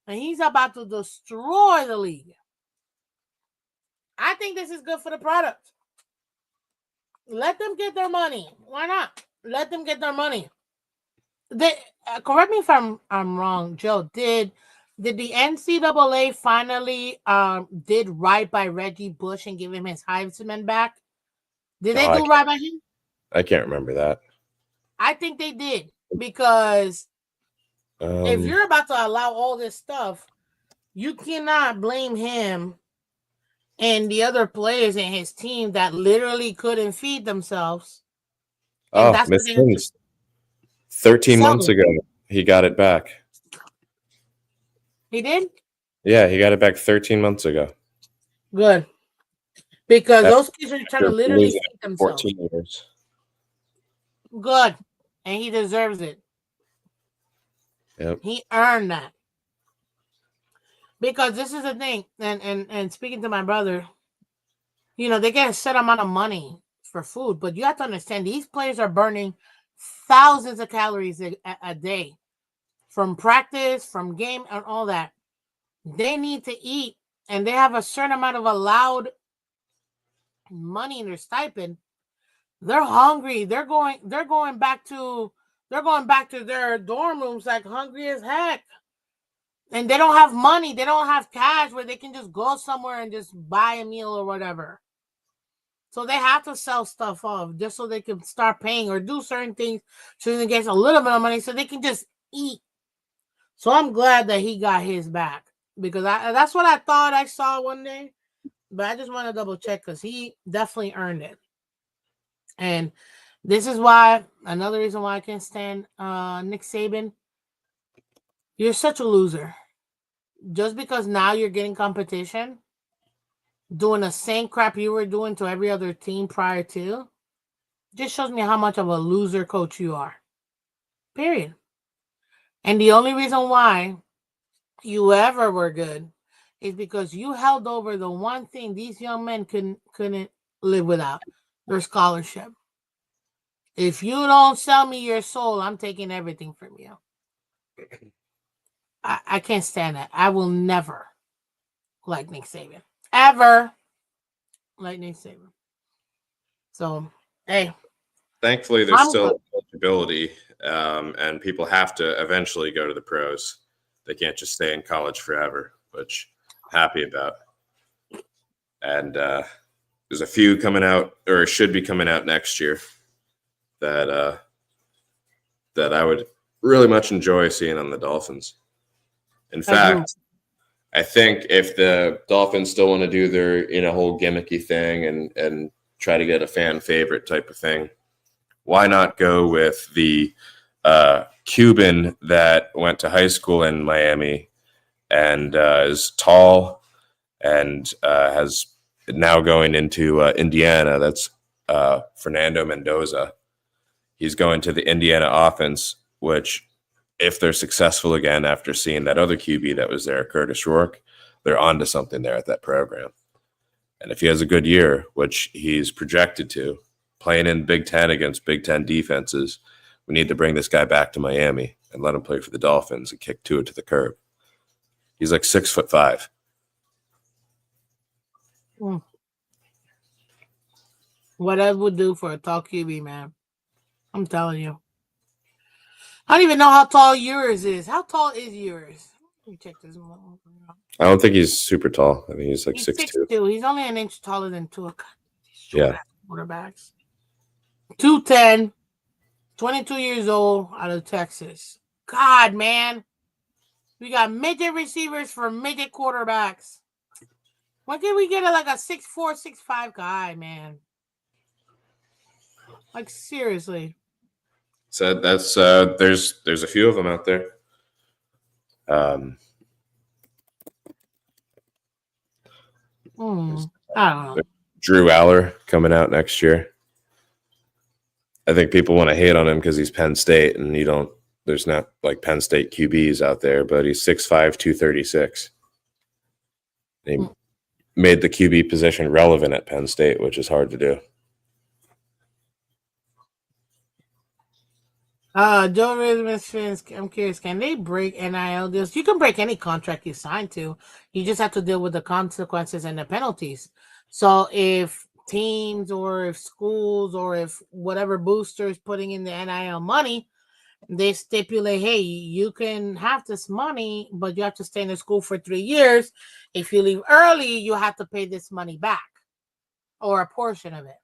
and he's about to destroy the league. I think this is good for the product. Let them get their money. Why not? Let them get their money. They, correct me if I'm wrong, Joe. Did the NCAA finally did right by Reggie Bush and give him his Heisman back? Did No, they do right by him? I can't remember that. I think they did, because if you're about to allow all this stuff, you cannot blame him and the other players in his team that literally couldn't feed themselves. And that's Miss what they Phins. 13 Sell months it. ago, he got it back. He did? Yeah, he got it back 13 months ago. Good. Because After those kids are trying to literally losing feed themselves. 14 years. Good. And he deserves it. Yep. He earned that. Because this is the thing, and speaking to my brother, you know, they get a set amount of money for food, but you have to understand these players are burning thousands of calories a day from practice, from game, and all that. They need to eat, and they have a certain amount of allowed money in their stipend. They're hungry. They're going back to their dorm rooms like hungry as heck. And they don't have money. They don't have cash where they can just go somewhere and just buy a meal or whatever. So they have to sell stuff off just so they can start paying or do certain things so they get a little bit of money so they can just eat. So I'm glad that he got his back, because that's what I thought I saw one day. But I just want to double check because he definitely earned it. And this is why, another reason why I can't stand Nick Saban. You're such a loser. Just because now you're getting competition, doing the same crap you were doing to every other team prior to, just shows me how much of a loser coach you are. Period. And the only reason why you ever were good is because you held over the one thing these young men couldn't live without, their scholarship. If you don't sell me your soul, I'm taking everything from you. I can't stand that. I will never like Nick Saban. Ever like Nick Saban. So, hey. Thankfully, there's still eligibility, and people have to eventually go to the pros. They can't just stay in college forever, which I'm happy about. And there's a few coming out, or should be coming out next year, that that I would really much enjoy seeing on the Dolphins. In fact, I think if the Dolphins still want to do their whole gimmicky thing and try to get a fan favorite type of thing, why not go with the Cuban that went to high school in Miami and is tall and has now going into Indiana? That's Fernando Mendoza. He's going to the Indiana offense, which, if they're successful again after seeing that other QB that was there, Curtis Rourke, they're onto something there at that program. And if he has a good year, which he's projected to, playing in Big Ten against Big Ten defenses, we need to bring this guy back to Miami and let him play for the Dolphins and kick Tua to the curb. He's like 6'5". What I would do for a tall QB, man. I'm telling you. I don't even know how tall yours is. How tall is yours? Let me check this one. I don't think he's super tall. I think he's like 6'2". He's only an inch taller than Tua. Yeah. Quarterbacks. 210, 22 years old, out of Texas. God, man. We got midget receivers for midget quarterbacks. Why can't we get like a 6'4", 6'5" guy, man? Like, seriously. So that's there's a few of them out there. I don't know. Drew Aller coming out next year. I think people want to hate on him because he's Penn State, and there's not like Penn State QBs out there, but he's 6'5", 236. He made the QB position relevant at Penn State, which is hard to do. Joe Ridley's Phins, I'm curious, can they break NIL deals? You can break any contract you sign to. You just have to deal with the consequences and the penalties. So if teams or if schools or if whatever booster is putting in the NIL money, they stipulate, hey, you can have this money, but you have to stay in the school for 3 years. If you leave early, you have to pay this money back or a portion of it.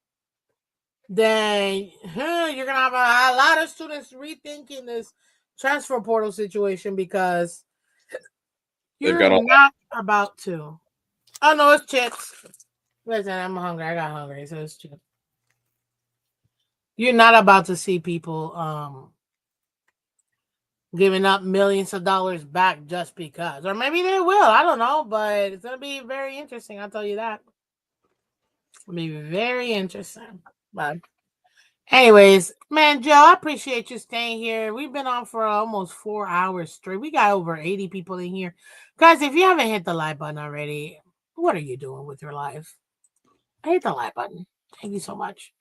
Then you're gonna have a lot of students rethinking this transfer portal situation because you're not about to. Oh no, it's chips. Listen, I'm hungry. I got hungry, so it's chips. You're not about to see people giving up millions of dollars back just because, or maybe they will. I don't know, but it's gonna be very interesting. I'll tell you that. It'll be very interesting, but. Anyways, man, Joe, I appreciate you staying here. We've been on for almost 4 hours straight. We got over 80 people in here. Guys, if you haven't hit the like button already, what are you doing with your life? Hit the like button. Thank you so much.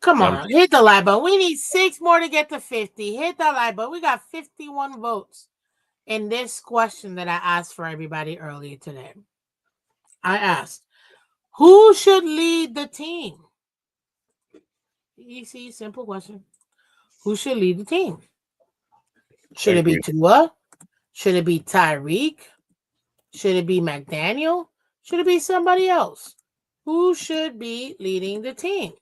Come on, hit the like button. We need 6 more to get to 50. Hit that like button. We got 51 votes in this question that I asked for everybody earlier today. I asked, who should lead the team? Easy, simple question. Who should lead the team? Should it be Tua? Should it be Tyreek? Should it be McDaniel? Should it be somebody else? Who should be leading the team?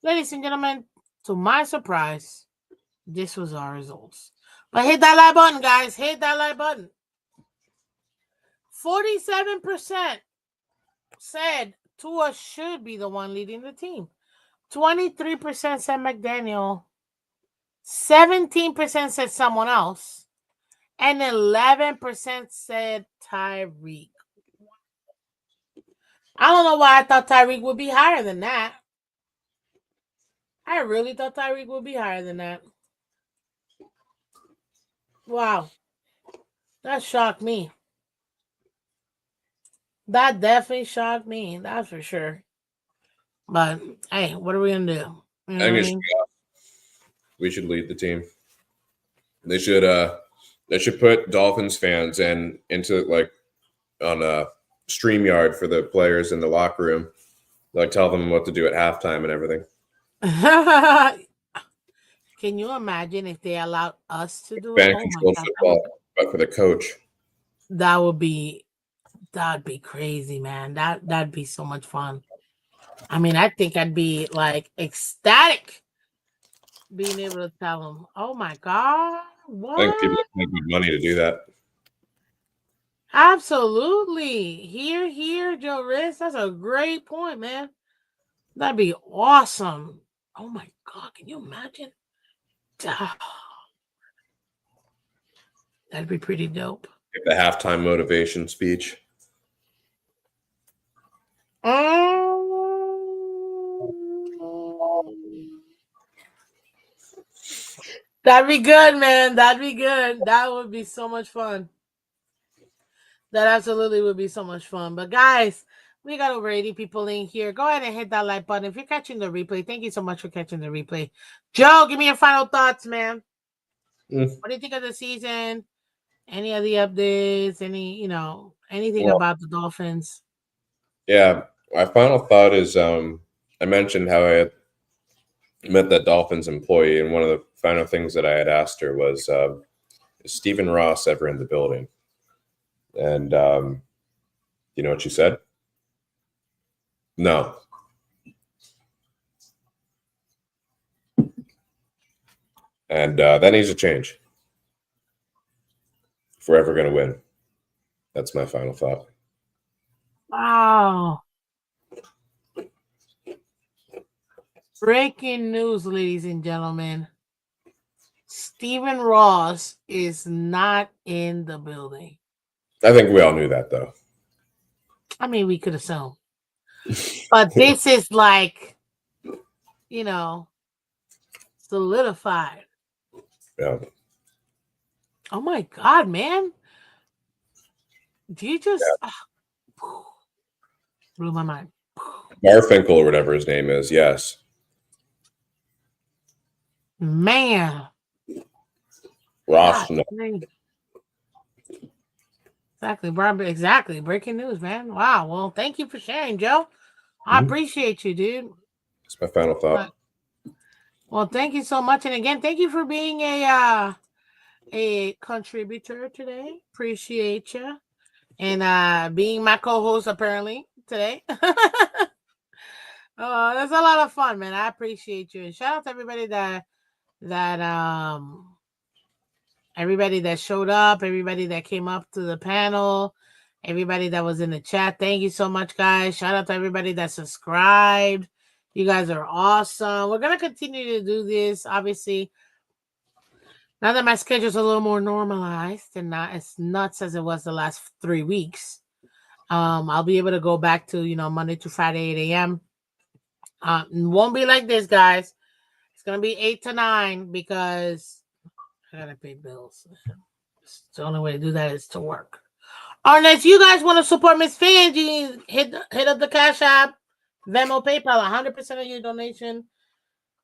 Ladies and gentlemen, to my surprise, this was our results. But hit that like button, guys. Hit that like button. 47% said Tua should be the one leading the team. 23% said McDaniel. 17% said someone else. And 11% said Tyreek. I don't know why I thought Tyreek would be higher than that. I really thought Tyreek would be higher than that. Wow. That shocked me. That definitely shocked me. That's for sure. But, hey, what are we going to do? You know what I mean? We should lead the team. They should put Dolphins fans into like on a StreamYard for the players in the locker room. Like tell them what to do at halftime and everything. Can you imagine if they allowed us to do it? Oh my God, football, but for the coach. That'd be crazy, man. That'd be so much fun. I mean, I think I'd be like ecstatic being able to tell them, "Oh my God, what?" I think people have money to do that. Absolutely. Here, Joe Riz. That's a great point, man. That'd be awesome. Oh my God, can you imagine? That'd be pretty dope. The halftime motivation speech. That'd be good, man. That'd be good. That would be so much fun. That absolutely would be so much fun. But guys, we got over 80 people in here. Go ahead and hit that like button. If you're catching the replay, thank you so much for catching the replay. Joe, give me your final thoughts, man. What do you think of the season? Any of the updates? Anything about the Dolphins? Yeah, my final thought is I mentioned how I had met that Dolphins employee, and one of the final things that I had asked her was, is Stephen Ross ever in the building? And you know what she said? No. And that needs to change if we're ever going to win. That's my final thought. Wow. Breaking news, ladies and gentlemen. Stephen Ross is not in the building. I think we all knew that, though. I mean, we could assume. But this is like solidified. Yeah. Oh my God, man. Do you just blew my mind. Garfinkel or whatever his name is. Yes. Man. Ross. God, exactly. Breaking news, man. Wow. Well, thank you for sharing, Joe. I appreciate you, dude. That's my final thought. Well, thank you so much. And again, thank you for being a contributor today. Appreciate you. And being my co-host apparently today. That's a lot of fun, man. I appreciate you. And shout out to everybody that everybody that showed up, everybody that came up to the panel, everybody that was in the chat. Thank you so much, guys. Shout out to everybody that subscribed. You guys are awesome. We're going to continue to do this, obviously. Now that my schedule's a little more normalized and not as nuts as it was the last 3 weeks, I'll be able to go back to, Monday to Friday, 8 a.m. It won't be like this, guys. It's going to be 8 to 9 because I got to pay bills. The only way to do that is to work. Unless you guys want to support Miss Phins, you hit up the Cash App, Venmo, PayPal. 100% of your donation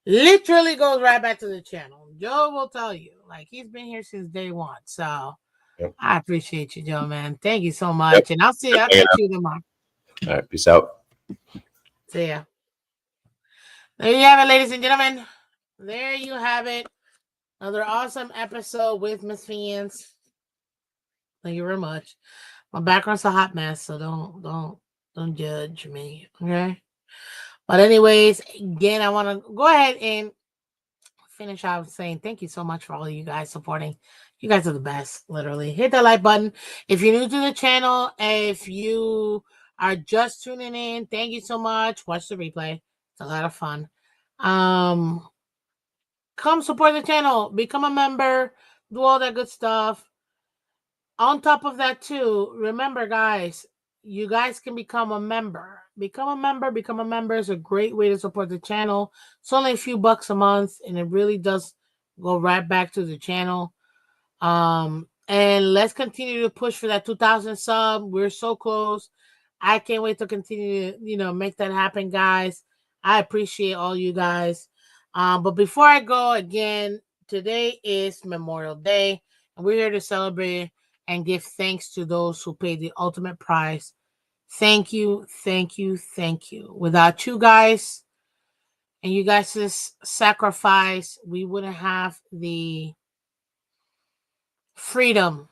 literally goes right back to the channel. Joe will tell you, like, he's been here since day one. So I appreciate you, Joe, man. Thank you so much. And I'll catch you tomorrow. All right, peace out. See ya. There you have it, ladies and gentlemen. There you have it. Another awesome episode with Miss Phins. Thank you very much. My background's a hot mess, so don't judge me, okay? But anyways, again, I want to go ahead and finish out saying thank you so much for all of you guys supporting. You guys are the best, literally. Hit that like button. If you're new to the channel, if you are just tuning in, thank you so much. Watch the replay. It's a lot of fun. Come support the channel. Become a member. Do all that good stuff. On top of that, too, remember, guys, you guys can become a member. Become a member is a great way to support the channel. It's only a few bucks a month, and it really does go right back to the channel. And let's continue to push for that 2,000 sub. We're so close. I can't wait to continue to, make that happen, guys. I appreciate all you guys. But before I go, again, today is Memorial Day, and we're here to celebrate and give thanks to those who paid the ultimate price. Thank you, thank you, thank you. Without you guys and you guys' sacrifice, we wouldn't have the freedom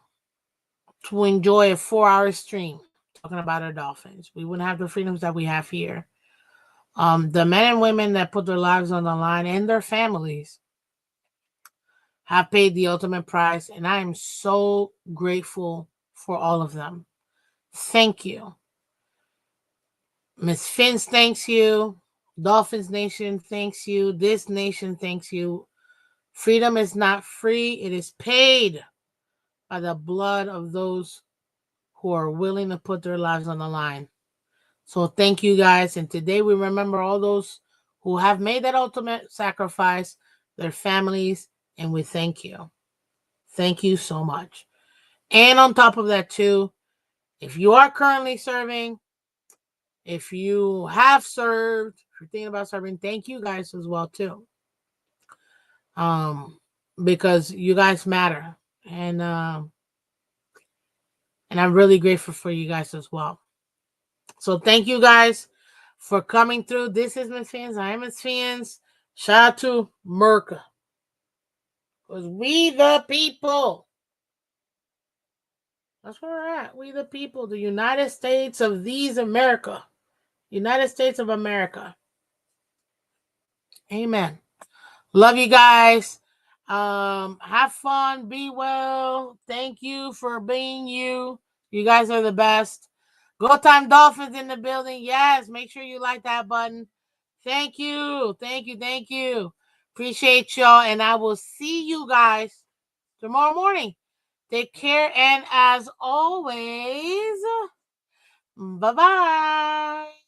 to enjoy a 4-hour stream talking about our Dolphins. We wouldn't have the freedoms that we have here. The men and women that put their lives on the line and their families have paid the ultimate price, and I am so grateful for all of them. Thank you. Miss Phins thanks you. Dolphins Nation thanks you. This nation thanks you. Freedom is not free. It is paid by the blood of those who are willing to put their lives on the line. So thank you, guys. And today we remember all those who have made that ultimate sacrifice, their families, and we thank you. Thank you so much. And on top of that, too, if you are currently serving, if you have served, if you're thinking about serving, thank you guys as well, too. Because you guys matter. And I'm really grateful for you guys as well. So thank you guys for coming through. This is Miss Phins. I am Miss Phins. Shout out to Merca. Because we the people. That's where we're at. We the people. The United States of these America. United States of America. Amen. Love you guys. Have fun. Be well. Thank you for being you. You guys are the best. Go Time Dolphins in the building. Yes, make sure you like that button. Thank you. Thank you. Thank you. Appreciate y'all. And I will see you guys tomorrow morning. Take care. And as always, bye-bye.